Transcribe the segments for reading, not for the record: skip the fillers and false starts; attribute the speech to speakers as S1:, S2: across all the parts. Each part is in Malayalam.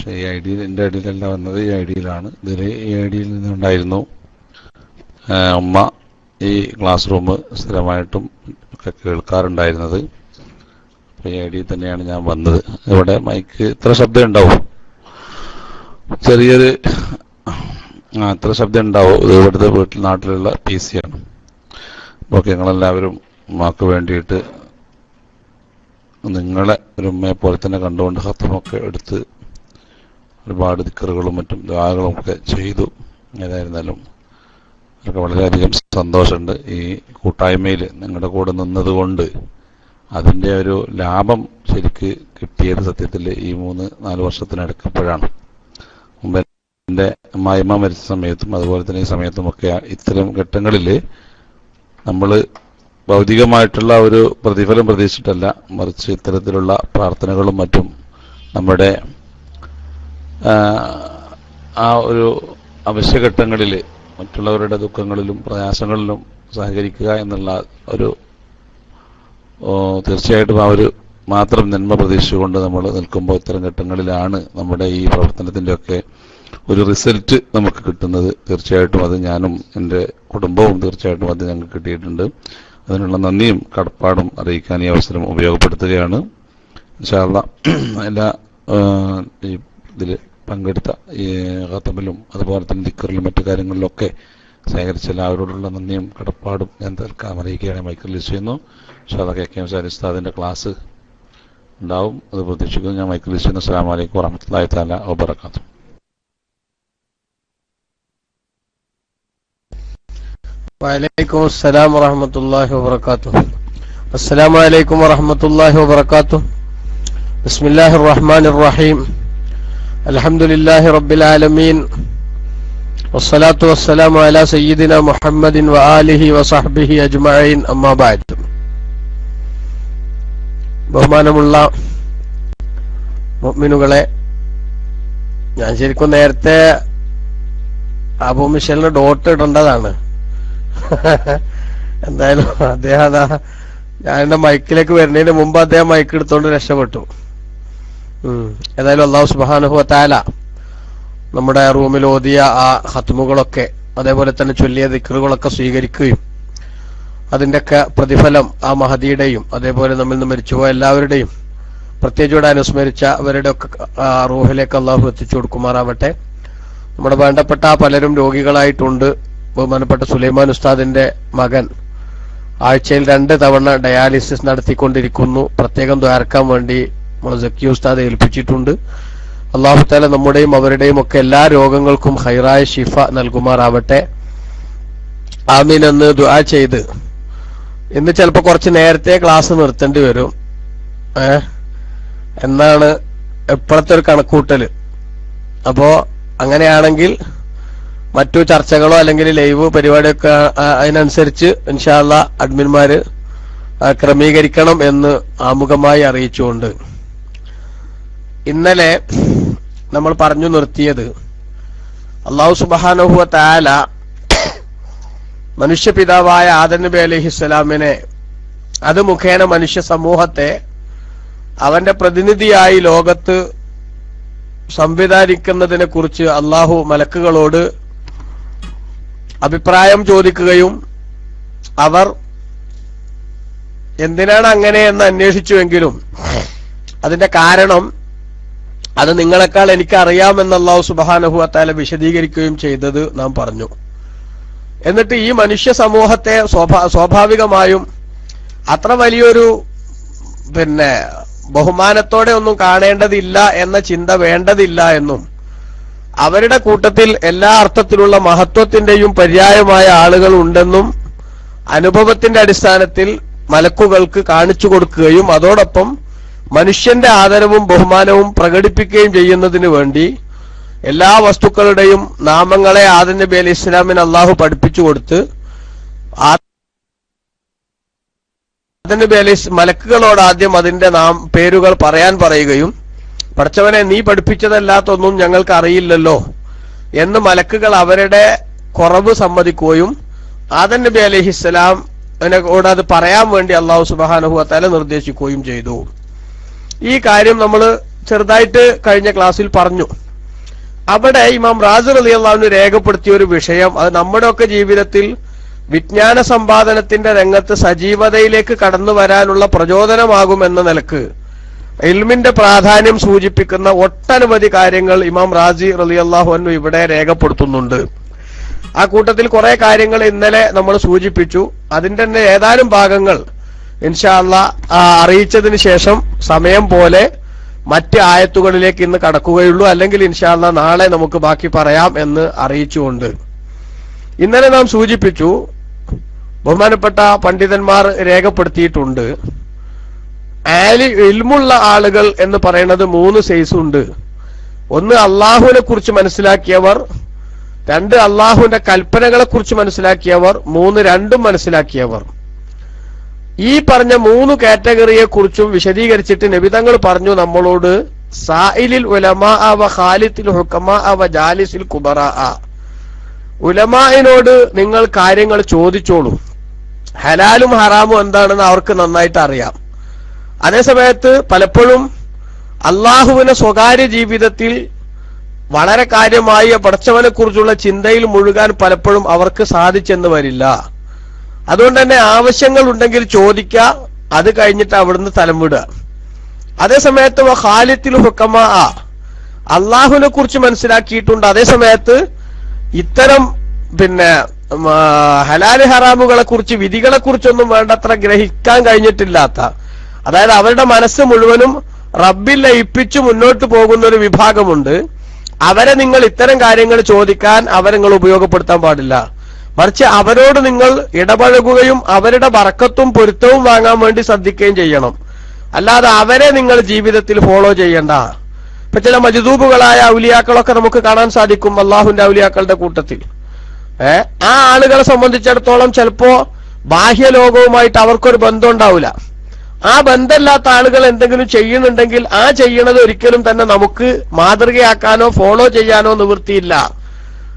S1: പക്ഷേ ഈ ഐ ഡിയിൽ എൻ്റെ ഐ ഡിയിലല്ല വന്നത്, ഈ ഐ ഡിയിലാണ്. ഈ ഐ ഡിയിൽ നിന്നുണ്ടായിരുന്നു ഉമ്മ ഈ ക്ലാസ് റൂം സ്ഥിരമായിട്ടും ഒക്കെ കേൾക്കാറുണ്ടായിരുന്നത്. അപ്പോൾ ഈ ഐ ഡിയിൽ തന്നെയാണ് ഞാൻ വന്നത്. ഇവിടെ മൈക്ക് ഇത്ര ശബ്ദം ഉണ്ടാവും, ചെറിയൊരു ഇത്ര ശബ്ദം ഉണ്ടാവും. ഇത് ഇവിടുത്തെ നാട്ടിലുള്ള PC ആണ്. ഓക്കെ, നിങ്ങളെല്ലാവരും ഉമ്മാക്ക് വേണ്ടിയിട്ട് നിങ്ങളെ ഒരു ഉമ്മയെ പോലെ തന്നെ കണ്ടുകൊണ്ട് ഖത്തമൊക്കെ എടുത്ത് ഒരുപാട് ദിക്റുകളും മറ്റും ദുആകളും ഒക്കെ ചെയ്തു. ഏതായിരുന്നാലും അവർക്ക് വളരെയധികം സന്തോഷമുണ്ട്. ഈ കൂട്ടായ്മയിൽ നിങ്ങളുടെ കൂടെ നിന്നതുകൊണ്ട് അതിൻ്റെ ഒരു ലാഭം ശരിക്ക് കിട്ടിയത് സത്യത്തിൽ ഈ 3-4 വർഷത്തിനടുക്കപ്പോഴാണ്. മുമ്പ് എൻ്റെ അമ്മായിമ്മ മരിച്ച സമയത്തും അതുപോലെ തന്നെ ഈ സമയത്തുമൊക്കെ ഇത്തരം ഘട്ടങ്ങളിൽ നമ്മൾ ഭൗതികമായിട്ടുള്ള ഒരു പ്രതിഫലം പ്രതീക്ഷിച്ചിട്ടല്ല, മറിച്ച് ഇത്തരത്തിലുള്ള പ്രാർത്ഥനകളും മറ്റും നമ്മുടെ ആ ഒരു അവശ്യഘട്ടങ്ങളിൽ മറ്റുള്ളവരുടെ ദുഃഖങ്ങളിലും പ്രയാസങ്ങളിലും സഹകരിക്കുക എന്നുള്ള ഒരു തീർച്ചയായിട്ടും ആ ഒരു മാത്രം നന്മ പ്രതീക്ഷിച്ചുകൊണ്ട് നമ്മൾ നിൽക്കുമ്പോൾ ഇത്തരം ഘട്ടങ്ങളിലാണ് നമ്മുടെ ഈ പ്രവർത്തനത്തിൻ്റെയൊക്കെ ഒരു റിസൾട്ട് നമുക്ക് കിട്ടുന്നത്. തീർച്ചയായിട്ടും അത് ഞാനും എൻ്റെ കുടുംബവും തീർച്ചയായിട്ടും അത് ഞങ്ങൾക്ക് കിട്ടിയിട്ടുണ്ട്. അതിനുള്ള നന്ദിയും കടപ്പാടും അറിയിക്കാൻ ഈ അവസരം ഉപയോഗപ്പെടുത്തുകയാണ്. ഇൻഷാ അല്ലാഹ് എല്ലാ ഇതിൽ പങ്കെടുത്ത ഈ ഖത്തമിലും അതുപോലെ തന്നെ ദിക്റിലും മറ്റു കാര്യങ്ങളിലൊക്കെ സഹകരിച്ച എല്ലാവരോടുള്ള നന്ദിയും കടപ്പാടും ഞാൻ തൽക്കാലം അറിയിക്കുകയാണ്. മൈക്കിൽ ലിസ്റ്റ് ചെയ്യുന്നു. ഇൻഷാ അല്ലാഹ് KK അൻസാരി ഉസ്താദിൻ്റെ ക്ലാസ് ഉണ്ടാവും, അത് പ്രതീക്ഷിക്കുന്നു. ഞാൻ മൈക്കിൽ ലിസ്റ്റ് ചെയ്യുന്നു. അസ്സലാമു അലൈക്കും വറഹ്മത്തുള്ളാഹി തആല വബറകാതുഹു.
S2: വഅലൈക്കും അസ്സലാം വറഹ്മത്തുള്ളാഹി വബറകാതുഹു. അസ്സലാമു അലൈക്കും വറഹ്മത്തുള്ളാഹി വബറകാതുഹു. ബിസ്മില്ലാഹിർ റഹ്മാനിർ റഹീം. അൽഹംദുലില്ലാഹി റബ്ബിൽ ആലമീൻ. വസ്സലാത്തു വസ്സലാമു അലാ സയ്യിദിനാ മുഹമ്മദിൻ വആലിഹി വസഹ്ബിഹി അജ്മഈൻ. അമ്മാ ബഅദ്. ബഹുമാനമുള്ള മുഅ്മിനുകളെ, ഞാൻ ശരിക്കും നേരത്തെ അബൂ മിഷലിന് ഡോട്ട് ഇടേണ്ടതാണ്. എന്തായാലും അദ്ദേഹം ഞാൻ എന്റെ മൈക്കിലേക്ക് വരുന്നതിന് മുമ്പ് അദ്ദേഹം മൈക്ക് എടുത്തോണ്ട് രക്ഷപ്പെട്ടു. ഏതായാലും അല്ലാഹു സുബ്ഹാനഹു വ തആല നമ്മുടെ റൂമിൽ ഓതിയ ആ ഖത്മുകളൊക്കെ അതേപോലെ തന്നെ ചൊല്ലിയ ദിക്റുകളൊക്കെ സ്വീകരിക്കുകയും അതിൻ്റെയൊക്കെ പ്രതിഫലം ആ മഹദിയുടെയും അതേപോലെ നമ്മിൽ നിന്ന് മരിച്ചുപോയ എല്ലാവരുടെയും പ്രത്യേകിച്ചൂടെ അനുസ്മരിച്ച അവരുടെ ഒക്കെ റൂഹിലേക്ക് അള്ളാഹു എത്തിച്ചു കൊടുക്കുമാറാവട്ടെ. നമ്മുടെ വേണ്ടപ്പെട്ട പലരും രോഗികളായിട്ടുണ്ട്. ബഹുമാനപ്പെട്ട സുലൈമാൻ ഉസ്താദിന്റെ മകൻ ആഴ്ചയിൽ 2 തവണ ഡയാലിസിസ് നടത്തിക്കൊണ്ടിരിക്കുന്നു. പ്രത്യേകം ദ്വാരക്കാൻ വേണ്ടി സക്കി ഉസ്താദ് ഏൽപ്പിച്ചിട്ടുണ്ട്. അല്ലാഹു തആല നമ്മുടെയും അവരുടെയും ഒക്കെ എല്ലാ രോഗങ്ങൾക്കും ഖൈറായ ശിഫ നൽകുമാറാവട്ടെ. ആമീൻ എന്ന് ദുആ ചെയ്ത് ഇന്ന് ചിലപ്പോൾ കുറച്ച് നേരത്തെ ക്ലാസ് നിർത്തേണ്ടി വരും എന്നാണ് എപ്പോഴത്തെ ഒരു കണക്കൂട്ടല്. അപ്പോ അങ്ങനെയാണെങ്കിൽ മറ്റു ചർച്ചകളോ അല്ലെങ്കിൽ ലൈവ് പരിപാടിയൊക്കെ അതിനനുസരിച്ച് ഇൻഷാ അല്ലാഹ് അഡ്മിന്മാര് ക്രമീകരിക്കണം എന്ന് ആമുഖമായി അറിയിച്ചുകൊണ്ട് ഇന്നലെ നമ്മൾ പറഞ്ഞു നിർത്തിയത് അല്ലാഹു സുബ്ഹാനഹു വ തആല മനുഷ്യപിതാവായ ആദം നബി അലൈഹിസ്സലാമിനെ അത് മുഖേന മനുഷ്യ സമൂഹത്തെ അവന്റെ പ്രതിനിധിയായി ലോകത്ത് സംവിധാനിക്കുന്നതിനെ കുറിച്ച് അല്ലാഹു മലക്കുകളോട് അഭിപ്രായം ചോദിക്കുകയും അവർ എന്തിനാണ് അങ്ങനെ എന്ന് അന്വേഷിച്ചുവെങ്കിലും അതിന്റെ കാരണം അത് നിങ്ങളെക്കാൾ എനിക്കറിയാമെന്ന് അല്ലാഹു സുബ്ഹാനഹു വ തആല വിശദീകരിക്കുകയും ചെയ്തത് നാം പറഞ്ഞു. എന്നിട്ട് ഈ മനുഷ്യ സമൂഹത്തെ സ്വാഭാവികമായും അത്ര വലിയൊരു ബഹുമാനത്തോടെ ഒന്നും കാണേണ്ടതില്ല എന്ന ചിന്ത വേണ്ടതില്ല എന്നും അവരുടെ കൂട്ടത്തിൽ എല്ലാ അർത്ഥത്തിലുള്ള മഹത്വത്തിന്റെയും പര്യായമായ ആളുകൾ ഉണ്ടെന്നും അനുഭവത്തിന്റെ അടിസ്ഥാനത്തിൽ മലക്കുകൾക്ക് കാണിച്ചു കൊടുക്കുകയും അതോടൊപ്പം മനുഷ്യന്റെ ആദരവും ബഹുമാനവും പ്രകടിപ്പിക്കുകയും ചെയ്യുന്നതിന് വേണ്ടി എല്ലാ വസ്തുക്കളുടെയും നാമങ്ങളെ ആദം നബി അലൈഹി ഇസ്ലാമിന് അള്ളാഹു പഠിപ്പിച്ചു കൊടുത്ത് ആദം നബി അലൈഹി മലക്കുകളോട് ആദ്യം അതിന്റെ പേരുകൾ പറയാൻ പറയുകയും പടച്ചവനെ നീ പഠിപ്പിച്ചതല്ലാത്തൊന്നും ഞങ്ങൾക്ക് അറിയില്ലല്ലോ എന്ന് മലക്കുകൾ അവരുടെ കുറവ് സമ്മതിക്കുകയും ആദം നബി അലൈഹിസ്സലാമിനോട് അത് പറയാൻ വേണ്ടി അല്ലാഹു സുബ്ഹാനഹു വ തആല നിർദ്ദേശിക്കുകയും ചെയ്തു. ഈ കാര്യം നമ്മൾ ചെറുതായിട്ട് കഴിഞ്ഞ ക്ലാസ്സിൽ പറഞ്ഞു. അവിടെ ഇമാം റാസി റളിയല്ലാഹു അൻഹു രേഖപ്പെടുത്തിയ ഒരു വിഷയം, അത് നമ്മുടെയൊക്കെ ജീവിതത്തിൽ വിജ്ഞാന സമ്പാദനത്തിന്റെ രംഗത്ത് സജീവതയിലേക്ക് കടന്നു വരാനുള്ള പ്രചോദനമാകുമെന്ന നിലക്ക് ഇൽമിന്റെ പ്രാധാന്യം സൂചിപ്പിക്കുന്ന ഒട്ടനവധി കാര്യങ്ങൾ ഇമാം റാസി റളിയല്ലാഹു അൻഹു ഇവിടെ രേഖപ്പെടുത്തുന്നുണ്ട്. ആ കൂട്ടത്തിൽ കുറെ കാര്യങ്ങൾ ഇന്നലെ നമ്മൾ സൂചിപ്പിച്ചു. അതിന്റെ തന്നെ ഏതാനും ഭാഗങ്ങൾ ഇൻഷാ അല്ലാഹ് അറിയിച്ചതിന് ശേഷം സമയം പോലെ മറ്റ് ആയത്തുകളിലേക്ക് ഇന്ന് കടക്കുകയുള്ളൂ. അല്ലെങ്കിൽ ഇൻഷാ അല്ലാഹ് നാളെ നമുക്ക് ബാക്കി പറയാം എന്ന് അറിയിച്ചുകൊണ്ട്, ഇന്നലെ നാം സൂചിപ്പിച്ചു, ബഹുമാനപ്പെട്ട പണ്ഡിതന്മാർ രേഖപ്പെടുത്തിയിട്ടുണ്ട്, ഇൽമുള്ള ആളുകൾ എന്ന് പറയുന്നത് 3 സൈസ് ഉണ്ട്. ഒന്ന് അള്ളാഹുവിനെ കുറിച്ച് മനസ്സിലാക്കിയവർ, 2 അള്ളാഹുവിന്റെ കൽപ്പനകളെ കുറിച്ച് മനസ്സിലാക്കിയവർ, 3 രണ്ടും മനസ്സിലാക്കിയവർ. ഈ പറഞ്ഞ 3 കാറ്റഗറിയെ കുറിച്ചും വിശദീകരിച്ചിട്ട് നബിതങ്ങൾ പറഞ്ഞു നമ്മളോട്, സായിലിൽ ഉലമാ വ ഖാലിത്തിൽ ഹുക്കമാ വ ജാലിസിൽ കുബറാ, ഉലമാഇനോട് നിങ്ങൾ കാര്യങ്ങൾ ചോദിച്ചോളൂ. ഹലാലും ഹറാമും എന്താണെന്ന് അവർക്ക് നന്നായിട്ട് അറിയാം. അതേസമയത്ത് പലപ്പോഴും അള്ളാഹുവിനെ സ്വകാര്യ ജീവിതത്തിൽ വളരെ കാര്യമായി പടച്ചവനെ കുറിച്ചുള്ള ചിന്തയിൽ മുഴുകാൻ പലപ്പോഴും അവർക്ക് സാധിച്ചെന്ന് വരില്ല. അതുകൊണ്ട് തന്നെ ആവശ്യങ്ങൾ ഉണ്ടെങ്കിൽ ചോദിക്കുക, അത് കഴിഞ്ഞിട്ട് അവിടുന്ന് തലം വിടുക. അതേസമയത്ത് ഖാലിത്തിൽ ഹുക്കമാ, അള്ളാഹുവിനെ കുറിച്ച് മനസ്സിലാക്കിയിട്ടുണ്ട്, അതേസമയത്ത് ഇത്തരം ഹലാല് ഹറാമുകളെ കുറിച്ച് വിധികളെ കുറിച്ചൊന്നും വേണ്ടത്ര ഗ്രഹിക്കാൻ കഴിഞ്ഞിട്ടില്ലാത്ത, അതായത് അവരുടെ മനസ്സ് മുഴുവനും റബ്ബിൽ ലയിപ്പിച്ചു മുന്നോട്ട് പോകുന്ന ഒരു വിഭാഗമുണ്ട്. അവരെ നിങ്ങൾ ഇത്തരം കാര്യങ്ങൾ ചോദിക്കാൻ അവരെ നിങ്ങൾ ഉപയോഗപ്പെടുത്താൻ പാടില്ല. മറിച്ച് അവരോട് നിങ്ങൾ ഇടപഴകുകയും അവരുടെ ബറക്കത്തും പൊരുത്തവും വാങ്ങാൻ വേണ്ടി ശ്രദ്ധിക്കുകയും ചെയ്യണം. അല്ലാതെ അവരെ നിങ്ങൾ ജീവിതത്തിൽ ഫോളോ ചെയ്യണ്ട. ഇപ്പൊ ചില മജ്ദൂബുകളായ ഔലിയാക്കളൊക്കെ നമുക്ക് കാണാൻ സാധിക്കും അള്ളാഹുവിന്റെ ഔലിയാക്കളുടെ കൂട്ടത്തിൽ. ആ ആളുകളെ സംബന്ധിച്ചിടത്തോളം ചിലപ്പോ ബാഹ്യലോകവുമായിട്ട് അവർക്കൊരു ബന്ധം ഉണ്ടാവില്ല. ആ ബന്ധമില്ലാത്ത ആളുകൾ എന്തെങ്കിലും ചെയ്യുന്നുണ്ടെങ്കിൽ ആ ചെയ്യണത് ഒരിക്കലും തന്നെ നമുക്ക് മാതൃകയാക്കാനോ ഫോളോ ചെയ്യാനോ നിവൃത്തിയില്ല.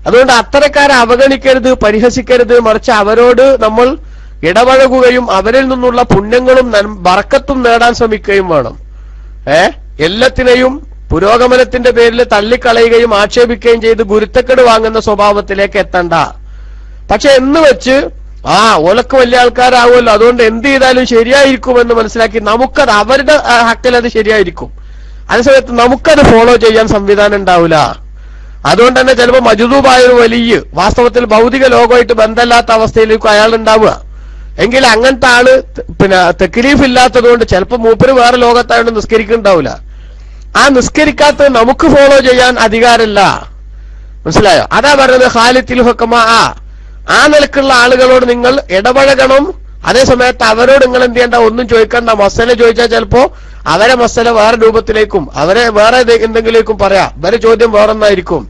S2: അതുകൊണ്ട് അത്തരക്കാരെ അവഗണിക്കരുത്, പരിഹസിക്കരുത്. മറിച്ച് അവരോട് നമ്മൾ ഇടപഴകുകയും അവരിൽ നിന്നുള്ള പുണ്യങ്ങളും ബറക്കത്തും നേടാൻ ശ്രമിക്കുകയും വേണം. എല്ലാത്തിനെയും പുരോഗമനത്തിന്റെ പേരിൽ തള്ളിക്കളയുകയും ആക്ഷേപിക്കുകയും ചെയ്ത് ഗുരുത്തക്കേട് വാങ്ങുന്ന സ്വഭാവത്തിലേക്ക് എത്തണ്ട. പക്ഷെ എന്ന് വെച്ച് ഓലക്ക് വലിയ ആൾക്കാരാവുമല്ലോ, അതുകൊണ്ട് എന്ത് ചെയ്താലും ശരിയായിരിക്കുമെന്ന് മനസ്സിലാക്കി നമുക്കത് അവരുടെ ഹക്കിൽ അത് ശരിയായിരിക്കും, അതേസമയത്ത് നമുക്കത് ഫോളോ ചെയ്യാൻ സംവിധാനം ഉണ്ടാവില്ല. അതുകൊണ്ട് തന്നെ ചിലപ്പോൾ മജ്ദൂബായ ഒരു വലിയ വാസ്തവത്തിൽ ഭൗതിക ലോകമായിട്ട് ബന്ധമില്ലാത്ത അവസ്ഥയിലേക്കും അയാൾ ഉണ്ടാവുക. എങ്കിൽ അങ്ങനത്തെ ആള് തെക്ലീഫ് ഇല്ലാത്തത് കൊണ്ട് ചിലപ്പോൾ മൂപ്പര് വേറെ ലോകത്തായോണ്ട് നിസ്കരിക്കുന്നുണ്ടാവില്ല. ആ നിസ്കരിക്കാത്തത് നമുക്ക് ഫോളോ ചെയ്യാൻ അധികാരമില്ല. മനസ്സിലായോ? അതാ പറയുന്നത് ഖാലിത്തിൽ ഹുക്കമാ. ആ നിലക്കുള്ള ആളുകളോട് നിങ്ങൾ ഇടപഴകണം. അതേസമയത്ത് അവരോട് നിങ്ങൾ എന്ത് ചെയ്യണ്ട, ഒന്നും ചോദിക്കണ്ട. മസല ചോദിച്ചാൽ ചിലപ്പോ അവരെ മസല വേറെ രൂപത്തിലേക്കും അവരെ വേറെ എന്തെങ്കിലേക്കും പറയാം, ഇവരെ ചോദ്യം വേറൊന്നായിരിക്കും.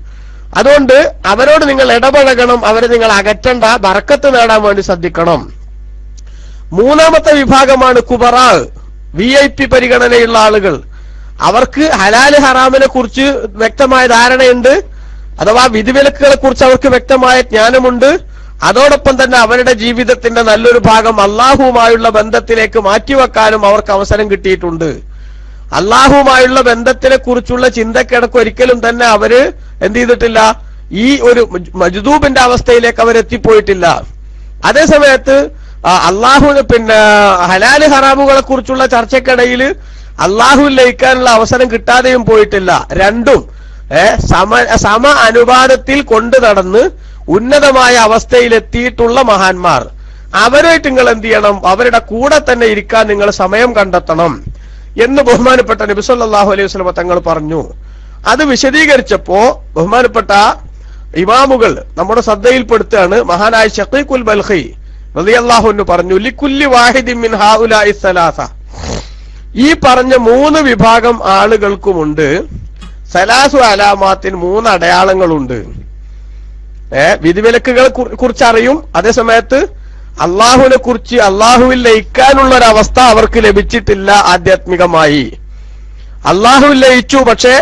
S2: അതുകൊണ്ട് അവരോട് നിങ്ങൾ ഇടപഴകണം, അവരെ നിങ്ങൾ അകറ്റണ്ട, ബറക്കത്ത് നേടാൻ വേണ്ടി ശ്രദ്ധിക്കണം. 3ാമത്തെ വിഭാഗമാണ് കുബറാ, VIP പരിഗണനയുള്ള ആളുകൾ. അവർക്ക് ഹലാല് ഹറാമിനെ കുറിച്ച് വ്യക്തമായ ധാരണയുണ്ട്, അഥവാ വിധിവിലക്കുകളെ കുറിച്ച് അവർക്ക് വ്യക്തമായ ജ്ഞാനമുണ്ട്. അതോടൊപ്പം തന്നെ അവരുടെ ജീവിതത്തിന്റെ നല്ലൊരു ഭാഗം അള്ളാഹുവുമായുള്ള ബന്ധത്തിലേക്ക് മാറ്റിവെക്കാനും അവർക്ക് അവസരം കിട്ടിയിട്ടുണ്ട്. അള്ളാഹുവുമായുള്ള ബന്ധത്തിനെ കുറിച്ചുള്ള ചിന്തക്കിടക്ക് ഒരിക്കലും തന്നെ അവര് എന്ത് ചെയ്തിട്ടില്ല, ഈ ഒരു മജ്ദൂബിന്റെ അവസ്ഥയിലേക്ക് അവരെത്തിപ്പോയിട്ടില്ല. അതേസമയത്ത് അള്ളാഹുവിന് ഹലാല് ഹറാമുകളെ കുറിച്ചുള്ള ചർച്ചക്കിടയിൽ അള്ളാഹുവിൽ ലയിക്കാനുള്ള അവസരം കിട്ടാതെയും പോയിട്ടില്ല. രണ്ടും സമ അനുപാതത്തിൽ കൊണ്ടു നടന്ന് ഉന്നതമായ അവസ്ഥയിലെത്തിയിട്ടുള്ള മഹാന്മാർ, അവരായിട്ട് നിങ്ങൾ എന്ത് ചെയ്യണം, അവരുടെ കൂടെ തന്നെ ഇരിക്കാൻ നിങ്ങൾ സമയം കണ്ടെത്തണം എന്ന് ബഹുമാനപ്പെട്ട നബി സല്ലല്ലാഹു അലൈഹി വസല്ലം തങ്ങൾ പറഞ്ഞു. അത് വിശദീകരിച്ചപ്പോ ബഹുമാനപ്പെട്ട ഇമാമുകൾ നമ്മുടെ ശ്രദ്ധയിൽപ്പെടുത്തുകയാണ്. മഹാനായ ശഖീഖുൽ ബൽഖി റളിയല്ലാഹു അൻഹു പറഞ്ഞു, ലികുല്ലി വാഹിദിൻ മിൻ ഹൗലാഇ സലാസ, ഈ പറഞ്ഞ 3 വിഭാഗം ആളുകൾക്കുമുണ്ട് സലാസു അലാമാത്തിൻ 3 അടയാളങ്ങളുണ്ട്. വിധിവിലക്കുകളെ കുറിച്ച് അറിയും, അതേസമയത്ത് അള്ളാഹുവിനെ കുറിച്ച് അള്ളാഹുവിൽ ലയിക്കാനുള്ള ഒരു അവസ്ഥ അവർക്ക് ലഭിച്ചിട്ടില്ല. ആധ്യാത്മികമായി അള്ളാഹുവിൽ ലയിച്ചു, പക്ഷെ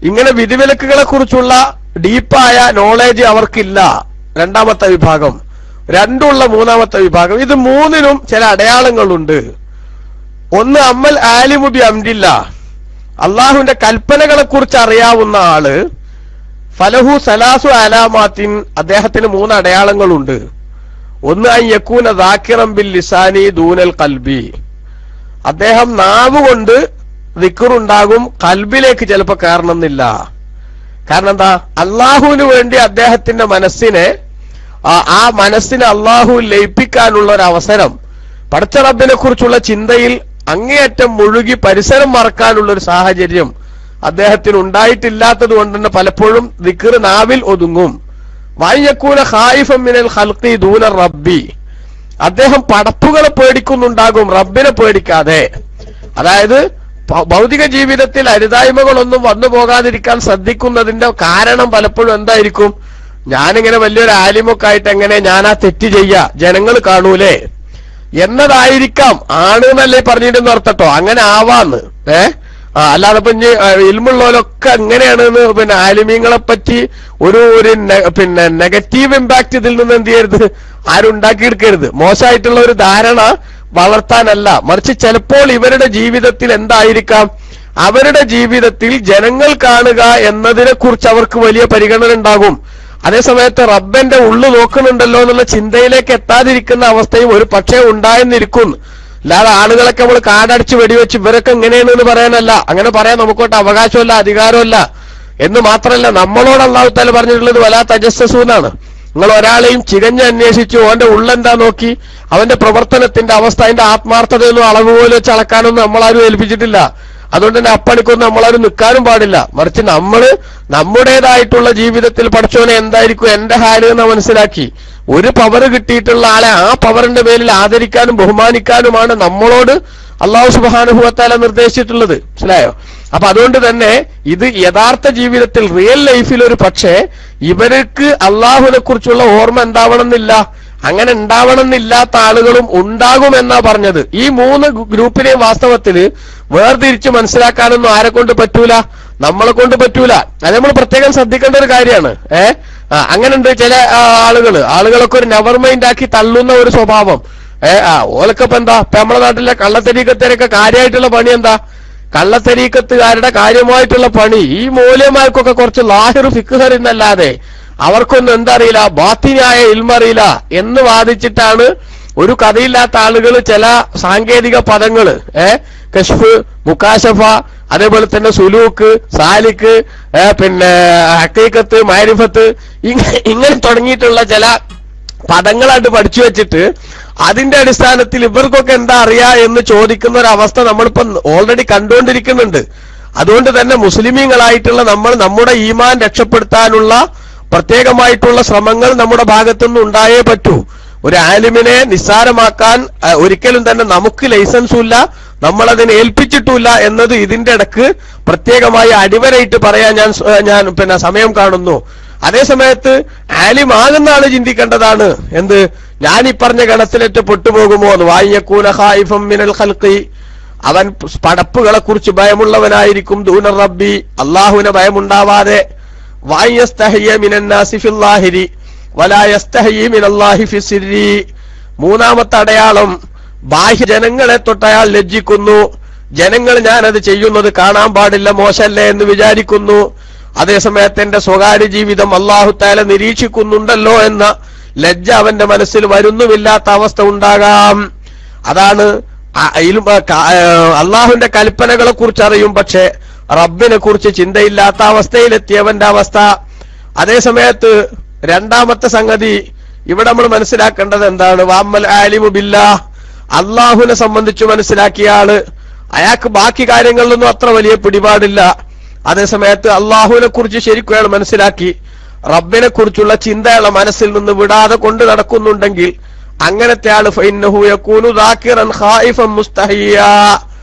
S2: ഇങ്ങനെ വിധിവിലക്കുകളെ കുറിച്ചുള്ള ഡീപ്പായ നോളേജ് അവർക്കില്ല. 2ാമത്തെ വിഭാഗം. രണ്ടുള്ള 3ാമത്തെ വിഭാഗം. ഇത് 3നും ചില അടയാളങ്ങളുണ്ട്. ഒന്ന് അമ്മൽ ആലിമു ബി അംരില്ല, അള്ളാഹുവിന്റെ കൽപ്പനകളെ കുറിച്ച് അറിയാവുന്ന ആള് ഫലഹു സലാസു അലാമാത്തിൻ, അദ്ദേഹത്തിന് 3 അടയാളങ്ങളുണ്ട്. ഒന്ന് അൻ യകൂന ദാക്കിറൻ ബിൽ ലിസാനി ദൂനൽ ഖൽബി, അദ്ദേഹം നാവ് കൊണ്ട് ദിക്റുണ്ടാകും, കൽബിലേക്ക് ചിലപ്പോ കയറണമെന്നില്ല. കാരണം എന്താ, അള്ളാഹുവിന് വേണ്ടി അദ്ദേഹത്തിന്റെ മനസ്സിനെ ആ മനസ്സിനെ അള്ളാഹു ലയിപ്പിക്കാനുള്ള ഒരു അവസരം, പടച്ച റബ്ബിനെ കുറിച്ചുള്ള ചിന്തയിൽ അങ്ങേയറ്റം മുഴുകി പരിസരം മറക്കാനുള്ള ഒരു സാഹചര്യം അദ്ദേഹത്തിന് ഉണ്ടായിട്ടില്ലാത്തത് കൊണ്ട് തന്നെ പലപ്പോഴും ദിക്ർ നാവിൽ ഒതുങ്ങും. വയക്കൂന ഖായിഫൻ മിനൽ ഖൽഖി ദൂന റബ്ബി, അദ്ദേഹം പടപ്പുകളെ പേടിക്കുന്നുണ്ടാകും, റബ്ബിനെ പേടിക്കാതെ. അതായത് ഭൗതിക ജീവിതത്തിൽ അരുതായ്മകളൊന്നും വന്നു പോകാതിരിക്കാൻ ശ്രദ്ധിക്കുന്നതിന്റെ കാരണം പലപ്പോഴും എന്തായിരിക്കും, ഞാനിങ്ങനെ വലിയൊരു ആലിമൊക്കെ ആയിട്ട് എങ്ങനെ ഞാൻ ആ തെറ്റ് ചെയ്യാ, ജനങ്ങൾ കാണൂലേ എന്നതായിരിക്കാം. ആണ് എന്നല്ലേ പറഞ്ഞിട്ടെന്ന് ഓർത്തട്ടോ, അങ്ങനെ ആവാന്ന്. അല്ലാതെ ഇപ്പൊ ഇനി ഇൽമുള്ളവരൊക്കെ എങ്ങനെയാണെന്ന് പിന്നെ ആലിമീങ്ങളെ പറ്റി ഒരു പിന്നെ നെഗറ്റീവ് ഇമ്പാക്ട് ഇതിൽ നിന്ന് എന്ത് ചെയ്യരുത്, ആരും ഉണ്ടാക്കിയെടുക്കരുത്. മോശമായിട്ടുള്ള ഒരു ധാരണ വളർത്താനല്ല, മറിച്ച് ചിലപ്പോൾ ഇവരുടെ ജീവിതത്തിൽ എന്തായിരിക്കാം, അവരുടെ ജീവിതത്തിൽ ജനങ്ങൾ കാണുക എന്നതിനെ കുറിച്ച് അവർക്ക് വലിയ പരിഗണന ഉണ്ടാകും. അതേസമയത്ത് റബ്ബന്റെ ഉള്ളു നോക്കുന്നുണ്ടല്ലോ എന്നുള്ള ചിന്തയിലേക്ക് എത്താതിരിക്കുന്ന അവസ്ഥയും ഒരു പക്ഷേ ഉണ്ടായെന്നിരിക്കും. അല്ലാതെ ആളുകളൊക്കെ നമ്മൾ കാടടിച്ച് വെടിവെച്ച് ഇവരൊക്കെ എങ്ങനെയാണെന്ന് പറയാനല്ല, അങ്ങനെ പറയാൻ നമുക്കോട്ട് അവകാശമല്ല അധികാരമല്ല. എന്ന് മാത്രമല്ല, നമ്മളോട് അല്ലാഹു തആല പറഞ്ഞിട്ടുള്ളത് വലാ തജസ്സസു എന്നാണ്. നിങ്ങൾ ഒരാളെയും ചികഞ്ഞ് അന്വേഷിച്ചു അവന്റെ ഉള്ളെന്താ നോക്കി അവന്റെ പ്രവർത്തനത്തിന്റെ അവസ്ഥ, അതിന്റെ ആത്മാർത്ഥതയൊന്നും അളവ് പോലെ വെച്ച് അളക്കാനൊന്നും നമ്മളാരും ഏൽപ്പിച്ചിട്ടില്ല. അതുകൊണ്ട് തന്നെ അപ്പണിക്കൊന്നും നമ്മളാരും നിൽക്കാനും പാടില്ല. മറിച്ച് നമ്മുടേതായിട്ടുള്ള ജീവിതത്തിൽ പടച്ചോനെ എന്തായിരിക്കും എന്റെ ഹാല് എന്ന് മനസ്സിലാക്കി ഒരു പവർ കിട്ടിയിട്ടുള്ള ആളെ ആ പവറിന്റെ പേരിൽ ആദരിക്കാനും ബഹുമാനിക്കാനുമാണ് നമ്മളോട് അല്ലാഹു സുബ്ഹാനഹു വ തആല നിർദ്ദേശിച്ചിട്ടുള്ളത്. മനസ്സിലായോ? അപ്പൊ അതുകൊണ്ട് തന്നെ ഇത് യഥാർത്ഥ ജീവിതത്തിൽ റിയൽ ലൈഫിൽ ഒരു പക്ഷേ ഇവർക്ക് അള്ളാഹുവിനെ കുറിച്ചുള്ള ഓർമ്മ ഉണ്ടാവണമെന്നില്ല. അങ്ങനെ ഉണ്ടാവണമെന്നില്ലാത്ത ആളുകളും ഉണ്ടാകുമെന്നാ പറഞ്ഞത്. ഈ 3 ഗ്രൂപ്പിനെയും വാസ്തവത്തില് വേർതിരിച്ച് മനസ്സിലാക്കാനൊന്നും ആരെ കൊണ്ട് പറ്റൂല, നമ്മളെ കൊണ്ട് പറ്റൂല. അത് നമ്മൾ പ്രത്യേകം ശ്രദ്ധിക്കേണ്ട ഒരു കാര്യമാണ്. അങ്ങനെയുണ്ട് ചില ആളുകളൊക്കെ ഒരു നെവർ മൈൻഡ് ആക്കി തള്ളുന്ന ഒരു സ്വഭാവം. ഓലൊക്കെ ഇപ്പൊ എന്താ, ഇപ്പൊ നമ്മുടെ നാട്ടിലെ കള്ളത്തരീക്കത്തേരൊക്കെ കാര്യമായിട്ടുള്ള പണി എന്താ, കള്ളത്തരീക്കത്തുകാരുടെ കാര്യമായിട്ടുള്ള പണി ഈ മൂല്യമാർക്കൊക്കെ കുറച്ച് ലാഹിർ ഫിഖ് എന്നല്ലാതെ അവർക്കൊന്നും എന്തറിയില്ല, ബാത്തിനായ ഇൽമറിയില്ല എന്ന് വാദിച്ചിട്ടാണ് ഒരു കഥയില്ലാത്ത ആളുകൾ ചില സാങ്കേതിക പദങ്ങള് കശ്ഫ്, മുക്കാശഫ, അതേപോലെ തന്നെ സുലൂക്ക്, സാലിക്ക്, പിന്നെ ഹക്കീക്കത്ത്, മാരിഫത്ത്, ഇങ്ങനെ തുടങ്ങിയിട്ടുള്ള ചില പദങ്ങളായിട്ട് പഠിച്ചു വെച്ചിട്ട് അതിന്റെ അടിസ്ഥാനത്തിൽ ഇവർക്കൊക്കെ എന്താ അറിയാ എന്ന് ചോദിക്കുന്ന ഒരു അവസ്ഥ നമ്മളിപ്പം ഓൾറെഡി കണ്ടുകൊണ്ടിരിക്കുന്നുണ്ട്. അതുകൊണ്ട് തന്നെ മുസ്ലിമീങ്ങളായിട്ടുള്ള നമ്മൾ നമ്മുടെ ഈമാൻ രക്ഷപ്പെടുത്താനുള്ള പ്രത്യേകമായിട്ടുള്ള ശ്രമങ്ങൾ നമ്മുടെ ഭാഗത്തുനിന്ന് ഉണ്ടായേ പറ്റൂ. ഒരു ആലിമിനെ നിസ്സാരമാക്കാൻ ഒരിക്കലും തന്നെ നമുക്ക് ലൈസൻസും ഇല്ല, നമ്മളതിനെ ഏൽപ്പിച്ചിട്ടില്ല എന്നത് ഇതിന്റെ ഇടക്ക് പ്രത്യേകമായി അടിവരയിട്ട് പറയാൻ ഞാൻ പിന്നെ സമയം കാണുന്നു. അതേസമയത്ത് ആലിമാകുന്ന ആള് ചിന്തിക്കേണ്ടതാണ് എന്ത്, ഞാൻ ഈ പറഞ്ഞ ഗണത്തിലേറ്റ് പെട്ടുപോകുമോ എന്ന്. വായക്കൂന ഖായിഫൻ മിനൽ ഖൽഖി, അവൻ പടപ്പുകളെ കുറിച്ച് ഭയമുള്ളവനായിരിക്കും. ദൂന റബ്ബി, അള്ളാഹുവിനെ ഭയമുണ്ടാവാതെ. വായസ്തഹിയ മിനന്നാസി ഫിൽ ലാഹിരി വലാ യസ്തഹി മിനല്ലാഹി ഫിസ്സിരി. 3ാമത്തെ അടയാളം, ബാഹ്യ ജനങ്ങളെ തൊട്ട് അയാൾ ലജ്ജിക്കുന്നു. ജനങ്ങൾ ഞാനത് ചെയ്യുന്നത് കാണാൻ പാടില്ല, മോശല്ലേ എന്ന് വിചാരിക്കുന്നു. അതേസമയത്ത് എന്റെ സ്വകാര്യ ജീവിതം അല്ലാഹു തആല നിരീക്ഷിക്കുന്നുണ്ടല്ലോ എന്ന ലജ്ജ അവന്റെ മനസ്സിൽ വരുന്നുമില്ലാത്ത അവസ്ഥ ഉണ്ടാകാം. അതാണ് അള്ളാഹുവിന്റെ കൽപ്പനകളെ കുറിച്ച് അറിയും, പക്ഷെ റബ്ബിനെ കുറിച്ച് ചിന്തയില്ലാത്ത അവസ്ഥയിലെത്തിയവന്റെ അവസ്ഥ. അതേസമയത്ത് 2ാമത്തെ സംഗതി ഇവിടെ നമ്മൾ മനസ്സിലാക്കേണ്ടത് എന്താണ്, വഅമ്മൽ ആലിമു ബില്ലാഹ്, അള്ളാഹുവിനെ സംബന്ധിച്ച് മനസ്സിലാക്കിയ ആള്, അയാൾക്ക് ബാക്കി കാര്യങ്ങളിലൊന്നും അത്ര വലിയ പിടിപാടില്ല. അതേസമയത്ത് അള്ളാഹുവിനെ കുറിച്ച് ശരിക്കും അയാൾ മനസ്സിലാക്കി റബ്ബിനെ കുറിച്ചുള്ള ചിന്ത അയാളെ മനസ്സിൽ നിന്ന് വിടാതെ കൊണ്ട് നടക്കുന്നുണ്ടെങ്കിൽ അങ്ങനത്തെ ആള് ഫഇന്നഹു യകൂനു ദാകിറൻ ഖായിഫൻ മുസ്തഹിയാ,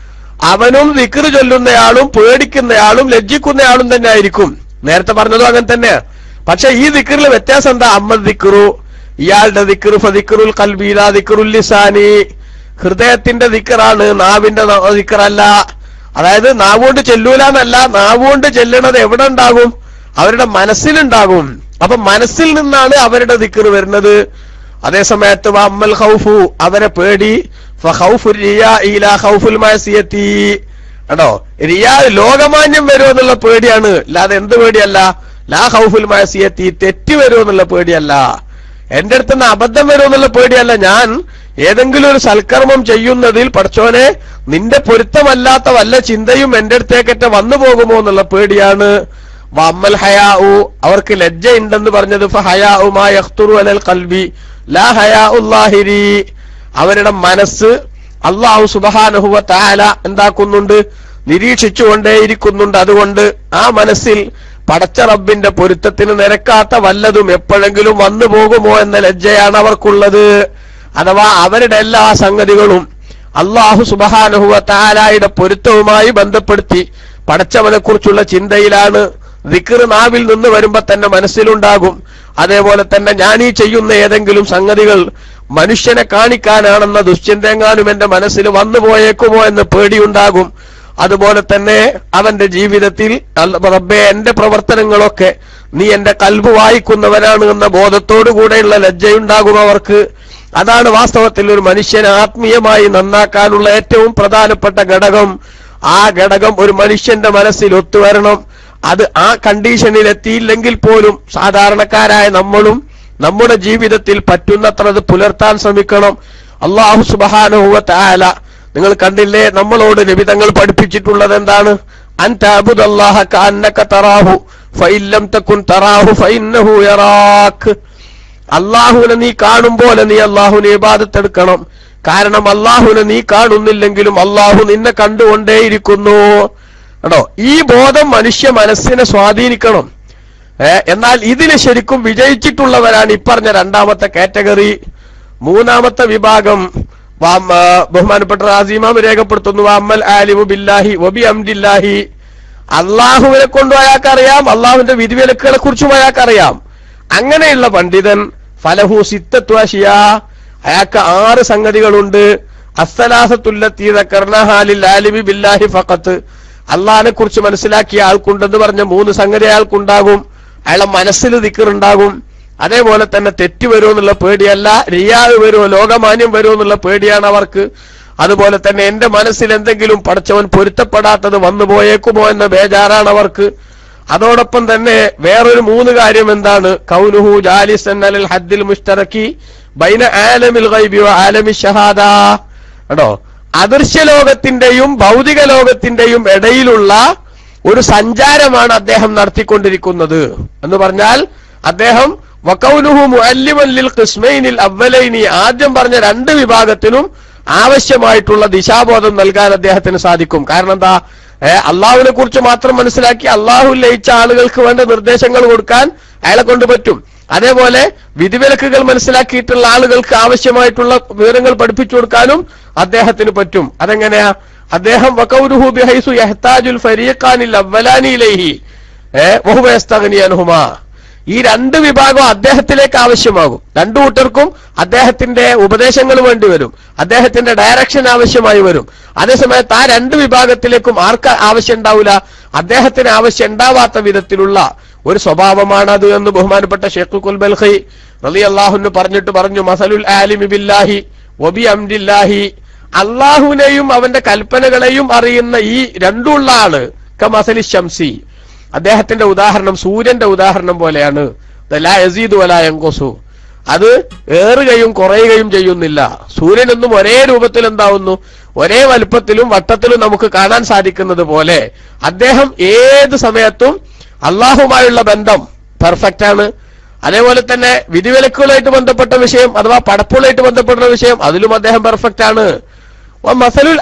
S2: അവനും ദിക്ർ ചൊല്ലുന്നയാളും പേടിക്കുന്നയാളും ലജ്ജിക്കുന്നയാളും തന്നെ ആയിരിക്കും. നേരത്തെ പറഞ്ഞതും അങ്ങനെ തന്നെ. പക്ഷെ ഈ ദിക്റിൽ വ്യത്യാസം എന്താ, അമ്മദ് ദിക്റു, ഇയാളുടെ ദിക്ർ ഫദിക്റുൽ ഖൽബി ലാ ദിക്റുൽ ലിസാനി, ഹൃദയത്തിന്റെ ദിക്റാണ്, നാവിന്റെ ദിക്റല്ല. അതായത് നാവുകൊണ്ട് ചെല്ലൂല എന്നല്ല, നാവുകൊണ്ട് ചെല്ലണത് എവിടെ ഉണ്ടാകും, അവരുടെ മനസ്സിലുണ്ടാകും. അപ്പൊ മനസ്സിൽ നിന്നാണ് അവരുടെ ദിക്ർ വരുന്നത്. അതേസമയത്ത് വഅമ്മൽ ഖൗഫു, അവരെ പേടി, ഫഖൗഫുർ റിയാഇ ലാ ഖൗഫുൽ മഅസിയതി, കേട്ടോ. റിയാ ലോകമാന്യം വരുമോ എന്നുള്ള പേടിയാണ്, അല്ലാതെ എന്ത് പേടിയല്ല. ലാ ഖൗഫുൽ മഅസിയത്തി, തെറ്റ് വരുമോ എന്നുള്ള പേടിയല്ല. എന്റെ അടുത്ത് നിന്ന് അബദ്ധം വരുമോ എന്നുള്ള പേടിയല്ല. ഞാൻ ഏതെങ്കിലും ഒരു സൽക്കർമ്മം ചെയ്യുന്നതിൽ പടച്ചോനെ നിന്റെ പൊരുത്തമല്ലാത്ത വല്ല ചിന്തയും എന്റെ അടുത്തേക്കറ്റ വന്നു പോകുമോ എന്നുള്ള പേടിയാണ്. വമ്മൽ ഹയാഉ, അവർക്ക് ലജ്ജ ഉണ്ടെന്ന് പറഞ്ഞത് ഫഹയാഉ മാ യഖ്തുറു അലൽ ഖൽബി ലാ ഹയാഉൽ ലാഹിരി, അവരുടെ മനസ്സ് അല്ലാഹു സുബ്ഹാനഹു വ തആല എന്താക്കുന്നുണ്ട്, നിരീക്ഷിച്ചുകൊണ്ടേയിരിക്കുന്നുണ്ട്. അതുകൊണ്ട് ആ മനസ്സിൽ പടച്ച റബ്ബിന്റെ പൊരുത്തത്തിന് നിരക്കാത്ത വല്ലതും എപ്പോഴെങ്കിലും വന്നു പോകുമോ എന്ന ലജ്ജയാണ് അവർക്കുള്ളത്. അഥവാ അവരുടെ എല്ലാ സംഗതികളും അല്ലാഹു സുബ്ഹാനഹു വ തആലയുടെ പൊരുത്തവുമായി ബന്ധപ്പെടുത്തി പടച്ചവനെ കുറിച്ചുള്ള ചിന്തയിലാണ്. ദിക്ർ നാവിൽ നിന്ന് വരുമ്പോ തന്നെ മനസ്സിലുണ്ടാകും. അതേപോലെ തന്നെ ഞാൻ ഈ ചെയ്യുന്ന ഏതെങ്കിലും സംഗതികൾ മനുഷ്യനെ കാണിക്കാനാണെന്ന ദുശ്ചിന്തയെങ്ങാനും എന്റെ മനസ്സിൽ വന്നു പോയേക്കുമോ എന്ന് പേടിയുണ്ടാകും. അതുപോലെ തന്നെ അവന്റെ ജീവിതത്തിൽ റബ്ബേ എന്റെ പ്രവർത്തനങ്ങളൊക്കെ നീ എന്റെ കൽബ് വായിക്കുന്നവനാണ് എന്ന ബോധത്തോടു കൂടെയുള്ള ലജ്ജയുണ്ടാകും അവർക്ക്. അതാണ് വാസ്തവത്തിൽ ഒരു മനുഷ്യനെ ആത്മീയമായി നന്നാക്കാനുള്ള ഏറ്റവും പ്രധാനപ്പെട്ട ഘടകം. ആ ഘടകം ഒരു മനുഷ്യന്റെ മനസ്സിൽ ഒത്തുവരണം. അത് ആ കണ്ടീഷനിൽ എത്തിയില്ലെങ്കിൽ പോലും സാധാരണക്കാരായ നമ്മളും നമ്മുടെ ജീവിതത്തിൽ പറ്റുന്നത്ര അത് പുലർത്താൻ ശ്രമിക്കണം. അല്ലാഹു സുബ്ഹാനഹു വ തആല നിങ്ങൾ കണ്ടില്ലേ, നമ്മളോട് നബി തങ്ങൾ പഠിപ്പിച്ചിട്ടുള്ളത് എന്താണ്? അൻ തഅബുദല്ലാഹ കഅന്നക തറാഹു ഫഇൻ ലം തകുൻ തറാഹു ഫഇന്നഹു യറാക്. അല്ലാഹുവിനെ നീ കാണും പോലെ നീ അല്ലാഹുവിനെ ഇബാദത്ത് എടുക്കണം. കാരണം അല്ലാഹുവിനെ നീ കാണുന്നില്ലെങ്കിലും അല്ലാഹു നിന്നെ കണ്ടുകൊണ്ടേയിരിക്കുന്നു. കേട്ടോ, ഈ ബോധം മനുഷ്യ മനസ്സിനെ സ്വാധീനിക്കണം. എന്നാൽ ഇതിന് ശരിക്കും വിജയിച്ചിട്ടുള്ളവരാണ് ഇപ്പറഞ്ഞ രണ്ടാമത്തെ കാറ്റഗറി. മൂന്നാമത്തെ വിഭാഗം ബഹുമാനപ്പെട്ട റാസിമാം രേഖപ്പെടുത്തുന്നു, അമ്മൽ ആലിമു ബില്ലാഹി വബി അംദില്ലാഹി, അള്ളാഹുവിനെ കൊണ്ടും അയാൾക്കറിയാം, അള്ളാഹുവിന്റെ വിധിവിലക്കുകളെ കുറിച്ചും അയാൾക്കറിയാം. അങ്ങനെയുള്ള പണ്ഡിതൻ ഫലഹു സിത്തത്തു അശിയാ, അയാൾക്ക് 6 സംഗതികളുണ്ട്. അസ്സലാസത്തുല്ലത്തി ദക്കർനഹാ ലിൽ ആലിമി ബില്ലാഹി ഫഖത്ത്, അള്ളാഹിനെ കുറിച്ച് മനസ്സിലാക്കിയ ആൾക്കുണ്ടെന്ന് പറഞ്ഞ 3 സംഗതി അയാൾക്കുണ്ടാകും. അയാളെ മനസ്സിൽ ദിക്റുണ്ടാകും. അതേപോലെ തന്നെ തെറ്റ് വരുമോ എന്നുള്ള പേടിയല്ല, റിയാവ് വരുമോ ലോകമാന്യം വരുമോ എന്നുള്ള പേടിയാണ് അവർക്ക്. അതുപോലെ തന്നെ എന്റെ മനസ്സിൽ എന്തെങ്കിലും പടച്ചവൻ പൊരുത്തപ്പെടാത്തത് വന്നു പോയേക്കുമോ എന്ന ബേജാറാണ് അവർക്ക്. അതോടൊപ്പം തന്നെ വേറൊരു 3 കാര്യം എന്താണ്? കൗനുഹു ജാലിസൻ അലൽ ഹദ്ദിൽ മുശ്തറക്കി ബൈന ആലമിൽ ഗൈബി വ ആലമി ഷഹാദ. കേട്ടോ, അദൃശ്യ ലോകത്തിന്റെയും ഭൗതിക ലോകത്തിന്റെയും ഇടയിലുള്ള ഒരു സഞ്ചാരമാണ് അദ്ദേഹം നടത്തിക്കൊണ്ടിരിക്കുന്നത് എന്ന് പറഞ്ഞാൽ അദ്ദേഹം വകൗനുഹു മുഅല്ലിമൻ ലിൽ ഖിസ്മൈനിൽ അവ്വലൈനി, ആദ്യം പറഞ്ഞ 2 വിഭാഗത്തിനും ആവശ്യമായിട്ടുള്ള ദിശാബോധം നൽകാൻ അദ്ദേഹത്തിന് സാധിക്കും. കാരണം എന്താ? അള്ളാഹുവിനെ കുറിച്ച് മാത്രം മനസ്സിലാക്കി അള്ളാഹു ലയിച്ച ആളുകൾക്ക് വേണ്ട നിർദ്ദേശങ്ങൾ കൊടുക്കാൻ അയാളെ കൊണ്ട് പറ്റും. അതേപോലെ വിധിവിലക്കുകൾ മനസ്സിലാക്കിയിട്ടുള്ള ആളുകൾക്ക് ആവശ്യമായിട്ടുള്ള വിവരങ്ങൾ പഠിപ്പിച്ചു കൊടുക്കാനും അദ്ദേഹത്തിന് പറ്റും. അതെങ്ങനെയാ? അദ്ദേഹം വകൗനുഹു ബിഹൈസു യഹ്താജുൽ ഫരീഖാനിൽ അവ്വലാനി ഇലൈഹി വഹുവ യസ്തഗ്നി അൻഹുമാ, ഈ 2 വിഭാഗം അദ്ദേഹത്തിലേക്ക് ആവശ്യമാകും. 2 കൂട്ടർക്കും അദ്ദേഹത്തിന്റെ ഉപദേശങ്ങൾ വേണ്ടി വരും, അദ്ദേഹത്തിന്റെ ഡയറക്ഷൻ ആവശ്യമായി വരും. അതേസമയത്ത് ആ 2 വിഭാഗത്തിലേക്കും ആർക്ക് ആവശ്യം ഉണ്ടാവില്ല? അദ്ദേഹത്തിന് ആവശ്യം ഉണ്ടാവാത്ത വിധത്തിലുള്ള ഒരു സ്വഭാവമാണ് അത് എന്ന് ബഹുമാനപ്പെട്ട ഷെയ്ഖ് ഖുൽ ബൽഖി റളിയല്ലാഹു അൻഹു പറഞ്ഞു, മസലുൽ ആലിമി ബില്ലാഹി വബി അംദില്ലാഹി, അള്ളാഹുവിനെയും അവന്റെ കൽപ്പനകളെയും അറിയുന്ന ഈ 2 ഉള്ള ആള് കമസലി ശംസി, അദ്ദേഹത്തിന്റെ ഉദാഹരണം സൂര്യന്റെ ഉദാഹരണം പോലെയാണ്. ലാ യസീദു വലാ യൻഖുസു, അത് ഏറുകയും കുറയുകയും ചെയ്യുന്നില്ല. സൂര്യനൊന്നും ഒരേ രൂപത്തിൽ എന്താവുന്നു, ഒരേ വലുപ്പത്തിലും വട്ടത്തിലും നമുക്ക് കാണാൻ സാധിക്കുന്നത് പോലെ അദ്ദേഹം ഏത് സമയത്തും അള്ളാഹുമായുള്ള ബന്ധം പെർഫെക്റ്റ് ആണ്. അതേപോലെ തന്നെ വിധിവിലക്കുകളായിട്ട് ബന്ധപ്പെട്ട വിഷയം അഥവാ പടപ്പുകളായിട്ട് ബന്ധപ്പെട്ട വിഷയം അതിലും അദ്ദേഹം പെർഫെക്റ്റ് ആണ്. മസലുൽ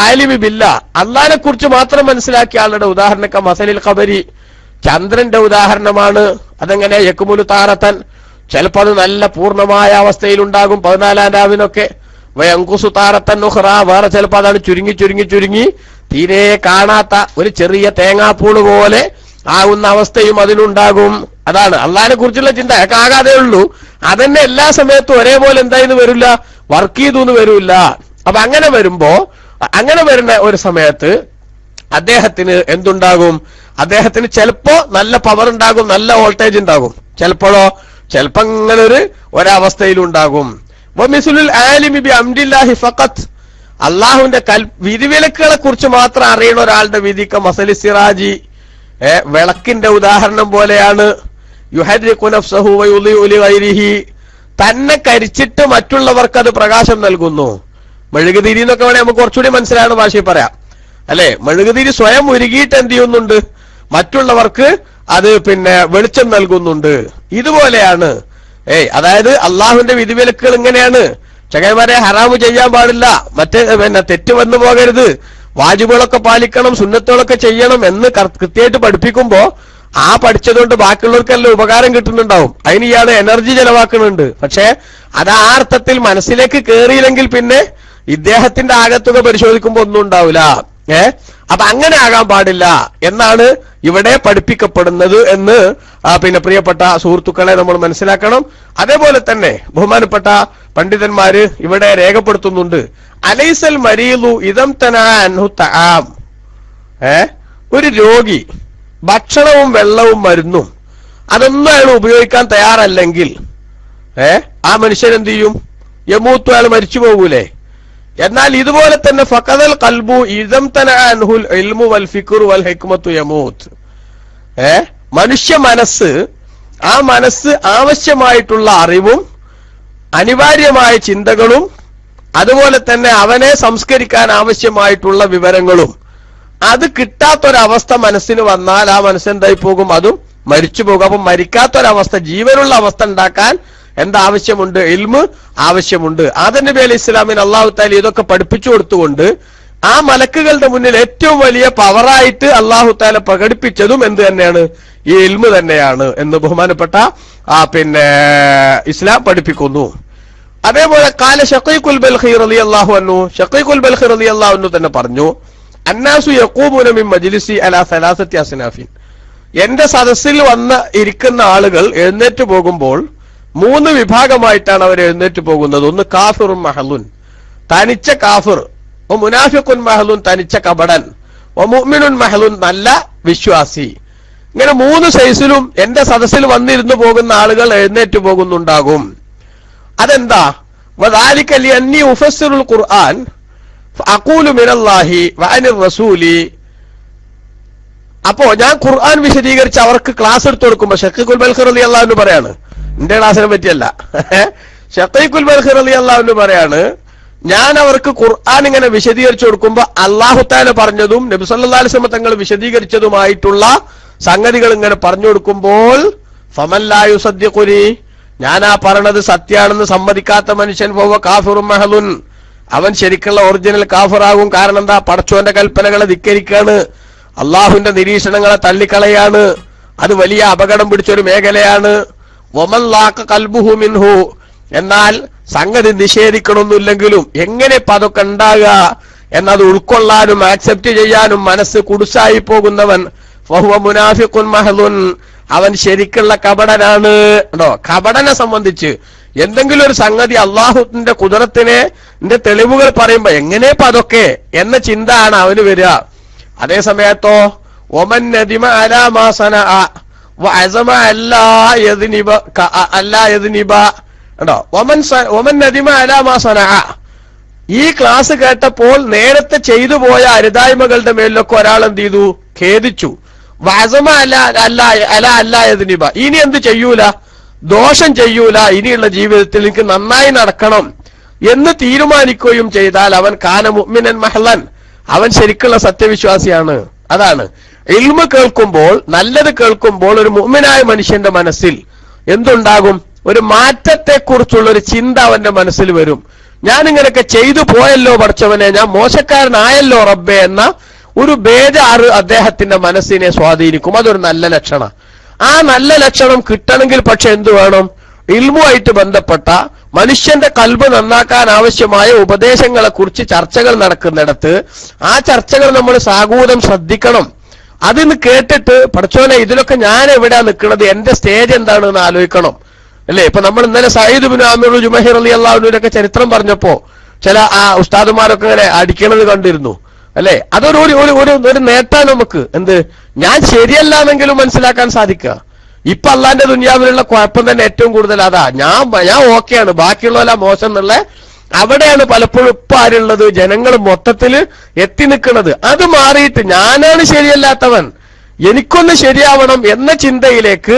S2: ആലിമി ബില്ല, അള്ളാഹിനെ കുറിച്ച് മാത്രം മനസ്സിലാക്കിയ ആളുടെ ഉദാഹരണക്ക മസലിൽ ഖബരി, ചന്ദ്രന്റെ ഉദാഹരണമാണ്. അതെങ്ങനെ? യക്മുലു താറത്തൻ, ചിലപ്പോൾ അത് നല്ല പൂർണ്ണമായ അവസ്ഥയിലുണ്ടാകും 14-ാം രാവിനൊക്കെ. വയങ്കുസു താറത്തൻ ഉഖ്റ, വേറെ ചിലപ്പോൾ അതാണ് ചുരുങ്ങി ചുരുങ്ങി ചുരുങ്ങി തീരെ കാണാത്ത ഒരു ചെറിയ തേങ്ങാപ്പൂള് പോലെ ആകുന്ന അവസ്ഥയും അതിലുണ്ടാകും. അതാണ് അള്ളാഹിനെ കുറിച്ചുള്ള ചിന്ത. ആകാതെ ഉള്ളൂ. അതന്നെ എല്ലാ സമയത്തും ഒരേപോലെ എന്തായെന്ന് വരില്ല, വർക്ക് ചെയ്തു വരില്ല. അപ്പൊ അങ്ങനെ വരുമ്പോ, അങ്ങനെ വരുന്ന ഒരു സമയത്ത് അദ്ദേഹത്തിന് എന്തുണ്ടാകും? അദ്ദേഹത്തിന് ചിലപ്പോ നല്ല പവർ ഉണ്ടാകും, നല്ല വോൾട്ടേജ് ഉണ്ടാകും. ചിലപ്പോഴോ ചിലപ്പോ ഇങ്ങനെ ഒരവസ്ഥയിലുണ്ടാകും. വമിസ്ലുൽ ആലിമി ബി അംദില്ലാഹി ഫഖത്ത്, അള്ളാഹുവിന്റെ വിധിവിലക്കുകളെ കുറിച്ച് മാത്രം അറിയുന്ന ഒരാളുടെ വിധിക്ക മസലി സിറാജി, വിളക്കിന്റെ ഉദാഹരണം പോലെയാണ്. യുഹരിഖു നഫ്സഹു വയുളിഉ ലിഗൈരിഹി, തന്നെ കരിച്ചിട്ട് മറ്റുള്ളവർക്ക് അത് പ്രകാശം നൽകുന്നു. മെഴുകുതിരി എന്നൊക്കെ വേണേ നമുക്ക് കുറച്ചുകൂടി മനസ്സിലാവുന്ന ഭാഷയിൽ പറയാം അല്ലെ. മെഴുകുതിരി സ്വയം ഉരുകിയിട്ട് എന്ത് ചെയ്യുന്നുണ്ട്, മറ്റുള്ളവർക്ക് അത് വെളിച്ചം നൽകുന്നുണ്ട്. ഇതുപോലെയാണ് അതായത് അള്ളാഹുവിന്റെ വിധിവിലക്കുകൾ ഇങ്ങനെയാണ്. ചകന്മാരെ ഹറാമ് ചെയ്യാൻ പാടില്ല, മറ്റ് തെറ്റ് വന്നു പോകരുത്, വാജിബുകളൊക്കെ പാലിക്കണം, സുന്നത്തുകളൊക്കെ ചെയ്യണം എന്ന് കൃത്യമായിട്ട് പഠിപ്പിക്കുമ്പോ ആ പഠിച്ചതുകൊണ്ട് ബാക്കിയുള്ളവർക്കെല്ലാം ഉപകാരം കിട്ടുന്നുണ്ടാവും. അതിന് ഇയാള് എനർജി ചെലവാക്കുന്നുണ്ട്. പക്ഷെ അത് ആ അർത്ഥത്തിൽ മനസ്സിലേക്ക് കയറിയില്ലെങ്കിൽ പിന്നെ ഇദ്ദേഹത്തിന്റെ ആകത്തുക പരിശോധിക്കുമ്പോ ഒന്നും ഉണ്ടാവില്ല. അപ്പൊ അങ്ങനെ ആകാൻ പാടില്ല എന്നാണ് ഇവിടെ പഠിപ്പിക്കപ്പെടുന്നത് എന്ന് പ്രിയപ്പെട്ട സുഹൃത്തുക്കളെ നമ്മൾ മനസ്സിലാക്കണം. അതേപോലെ തന്നെ ബഹുമാനപ്പെട്ട പണ്ഡിതന്മാര് ഇവിടെ രേഖപ്പെടുത്തുന്നുണ്ട്, അലൈസൽ മരീലു ഇദം തനാ അൻഹു തആം, ഒരു രോഗി ഭക്ഷണവും വെള്ളവും മരുന്നും അതൊന്നും അയാൾ ഉപയോഗിക്കാൻ തയ്യാറല്ലെങ്കിൽ ആ മനുഷ്യൻ എന്ത് ചെയ്യും? യമൂത്തു, അയാൾ മരിച്ചു പോകൂലേ? എന്നാൽ ഇതുപോലെ തന്നെ ഫഖദൽ ഖൽബു ഇദം തനാ അൻഹുൽ ഇൽമു വൽ ഫിക്റു വൽ ഹിക്മത്തു യമൂത്ത്, മനുഷ്യ മനസ്സ്, ആ മനസ്സ് ആവശ്യമായിട്ടുള്ള അറിവും അനിവാര്യമായ ചിന്തകളും അതുപോലെ തന്നെ അവനെ സംസ്കരിക്കാൻ ആവശ്യമായിട്ടുള്ള വിവരങ്ങളും അത് കിട്ടാത്തൊരവസ്ഥ മനസ്സിന് വന്നാൽ ആ മനസ്സെന്തായി പോകും? അതും മരിച്ചു പോകും. അപ്പം മരിക്കാത്തൊരവസ്ഥ, ജീവനുള്ള അവസ്ഥ ഉണ്ടാക്കാൻ എന്താവശ്യമുണ്ട്? ഇൽമ് ആവശ്യമുണ്ട്. ആദം നബി അലൈഹി ഇസ്ലാമിന് അള്ളാഹു തആല ഇതൊക്കെ പഠിപ്പിച്ചു കൊടുത്തുകൊണ്ട് ആ മലക്കുകളുടെ മുന്നിൽ ഏറ്റവും വലിയ പവറായിട്ട് അള്ളാഹു തആല പ്രകടിപ്പിച്ചതും എന്ത് തന്നെയാണ്? ഈ ഇൽമ് തന്നെയാണ് എന്ന് ബഹുമാനപ്പെട്ട ഇസ്ലാം പഠിപ്പിക്കുന്നു. അതേപോലെ കാല ഷഖീഖുൽ ബൽഖി റളിയല്ലാഹു അൻഹു, ഷഖീഖുൽ ബൽഖി റളിയല്ലാഹു അൻഹു തന്നെ പറഞ്ഞു, അന്നാസു യഖൂമുന മിൻ മജ്ലിസി അലാ സലാസത്തി അസ്നാഫിൻ, എന്റെ സദസ്സിൽ വന്ന് ഇരിക്കുന്ന ആളുകൾ എഴുന്നേറ്റ് പോകുമ്പോൾ 3 വിഭാഗമായിട്ടാണ് അവർ എഴുന്നേറ്റ് പോകുന്നത്. ഒന്ന് കാഫിറുൻ മഹലുൻ, തനിച്ച കാഫിർ, മുനാഫിഖുൻ മഹലുൻ, തനിച്ച കപടൻ, മുഅ്മിനുൻ മഹലുൻ, നല്ല വിശ്വാസി. ഇങ്ങനെ 3 സൈസിലും എന്റെ സദസ്സിൽ വന്നിരുന്നു പോകുന്ന ആളുകൾ എഴുന്നേറ്റ് പോകുന്നുണ്ടാകും. അതെന്താ? വദാലിക ലിഅന്നി ഉഫസ്സിറുൽ ഖുർആൻ ഫഅഖൂലു മിനല്ലാഹി വഅനിർ റസൂലി, അപ്പോ ഞാൻ ഖുർആൻ വിശദീകരിച്ച് അവർക്ക് ക്ലാസ് എടുത്തു കൊടുക്കുമ്പോ, ഷഖീഖുൽ ബൽഖി റളിയല്ലാഹു അൻഹു പറയാണ്, എന്റെ ക്ലാസ്സിനെ പറ്റിയല്ല, ഷഖീഖുൽ ബൽഖി റളിയല്ലാഹു അൻഹു പറയാണ്, ഞാൻ അവർക്ക് ഖുർആൻ ഇങ്ങനെ വിശദീകരിച്ചു കൊടുക്കുമ്പോ അല്ലാഹു തആല പറഞ്ഞതും നബി സല്ലല്ലാഹു അലൈഹി വസല്ലം തങ്ങൾ വിശദീകരിച്ചതുമായിട്ടുള്ള സംഗതികൾ ഇങ്ങനെ പറഞ്ഞു കൊടുക്കുമ്പോൾ, ഫമൻ ലാ യുസദ്ദിഖുനി, ഞാൻ ആ പറയണത് സത്യാണെന്ന് സമ്മതിക്കാത്ത മനുഷ്യൻ ഫഹുവ കാഫിറുൻ മഹലുൻ, അവൻ ശരിക്കുള്ള ഒറിജിനൽ കാഫിറാകും. കാരണം എന്താ? പടച്ചോന്റെ കൽപ്പനകളെ ധിക്കരിക്കാണ്, അള്ളാഹുവിന്റെ നിരീക്ഷണങ്ങളെ തള്ളിക്കളയാണ്. അത് വലിയ അപകടം പിടിച്ചൊരു മേഖലയാണ്. വമൻ ലാഖ ഖൽബുഹു മിൻഹു, എന്നാൽ സംഗതി നിഷേധിക്കണമെന്നില്ലെങ്കിലും എങ്ങനെ ഇപ്പൊ അതൊക്കെ ഉണ്ടാകുക എന്നത് ഉൾക്കൊള്ളാനും ആക്സെപ്റ്റ് ചെയ്യാനും മനസ്സ് കുടുസായി പോകുന്നവൻ ഫഹുവ മുനാഫിഖുൻ മഹലുൻ, അവൻ ശരിക്കുള്ള കപടനാണ്. കപടനെ സംബന്ധിച്ച് എന്തെങ്കിലും ഒരു സംഗതി അള്ളാഹുവിന്റെ ഖുദ്റത്തിനെ തെളിവുകൾ പറയുമ്പോ എങ്ങനെ ഇപ്പൊ അതൊക്കെ എന്ന ചിന്ത ആണ് അവന് വരിക. അതേ സമയത്തോ ഒമൻ നദിമ അലാ മാ സനഅ വഅസമ അല്ലാ യദ്നിബ അല്ലാ യദ്നിബ, ഒമൻ നദിമ അലാ മാ സനഅ, ഈ ക്ലാസ് കേട്ടപ്പോൾ നേരത്തെ ചെയ്തു പോയ അരുതായ്മകളുടെ മേലിലൊക്കെ ഒരാൾ എന്ത് ചെയ്തു? ഖേദിച്ചു. വഅസമ അല്ലാ യദ്നിബ, ഇനി എന്ത് ചെയ്യൂല? ദോഷം ചെയ്യൂല, ഇനിയുള്ള ജീവിതത്തിൽ എനിക്ക് നന്നായി നടക്കണം എന്ന് തീരുമാനിക്കുകയും ചെയ്താൽ അവൻ കാന മുഅ്മിനൻ മഹ്ലൻ, അവൻ ശരിക്കുള്ള സത്യവിശ്വാസിയാണ്. അതാണ് ഇൽമ കേൾക്കുമ്പോൾ, നല്ലത് കേൾക്കുമ്പോൾ ഒരു മുഅ്മിനായ മനുഷ്യന്റെ മനസ്സിൽ എന്തുണ്ടാകും? ഒരു മാറ്റത്തെക്കുറിച്ചുള്ള ഒരു ചിന്ത അവന്റെ മനസ്സിൽ വരും. ഞാൻ ഇങ്ങനെയൊക്കെ ചെയ്തു പോയല്ലോ പടച്ചവനെ, ഞാൻ മോശക്കാരനായല്ലോ റബ്ബേ എന്ന ഒരു ബേജാറ് അദ്ദേഹത്തിന്റെ മനസ്സിനെ സ്വാധീനിക്കും. അതൊരു നല്ല ലക്ഷണം. ആ നല്ല ലക്ഷണം കിട്ടണമെങ്കിൽ പക്ഷെ എന്തു വേണം? ഇൽമുമായിട്ട് ബന്ധപ്പെട്ട മനുഷ്യന്റെ കൽബ് നന്നാക്കാൻ ആവശ്യമായ ഉപദേശങ്ങളെ കുറിച്ച് ചർച്ചകൾ നടക്കുന്നിടത്ത് ആ ചർച്ചകൾ നമ്മൾ സാഗൂതം ശ്രദ്ധിക്കണം. അതിന്ന് കേട്ടിട്ട് പടച്ചോനെ ഇതിലൊക്കെ ഞാൻ എവിടെയാ നിൽക്കുന്നത്, എന്റെ സ്റ്റേജ് എന്താണെന്ന് ആലോചിക്കണം. അല്ലേ? ഇപ്പൊ നമ്മൾ ഇന്നലെ സയ്യിദ് ഇബ്നു ആമിർ ജുമഹി റളിയല്ലാഹു അൻഹുവിനൊക്കെ ചരിത്രം പറഞ്ഞപ്പോ ചില ആ ഉസ്താദുമാരൊക്കെ ഇങ്ങനെ അടിക്കണത് കണ്ടിരുന്നു. അല്ലെ? അതൊരു ഒരു നേട്ടാണ് നമുക്ക്. എന്ത്? ഞാൻ ശരിയല്ലാന്നെങ്കിലും മനസ്സിലാക്കാൻ സാധിക്കുക. ഇപ്പൊ അള്ളാന്റെ ദുനിയാവിലുള്ള കുഴപ്പം തന്നെ ഏറ്റവും കൂടുതൽ അതാ. ഞാൻ ഓക്കെയാണ്, ബാക്കിയുള്ളവല്ല മോശം എന്നുള്ള അവിടെയാണ് പലപ്പോഴും ഇപ്പൊ ആരുള്ളത്, ജനങ്ങൾ മൊത്തത്തില് എത്തി നിൽക്കുന്നത്. അത് മാറിയിട്ട് ഞാനാണ് ശരിയല്ലാത്തവൻ, എനിക്കൊന്ന് ശരിയാവണം എന്ന ചിന്തയിലേക്ക്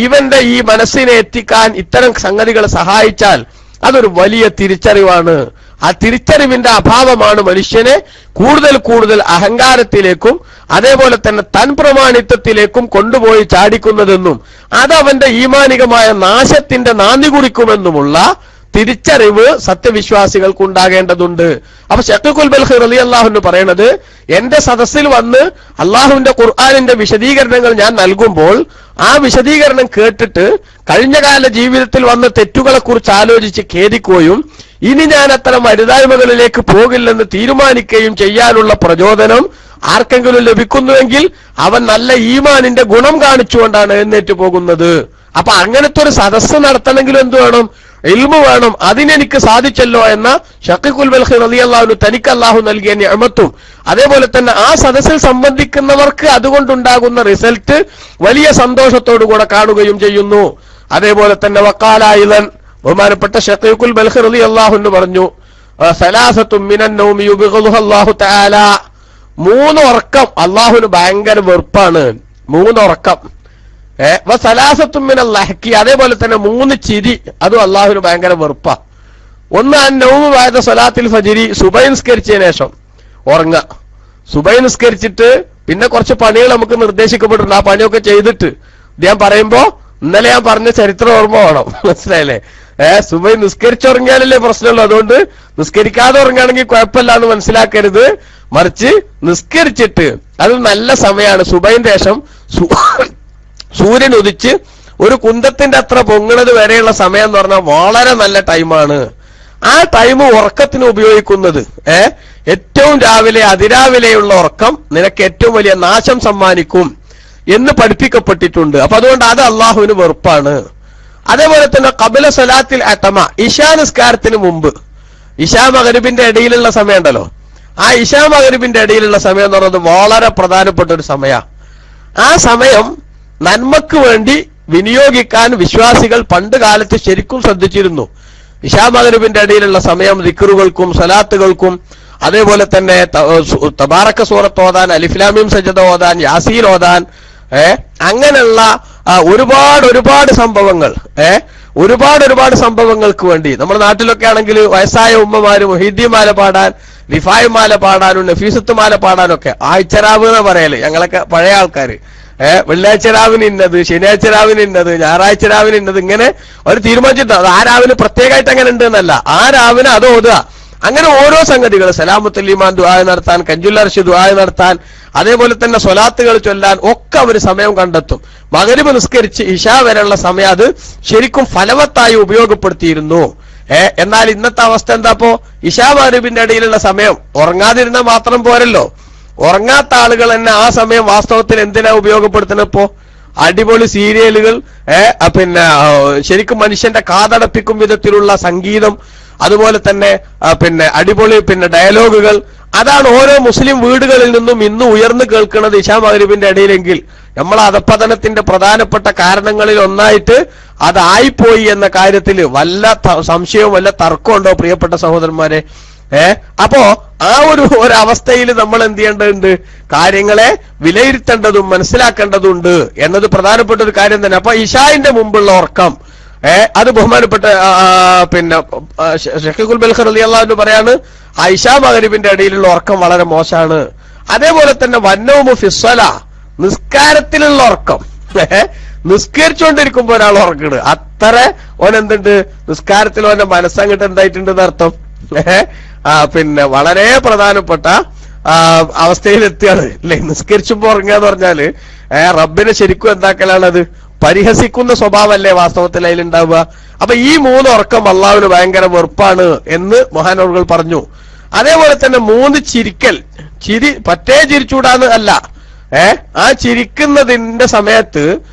S2: ഇവന്റെ ഈ മനസ്സിനെ എത്തിക്കാൻ ഇത്തരം സംഗതികൾ സഹായിച്ചാൽ അതൊരു വലിയ തിരിച്ചറിവാണ്. ആ തിരിച്ചറിവിന്റെ അഭാവമാണ് മനുഷ്യനെ കൂടുതൽ കൂടുതൽ അഹങ്കാരത്തിലേക്കും അതേപോലെ തന്നെ തൻ പ്രമാണിത്വത്തിലേക്കും കൊണ്ടുപോയി ചാടിക്കുന്നതെന്നും അതവന്റെ ഈമാനികമായ നാശത്തിന്റെ നാന്ദി കുറിക്കുമെന്നുമുള്ള തിരിച്ചറിവ് സത്യവിശ്വാസികൾക്ക് ഉണ്ടാകേണ്ടതുണ്ട്. അപ്പൊ ശഖീഖുൽ ബൽഖി റളിയല്ലാഹു അൻഹു പറയണത്, എന്റെ സദസ്സിൽ വന്ന് അള്ളാഹുവിന്റെ ഖുർആനിന്റെ വിശദീകരണങ്ങൾ ഞാൻ നൽകുമ്പോൾ ആ വിശദീകരണം കേട്ടിട്ട് കഴിഞ്ഞകാല ജീവിതത്തിൽ വന്ന തെറ്റുകളെ കുറിച്ച് ആലോചിച്ച് ഖേദിക്കുകയും ഇനി ഞാൻ അത്തരം അരുതായ്മകളിലേക്ക് പോകില്ലെന്ന് തീരുമാനിക്കുകയും ചെയ്യാനുള്ള പ്രചോദനം ആർക്കെങ്കിലും ലഭിക്കുന്നുവെങ്കിൽ അവൻ നല്ല ഈമാനിന്റെ ഗുണം കാണിച്ചുകൊണ്ടാണ് എഴുന്നേറ്റ് പോകുന്നത്. അപ്പൊ അങ്ങനത്തെ ഒരു സദസ്സ് നടത്തണമെങ്കിൽ എന്ത് വേണം? ഇൽമു വേണം. അതിനെനിക്ക് സാധിച്ചല്ലോ എന്ന ശഖീഖുൽ ബൽഖി റളിയല്ലാഹു അൻഹു തനിക്ക് അല്ലാഹു നൽകിയ നിഅമത്തും അതേപോലെ തന്നെ ആ സദസ്സിൽ സംബന്ധിക്കുന്നവർക്ക് അതുകൊണ്ടുണ്ടാകുന്ന റിസൾട്ട് വലിയ സന്തോഷത്തോടുകൂടെ കാണുകയും ചെയ്യുന്നു. അതേപോലെ തന്നെ വഖാലൈലൻ ബഹുമാനപ്പെട്ട ശഖീഖുൽ ബൽഖി റളിയല്ലാഹു അൻഹു പറഞ്ഞു, സലാസത്തും മിനൻ നൗമി യുബ്ഗിദുഹു അല്ലാഹു തആല, 3 ഉറക്കം അല്ലാഹുവിന് ഭയങ്കര വെറുപ്പാണ്. 3 ഉറക്കം. സലാസത്തും മിനൽ ലഹ്കി, അതേപോലെ തന്നെ 3 ചിരി, അതും അല്ലാഹുവിന് ഭയങ്കര വെറുപ്പാ. ഒന്ന് അന്നൗമു ബഅദ സ്വലാത്തിൽ ഫജ്രി, സുബഹി നിസ്കരിച്ചതിന് ശേഷം ഉറങ്ങുക. സുബഹി നിസ്കരിച്ചിട്ട് പിന്നെ കുറച്ച് പണികൾ നമുക്ക് നിർദ്ദേശിക്കപ്പെട്ടിട്ടുണ്ട്. ആ പണിയൊക്കെ ചെയ്തിട്ട് ഞാൻ പറയുമ്പോ ഇന്നലെ ഞാൻ പറഞ്ഞ ചരിത്രം ഓർമ്മ വേണം, മനസ്സിലായില്ലേ? സുബഹി നിസ്കരിച്ചുറങ്ങിയാലല്ലേ പ്രശ്നമുള്ളൂ. അതുകൊണ്ട് നിസ്കരിക്കാതെ ഉറങ്ങുകയാണെങ്കിൽ കുഴപ്പമില്ല എന്ന് മനസ്സിലാക്കരുത്. മറിച്ച് നിസ്കരിച്ചിട്ട്, അത് നല്ല സമയമാണ്. സുബഹിന്റെ ശേഷം സൂര്യൻ ഉദിച്ച് ഒരു കുന്തത്തിന്റെ അത്ര പൊങ്ങണത് വരെയുള്ള സമയം എന്ന് പറഞ്ഞാൽ വളരെ നല്ല ടൈമാണ്. ആ ടൈം ഉറക്കത്തിന് ഉപയോഗിക്കുന്നത് ഏറ്റവും രാവിലെ അതിരാവിലെയുള്ള ഉറക്കം നിനക്ക് ഏറ്റവും വലിയ നാശം സമ്മാനിക്കും എന്ന് പഠിപ്പിക്കപ്പെട്ടിട്ടുണ്ട്. അപ്പൊ അതുകൊണ്ട് അത് അള്ളാഹുവിന് വെറുപ്പാണ്. അതേപോലെ തന്നെ ഖബല സ്വലാത്തിൽ അത്തമ, ഇശാ നിസ്കാരത്തിന് മുമ്പ്, ഇശാ മഗ്രിബിന്റെ ഇടയിലുള്ള സമയം ഉണ്ടല്ലോ, ആ ഇശാ മഗ്രിബിന്റെ ഇടയിലുള്ള സമയം എന്ന് പറയുന്നത് വളരെ പ്രധാനപ്പെട്ട ഒരു സമയമാണ്. ആ സമയം നന്മക്ക് വേണ്ടി വിനിയോഗിക്കാൻ വിശ്വാസികൾ പണ്ട് കാലത്ത് ശരിക്കും ശ്രദ്ധിച്ചിരുന്നു. ഇശാ മഗ്രിബിന്റെ ഇടയിലുള്ള സമയം ദിക്റുകൾക്കും സലാത്തുകൾക്കും അതേപോലെ തന്നെ തബാറക സൂറത്ത് ഓതാൻ, അലിഫ്ലാമിം സജദ ഓതാൻ, യാസീൻ ഓതാൻ, അങ്ങനെയുള്ള ഒരുപാട് സംഭവങ്ങൾ, ഒരുപാട് സംഭവങ്ങൾക്ക് വേണ്ടി നമ്മുടെ നാട്ടിലൊക്കെ ആണെങ്കിൽ വയസ്സായ ഉമ്മമാര് മുഹീദ്ദീമാല പാടാൻ, റിഫായിമാല പാടാനും നഫീസത്ത് മാല പാടാനൊക്കെ ആഴ്ചരാവ് എന്ന് പറയല് ഞങ്ങളൊക്കെ പഴയ ആൾക്കാര്. വെള്ളിയാഴ്ച രാവിന് ഇന്നത്, ശനിയാഴ്ച രാവിന് ഇന്നത്, ഞായറാഴ്ച രാവിന് ഇന്നത്, ഇങ്ങനെ അവർ തീരുമാനിച്ചിട്ടുണ്ട്. അത് ആ രാവിന് പ്രത്യേകമായിട്ട് അങ്ങനെ ഉണ്ട് എന്നല്ല, ആ രാവിന് അത് ഓതുക. അങ്ങനെ ഓരോ സംഗതികൾ, സലാമത്തുൽ ഈമാൻ ദുആ നടത്താൻ, കഞ്ചുൽ അർശ് ദുആ നടത്താൻ, അതേപോലെ തന്നെ സ്വലാത്തുകൾ ചൊല്ലാൻ ഒക്കെ അവർ സമയം കണ്ടെത്തും. മഗ്രിബ് നിസ്കരിച്ച് ഇശാ വരെയുള്ള സമയം അത് ശരിക്കും ഫലവത്തായി ഉപയോഗപ്പെടുത്തിയിരുന്നു. എന്നാൽ ഇന്നത്തെ അവസ്ഥ എന്താപ്പോ? ഇശാ മഗ്രിബിന്റെ ഇടയിലുള്ള സമയം ഉറങ്ങാതിരുന്നാൽ മാത്രം പോരല്ലോ, ഉറങ്ങാത്ത ആളുകൾ തന്നെ ആ സമയം വാസ്തവത്തിൽ എന്തിനാ ഉപയോഗപ്പെടുത്തുന്നത്? ഇപ്പോ അടിപൊളി സീരിയലുകൾ, പിന്നെ ശരിക്കും മനുഷ്യന്റെ കാതടപ്പിക്കും വിധത്തിലുള്ള സംഗീതം, അതുപോലെ തന്നെ പിന്നെ അടിപൊളി ഡയലോഗുകൾ, അതാണ് ഓരോ മുസ്ലിം വീടുകളിൽ നിന്നും ഇന്ന് ഉയർന്നു കേൾക്കുന്നത് ഇശാ മഗ്രിബിന്റെ ഇടയിലെങ്കിൽ നമ്മളെ അധപ്പതനത്തിന്റെ പ്രധാനപ്പെട്ട കാരണങ്ങളിൽ ഒന്നായിട്ട് അതായിപ്പോയി എന്ന കാര്യത്തിൽ വല്ല സംശയവും വല്ല തർക്കമുണ്ടോ പ്രിയപ്പെട്ട സഹോദരന്മാരെ? അപ്പോ ആ ഒരു അവസ്ഥയിൽ നമ്മൾ എന്ത് ചെയ്യേണ്ടതുണ്ട്? കാര്യങ്ങളെ വിലയിരുത്തേണ്ടതും മനസ്സിലാക്കേണ്ടതുണ്ട് എന്നത് പ്രധാനപ്പെട്ട ഒരു കാര്യം തന്നെ. അപ്പൊ ഇശാഇന്റെ മുമ്പുള്ള ഉറക്കം, അത് ബഹുമാനപ്പെട്ട ശഖീഖുൽ ബൽഖി റളിയല്ലാഹു അൻഹു പറയാണ്, ഇശാ മഗ്രിബിന്റെ ഇടയിലുള്ള ഉറക്കം വളരെ മോശമാണ്. അതേപോലെ തന്നെ വന്നൗമു ഫിസ്സലാ, നിസ്കാരത്തിലുള്ള ഉറക്കം, നിസ്കരിച്ചുകൊണ്ടിരിക്കുമ്പോ ഒരാൾ ഉറക്കണ്, അത്ര ഓനെന്തുണ്ട്? നിസ്കാരത്തിൽ ഓന്റെ മനസ്സങ്ങിട്ട് എന്തായിട്ടുണ്ടെന്ന് അർത്ഥം. വളരെ പ്രധാനപ്പെട്ട അവസ്ഥയിലെത്തുകയാണ് അല്ലെ? നിസ്കരിച്ചുമ്പോ ഉറങ്ങുക എന്ന് പറഞ്ഞാല് റബ്ബിനെ ശരിക്കും എന്താക്കലാണത്? പരിഹസിക്കുന്ന സ്വഭാവമല്ലേ വാസ്തവത്തിൽ അതിലുണ്ടാവുക. അപ്പൊ ഈ 3 ഉറക്കം അള്ളാഹുവിന് ഭയങ്കര വെറുപ്പാണ് എന്ന് മഹാനവറുകൾ പറഞ്ഞു. അതേപോലെ തന്നെ 3 ചിരിക്കൽ, ചിരി പറ്റേ ചിരിച്ചൂടാന്ന് അല്ല, ആ ചിരിക്കുന്നതിന്റെ സമയത്ത്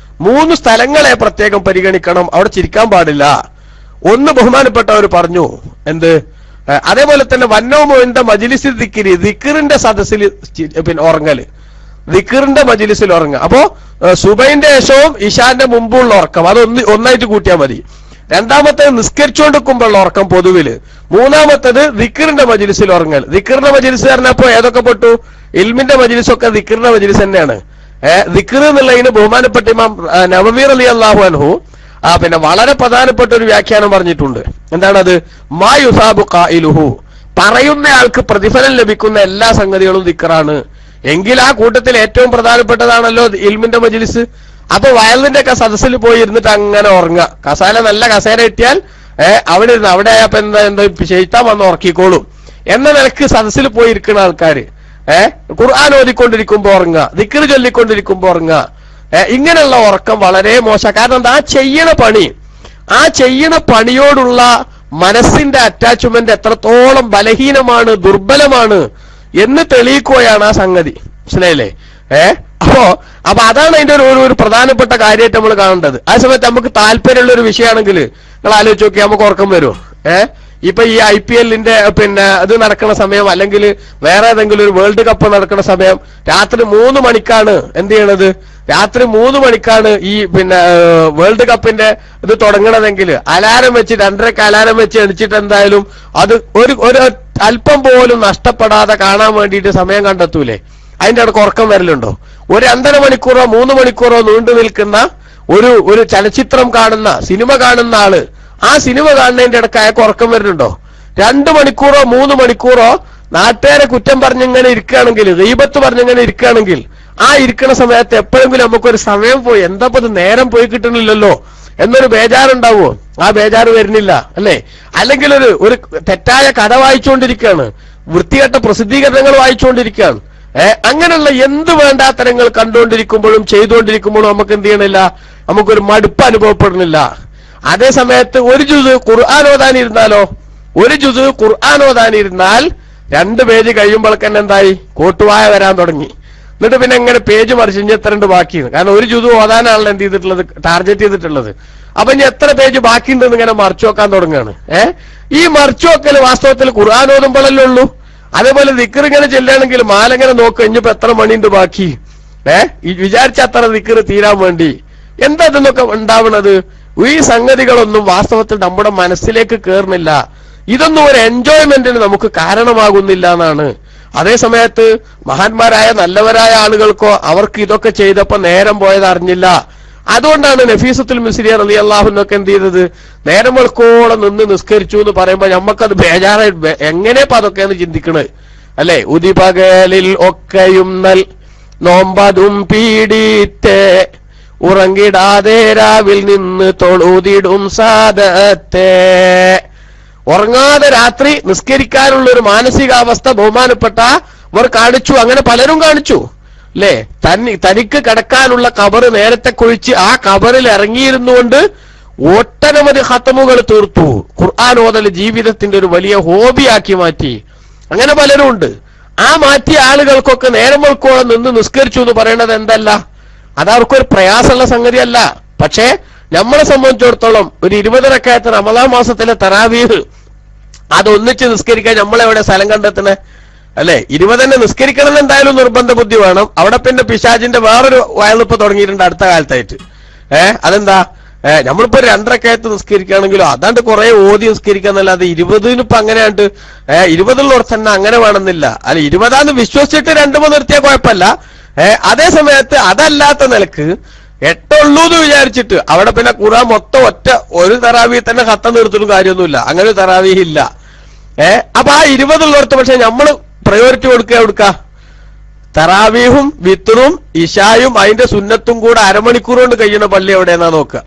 S2: 3 സ്ഥലങ്ങളെ പ്രത്യേകം പരിഗണിക്കണം, അവിടെ ചിരിക്കാൻ പാടില്ല. ഒന്ന് ബഹുമാനപ്പെട്ടവർ പറഞ്ഞു എന്ത്? അതേപോലെ തന്നെ വന്നോമോന്റെ മജ്ലിസിൽ ദിക്രി, ദിക്റിന്റെ സദസ്സിൽ ഉറങ്ങല്, ദിക്റിന്റെ മജ്ലിസിൽ ഉറങ്ങുക. അപ്പോ സുബൈന്റെ ശേഷവും ഇശാന്റെ മുമ്പുള്ള ഉറക്കം അത് ഒന്നായിട്ട് കൂട്ടിയാൽ മതി. രണ്ടാമത്തേത് നിസ്കരിച്ചുകൊണ്ടിരിക്കുമ്പോഴുള്ള ഉറക്കം പൊതുവില്, മൂന്നാമത്തേത് ദിക്റിന്റെ മജ്ലിസിൽ ഉറങ്ങൽ. ദിക്റിന്റെ മജ്ലിസ് പറഞ്ഞപ്പോ ഏതൊക്കെ പെട്ടു? ഇൽമിന്റെ മജ്ലിസൊക്കെ ദിക്റിന്റെ മജ്ലിസ് തന്നെയാണ്. ദിക്ർ എന്നുള്ളതിന് ബഹുമാനപ്പെട്ട ഇമാം നവവി റളിയല്ലാഹു അൻഹു പിന്നെ വളരെ പ്രധാനപ്പെട്ട ഒരു വ്യാഖ്യാനം പറഞ്ഞിട്ടുണ്ട്. എന്താണത്? മാ യുസാബു ഖായിലുഹു, പറയുന്നയാൾക്ക് പ്രതിഫലം ലഭിക്കുന്ന എല്ലാ സംഗതികളും ദിക്റാണ്. എങ്കിൽ ആ കൂട്ടത്തിൽ ഏറ്റവും പ്രധാനപ്പെട്ടതാണല്ലോ ഇൽമിന്റെ മജ്ലിസ്. അപ്പൊ വയലിന്റെ ഒക്കെ സദസ്സിൽ പോയി ഇരുന്നിട്ട് അങ്ങനെ ഉറങ്ങുക. കസാല നല്ല കസേര കിട്ടിയാൽ അവിടെ ഇരുന്ന് അവിടെ ആയപ്പോ എന്താ ശൈത്താൻ വന്ന് ഉറക്കിക്കോളും എന്ന നിലക്ക് സദസ്സിൽ പോയി ഇരിക്കുന്ന ആൾക്കാര് ഖുർആൻ ഓതിക്കൊണ്ടിരിക്കുമ്പോ ഉറങ്ങുക, ദിക്ർ ചൊല്ലിക്കൊണ്ടിരിക്കുമ്പോ ഉറങ്ങുക. ഇങ്ങനെയുള്ള ഉറക്കം വളരെ മോശം. കാരണം എന്താ? ആ ചെയ്യണ പണിയോടുള്ള മനസ്സിന്റെ അറ്റാച്ച്മെന്റ് എത്രത്തോളം ബലഹീനമാണ്, ദുർബലമാണ് എന്ന് തെളിയിക്കുകയാണ് ആ സംഗതി. മനസ്സിലായില്ലേ? അപ്പൊ അതാണ് അതിന്റെ ഒരു പ്രധാനപ്പെട്ട കാര്യമായിട്ട് നമ്മൾ കാണേണ്ടത്. ആ സമയത്ത് നമുക്ക് താല്പര്യമുള്ള ഒരു വിഷയമാണെങ്കിൽ നിങ്ങൾ ആലോചിച്ച് നോക്കി, നമുക്ക് ഉറക്കം വരുമോ? ഇപ്പൊ ഈ IPL പിന്നെ ഇത് നടക്കുന്ന സമയം, അല്ലെങ്കിൽ വേറെ ഏതെങ്കിലും ഒരു വേൾഡ് കപ്പ് നടക്കുന്ന സമയം രാത്രി 3 മണിക്കാണ് എന്ത് ചെയ്യണത്? രാത്രി 3 മണിക്കാണ് ഈ പിന്നെ വേൾഡ് കപ്പിന്റെ ഇത് തുടങ്ങണതെങ്കിൽ അലാരം വെച്ച് 2:30 അലാരം വെച്ച് എണിച്ചിട്ട് എന്തായാലും അത് ഒരു അല്പം പോലും നഷ്ടപ്പെടാതെ കാണാൻ വേണ്ടിയിട്ട് സമയം കണ്ടെത്തൂലേ? അതിന്റെ ഇടയ്ക്ക് ഉറക്കം വരലുണ്ടോ? ഒരു 2.5 മണിക്കൂറോ 3 മണിക്കൂറോ നീണ്ടു നിൽക്കുന്ന ഒരു ചലച്ചിത്രം കാണുന്ന, സിനിമ കാണുന്ന ആള് ആ സിനിമ കാണുന്നതിന്റെ ഇടയ്ക്ക് അയാൾക്ക് ഉറക്കം വരുന്നുണ്ടോ? 2 മണിക്കൂറോ 3 മണിക്കൂറോ നാട്ടുകാരെ കുറ്റം പറഞ്ഞിങ്ങനെ ഇരിക്കുകയാണെങ്കിൽ, ഗീബത്ത് പറഞ്ഞിങ്ങനെ ഇരിക്കുകയാണെങ്കിൽ, ആ ഇരിക്കുന്ന സമയത്ത് എപ്പോഴെങ്കിലും നമുക്കൊരു സമയം പോയി, എന്താ ഇത് നേരം പോയി കിട്ടണില്ലല്ലോ എന്നൊരു ബേജാറുണ്ടാവുമോ? ആ ബേജാറ് വരുന്നില്ല അല്ലേ? അല്ലെങ്കിൽ ഒരു തെറ്റായ കഥ വായിച്ചുകൊണ്ടിരിക്കുകയാണ്, വൃത്തികെട്ട പ്രസിദ്ധീകരണങ്ങൾ വായിച്ചുകൊണ്ടിരിക്കുകയാണ്. അങ്ങനെയുള്ള എന്ത് വേണ്ടാത്തരങ്ങൾ കണ്ടുകൊണ്ടിരിക്കുമ്പോഴും ചെയ്തുകൊണ്ടിരിക്കുമ്പോഴും നമുക്ക് എന്ത് ചെയ്യണില്ല? നമുക്കൊരു മടുപ്പ് അനുഭവപ്പെടുന്നില്ല. അതേ സമയത്ത് ഒരു ജുസ് ഖുർആൻ ഓതാനിരുന്നാലോ? ഒരു ജുസ് ഖുർആൻ ഓതാനിരുന്നാൽ 2 പേജ് കഴിയുമ്പോൾ തന്നെ എന്തായി? കോട്ടുവായ വരാൻ തുടങ്ങി. എന്നിട്ട് പിന്നെ എങ്ങനെ പേജ് മറിച്ച് ഇനി എത്ര ഉണ്ട് ബാക്കിയെന്ന്. കാരണം ഒരു ജുസ് ഓതാനാണല്ലോ എന്ത് ചെയ്തിട്ടുള്ളത്? ടാർഗറ്റ് ചെയ്തിട്ടുള്ളത്. അപ്പൊ ഇനി എത്ര പേജ് ബാക്കിയുണ്ടെന്ന് ഇങ്ങനെ മറിച്ചു വെക്കാൻ തുടങ്ങുകയാണ്. ഈ മറിച്ചു വെക്കൽ വാസ്തവത്തിൽ ഖുർആൻ ഓതുമ്പോഴല്ലേ ഉള്ളൂ. അതേപോലെ ദിക്ർ ഇങ്ങനെ ചെല്ലുകയാണെങ്കിൽ മാലങ്ങനെ നോക്കുക, ഇനിയിപ്പോ എത്ര മണിയുണ്ട് ബാക്കി, വിചാരിച്ച അത്ര ദിക്ർ തീരാൻ വേണ്ടി. എന്താ ഇതെന്നൊക്കെ ഉണ്ടാവണത്? ഈ സംഗതികളൊന്നും വാസ്തവത്തിൽ നമ്മുടെ മനസ്സിലേക്ക് കയറുന്നില്ല. ഇതൊന്നും ഒരു എൻജോയ്മെന്റിന് നമുക്ക് കാരണമാകുന്നില്ല എന്നാണ്. അതേ സമയത്ത് മഹാന്മാരായ നല്ലവരായ ആളുകൾക്കോ അവർക്ക് ഇതൊക്കെ ചെയ്തപ്പോ നേരം പോയത് അറിഞ്ഞില്ല. അതുകൊണ്ടാണ് നഫീസത്തുൽ മിസ്രിയ റളിയല്ലാഹു അൻഹ എന്ത് ചെയ്തത്? നേരം വെളുക്കോളം നിന്ന് നിസ്കരിച്ചു എന്ന് പറയുമ്പോ നമ്മക്കത് ബേജാറായി, എങ്ങനെയപ്പോ അതൊക്കെയാണ് ചിന്തിക്കണത് അല്ലെ? ഉദിപകലിൽ ഒക്കെയും നൽ നോമ്പതും പീഡിത്തെ ഉറങ്ങിടാതെ രാവിൽ നിന്ന് തൊഴുതിടും സാദത്തെ. ഉറങ്ങാതെ രാത്രി നിസ്കരിക്കാനുള്ള ഒരു മാനസികാവസ്ഥ ബഹുമാനപ്പെട്ട അവർ കാണിച്ചു. അങ്ങനെ പലരും കാണിച്ചു അല്ലേ? തനിക്ക് കിടക്കാനുള്ള കബറ് നേരത്തെ കുഴിച്ച് ആ കബറിൽ ഇറങ്ങിയിരുന്നുകൊണ്ട് ഒട്ടനവധി ഖത്തമുകൾ തീർത്തു. ഖുർആൻ ഓതൽ ജീവിതത്തിന്റെ ഒരു വലിയ ഹോബിയാക്കി മാറ്റി. അങ്ങനെ പലരും ഉണ്ട്. ആ മാറ്റിയ ആളുകൾക്കൊക്കെ നേരം വെളുക്കോളം നിന്ന് നിസ്കരിച്ചു എന്ന് പറയുന്നത് എന്തല്ല? അതവർക്കൊരു പ്രയാസമുള്ള സംഗതിയല്ല. പക്ഷേ നമ്മളെ സംബന്ധിച്ചിടത്തോളം ഒരു 20 റക്അത്ത് റമദാൻ മാസത്തിലെ തറാവീഹ് അതൊന്നിച്ച് നിസ്കരിക്കാൻ നമ്മളെവിടെ സ്ഥലം കണ്ടെത്തണേ അല്ലെ? 20 തന്നെ നിസ്കരിക്കണം എന്തായാലും നിർബന്ധ ബുദ്ധി വേണം. അവിടെ പിന്നെ പിശാചിന്റെ വേറൊരു വയലിപ്പ് തുടങ്ങിയിട്ടുണ്ട് അടുത്ത കാലത്തായിട്ട്. അതെന്താ? നമ്മളിപ്പോ 2 റക്അത്ത് നിസ്കരിക്കുകയാണെങ്കിലോ അതാണ്ട് കുറെ ഓതി നിസ്കരിക്കാന്നല്ലാതെ 20 ഇപ്പൊ അങ്ങനെയാണ്ട് 20 തന്നെ അങ്ങനെ വേണമെന്നില്ല. അല്ല 20 വിശ്വസിച്ചിട്ട് 2 നിർത്തിയാൽ കുഴപ്പമില്ല. അതേ സമയത്ത് അതല്ലാത്ത നിലക്ക് 8 ഉള്ളൂ എന്ന് വിചാരിച്ചിട്ട് അവിടെ പിന്നെ ഖുർആൻ മൊത്തം ഒരു തറാവീഹ് തന്നെ ഖത്തം നിർത്തിയിട്ടും കാര്യമൊന്നുമില്ല. അങ്ങനെ ഒരു തറാവീഹ് ഇല്ല. അപ്പൊ ആ 20 പക്ഷെ നമ്മള് പ്രയോറിറ്റി കൊടുക്കുക തറാവീഹും വിത്റും ഇശായും അതിന്റെ സുന്നത്തും കൂടെ അരമണിക്കൂർ കൊണ്ട് കഴിയണ പള്ളി എവിടെയെന്നാ നോക്കുക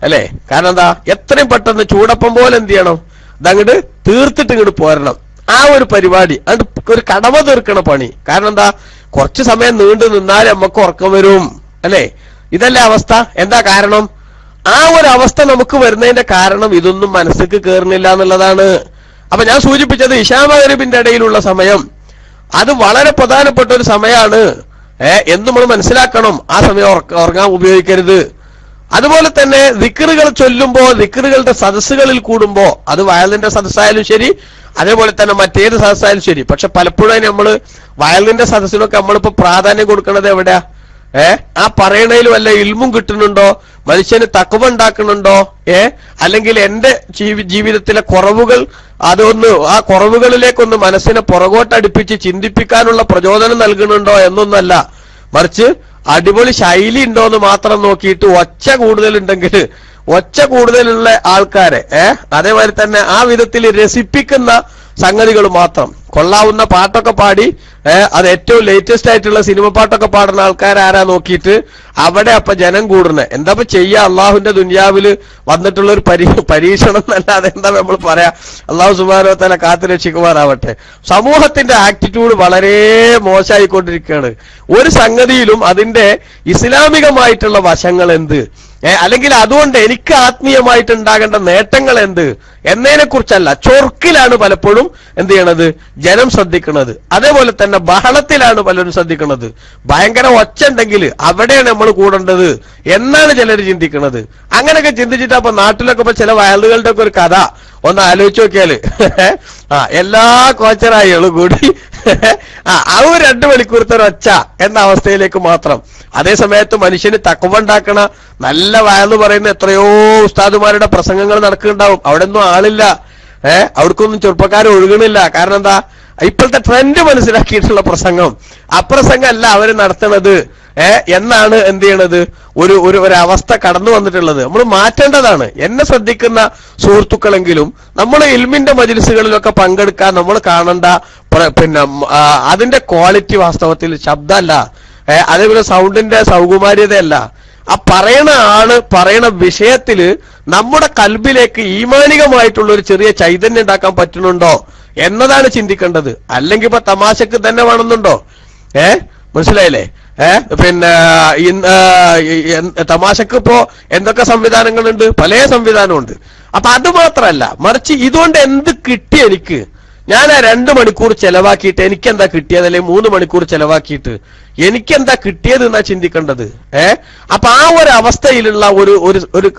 S2: അല്ലെ? കാരണം എന്താ? എത്രയും പെട്ടെന്ന് ചൂടപ്പം പോലെ എന്ത് ചെയ്യണം? അതങ്ങോട്ട് തീർത്തിട്ട് ഇങ്ങോട്ട് പോരണം. ആ ഒരു പരിപാടി അത് ഒരു കടമ തീർക്കണ പണി. കാരണം എന്താ? കുറച്ചു സമയം നീണ്ടു നിന്നാൽ നമുക്ക് ഉറക്കം വരും അല്ലെ? ഇതല്ലേ അവസ്ഥ? എന്താ കാരണം? ആ ഒരു അവസ്ഥ നമുക്ക് വരുന്നതിന്റെ കാരണം ഇതൊന്നും മനസ്സിലേക്ക് കയറുന്നില്ല എന്നുള്ളതാണ്. അപ്പൊ ഞാൻ സൂചിപ്പിച്ചത് ഇശാ മഗ്‌രിബിന്റെ ഇടയിലുള്ള സമയം അത് വളരെ പ്രധാനപ്പെട്ട ഒരു സമയമാണ് എന്ന് നമ്മൾ മനസ്സിലാക്കണം. ആ സമയം ഉറങ്ങാൻ ഉപയോഗിക്കരുത്. അതുപോലെ തന്നെ ദിക്റുകൾ ചൊല്ലുമ്പോ, ദിക്റുകളുടെ സദസ്സുകളിൽ കൂടുമ്പോ, അത് വയലിന്റെ സദസ്സായാലും ശരി, അതേപോലെ തന്നെ മറ്റേത് സദസ്സായാലും ശരി. പക്ഷെ പലപ്പോഴും നമ്മള് വയലിന്റെ സദസ്സിനൊക്കെ നമ്മളിപ്പോ പ്രാധാന്യം കൊടുക്കുന്നത് എവിടെയാ? ആ പറയണയിൽ വല്ല ഇൽമും കിട്ടുന്നുണ്ടോ? മനുഷ്യന് തഖ്വ ഉണ്ടാക്കുന്നുണ്ടോ? അല്ലെങ്കിൽ എന്റെ ജീവിതത്തിലെ കുറവുകൾ അതൊന്ന് ആ കുറവുകളിലേക്കൊന്ന് മനസ്സിനെ പുറകോട്ടടുപ്പിച്ച് ചിന്തിപ്പിക്കാനുള്ള പ്രചോദനം നൽകുന്നുണ്ടോ എന്നൊന്നല്ല, മറിച്ച് അടിപൊളി ശൈലി ഉണ്ടോ എന്ന് മാത്രം നോക്കിയിട്ട് ഒച്ച കൂടുതലുണ്ടെങ്കിൽ ഒച്ച കൂടുതലുള്ള ആൾക്കാരെ അതേമാതിരി തന്നെ ആ വിധത്തിൽ രസിപ്പിക്കുന്ന സംഗതികൾ മാത്രം, കൊള്ളാവുന്ന പാട്ടൊക്കെ പാടി അത് ഏറ്റവും ലേറ്റസ്റ്റ് ആയിട്ടുള്ള സിനിമ പാട്ടൊക്കെ പാടുന്ന ആൾക്കാരാരാ നോക്കിയിട്ട് അവിടെ അപ്പൊ ജനം കൂടുന്നത്. എന്താ ചെയ്യാ? അള്ളാഹുവിന്റെ ദുനിയാവില് വന്നിട്ടുള്ള ഒരു പരീക്ഷണം എന്നല്ലാതെ എന്താ നമ്മൾ പറയാ? അള്ളാഹു സുബ്ഹാനഹു വ തആല കാത്തു രക്ഷിക്കുമാറാവട്ടെ. സമൂഹത്തിന്റെ ആറ്റിറ്റ്യൂഡ് വളരെ മോശമായിക്കൊണ്ടിരിക്കുകയാണ്. ഒരു സംഗതിയിലും അതിന്റെ ഇസ്ലാമികമായിട്ടുള്ള വശങ്ങൾ എന്ത്, അല്ലെങ്കിൽ അതുകൊണ്ട് എനിക്ക് ആത്മീയമായിട്ട് ഉണ്ടാകേണ്ട നേട്ടങ്ങൾ എന്ത് എന്നതിനെ കുറിച്ചല്ല, ചൊർക്കിലാണ് പലപ്പോഴും എന്ത് ചെയ്യണത് ജനം ശ്രദ്ധിക്കുന്നത്. അതേപോലെ തന്നെ ബഹളത്തിലാണ് പലരും ശ്രദ്ധിക്കുന്നത്. ഭയങ്കര ഒച്ച ഉണ്ടെങ്കിൽ അവിടെയാണ് നമ്മൾ കൂടേണ്ടത് എന്നാണ് ചിലർ ചിന്തിക്കുന്നത്. അങ്ങനെയൊക്കെ ചിന്തിച്ചിട്ട് അപ്പൊ നാട്ടിലൊക്കെ ഇപ്പൊ ചില വയലുകളുടെ ഒക്കെ ഒരു കഥ ഒന്ന് ആലോചിച്ച് നോക്കിയാല് എല്ലാ കോച്ചറായികളും കൂടി ആ 2 മണിക്കൂറത്തെ ഒച്ച എന്ന അവസ്ഥയിലേക്ക് മാത്രം. അതേ സമയത്ത് മനുഷ്യന് തഖ്വ ഉണ്ടാക്കണ നല്ല വയല് പറയുന്ന എത്രയോ ഉസ്താദുമാരുടെ പ്രസംഗങ്ങൾ നടക്കുന്നുണ്ടാവും. അവിടെ ഒന്നും ആളില്ല, അവർക്കൊന്നും ചെറുപ്പക്കാർ ഒഴുകണില്ല. കാരണം എന്താ? ഇപ്പോഴത്തെ ട്രെൻഡ് മനസ്സിലാക്കിയിട്ടുള്ള പ്രസംഗം അപ്രസംഗമല്ല അവര് നടത്തണത് എന്നാണ് എന്ത് ചെയ്യണത് ഒരു അവസ്ഥ കടന്നു വന്നിട്ടുള്ളത്. നമ്മൾ മാറ്റേണ്ടതാണ്. എന്നെ ശ്രദ്ധിക്കുന്ന സുഹൃത്തുക്കളെങ്കിലും നമ്മൾ ഇൽമിന്റെ മജ്‌ലിസുകളിലൊക്കെ പങ്കെടുക്കാൻ നമ്മൾ കാണേണ്ട പിന്നെ അതിന്റെ ക്വാളിറ്റി വാസ്തവത്തിൽ ശബ്ദമല്ല, അതേപോലെ സൗണ്ടിന്റെ സൗകുമാര്യതയല്ല, ആ പറയണ ആള് പറയണ വിഷയത്തില് നമ്മുടെ കൽബിലേക്ക് ഈമാനികമായിട്ടുള്ള ഒരു ചെറിയ ചൈതന്യം ഉണ്ടാക്കാൻ പറ്റുന്നുണ്ടോ എന്നതാണ് ചിന്തിക്കേണ്ടത്. അല്ലെങ്കിൽ ഇപ്പൊ തമാശക്ക് തന്നെ വേണമെന്നുണ്ടോ? മനസ്സിലായില്ലേ? പിന്നെ തമാശക്ക് ഇപ്പോ എന്തൊക്കെ സംവിധാനങ്ങളുണ്ട്, പല സംവിധാനമുണ്ട്. അപ്പൊ അത് മാത്രമല്ല, മറിച്ച് ഇതുകൊണ്ട് എന്ത് കിട്ടി എനിക്ക്? ഞാൻ ആ 2 മണിക്കൂർ ചെലവാക്കിയിട്ട് എനിക്കെന്താ കിട്ടിയത്, അല്ലെങ്കിൽ 3 മണിക്കൂർ ചെലവാക്കിയിട്ട് എനിക്കെന്താ കിട്ടിയത് എന്നാ ചിന്തിക്കേണ്ടത്. അപ്പൊ ആ ഒരു അവസ്ഥയിലുള്ള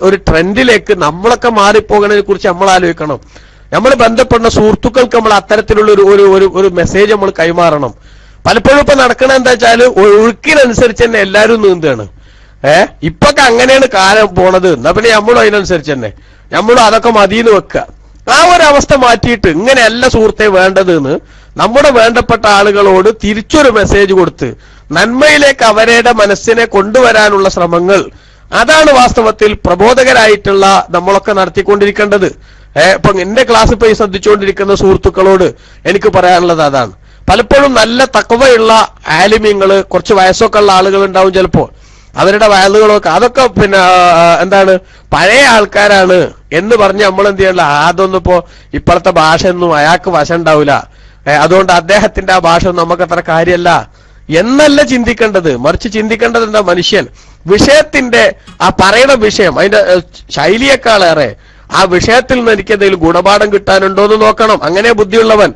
S2: ഒരു ട്രെൻഡിലേക്ക് നമ്മളൊക്കെ മാറിപ്പോകണതിനെ കുറിച്ച് നമ്മൾ ആലോചിക്കണം. നമ്മൾ ബന്ധപ്പെടുന്ന സുഹൃത്തുക്കൾക്ക് നമ്മൾ അത്തരത്തിലുള്ള ഒരു മെസ്സേജ് നമ്മൾ കൈമാറണം. പലപ്പോഴും ഇപ്പൊ നടക്കണ എന്താ വെച്ചാല് ഒഴുക്കിനനുസരിച്ച് തന്നെ എല്ലാവരും നീന്താണ്. ഇപ്പൊക്കെ അങ്ങനെയാണ് കാലം പോണത്. എന്നാ പിന്നെ നമ്മളും അതിനനുസരിച്ച് തന്നെ നമ്മളും അതൊക്കെ മതിന്ന് വെക്കുക. ആ ഒരവസ്ഥ മാറ്റിയിട്ട് ഇങ്ങനെയല്ല സുഹൃത്തെ വേണ്ടത് എന്ന് നമ്മുടെ വേണ്ടപ്പെട്ട ആളുകളോട് തിരിച്ചൊരു മെസ്സേജ് കൊടുത്ത് നന്മയിലേക്ക് അവരുടെ മനസ്സിനെ കൊണ്ടുവരാനുള്ള ശ്രമങ്ങൾ, അതാണ് വാസ്തവത്തിൽ പ്രബോധകരായിട്ടുള്ള നമ്മളൊക്കെ നടത്തിക്കൊണ്ടിരിക്കേണ്ടത്. ഇപ്പൊ എന്റെ ക്ലാസ് പോയി ശ്രദ്ധിച്ചുകൊണ്ടിരിക്കുന്ന സുഹൃത്തുക്കളോട് എനിക്ക് പറയാനുള്ളത് അതാണ്. പലപ്പോഴും നല്ല തഖ്വയുള്ള ആലിമീങ്ങള്, കുറച്ച് വയസ്സൊക്കെ ഉള്ള ആളുകൾ ഉണ്ടാവും ചിലപ്പോ, അവരുടെ വയലുകളൊക്കെ അതൊക്കെ പിന്നെ എന്താണ് പഴയ ആൾക്കാരാണ് എന്ന് പറഞ്ഞ് നമ്മൾ എന്ത് ചെയ്യണ്ട, അതൊന്നും ഇപ്പോ ഇപ്പോഴത്തെ ഭാഷയൊന്നും അയാൾക്ക് വശം ഉണ്ടാവില്ല, അതുകൊണ്ട് അദ്ദേഹത്തിന്റെ ആ ഭാഷ ഒന്നും നമുക്ക് അത്ര കാര്യമല്ല എന്നല്ല ചിന്തിക്കേണ്ടത്. മറിച്ച് ചിന്തിക്കേണ്ടത് എന്താ? മനുഷ്യൻ വിഷയത്തിന്റെ ആ പറയുന്ന വിഷയം അതിന്റെ ശൈലിയേക്കാളേറെ ആ വിഷയത്തിൽ നിന്ന് എനിക്ക് എന്തെങ്കിലും ഗുണപാഠം കിട്ടാനുണ്ടോ എന്ന് നോക്കണം. അങ്ങനെ ബുദ്ധിയുള്ളവൻ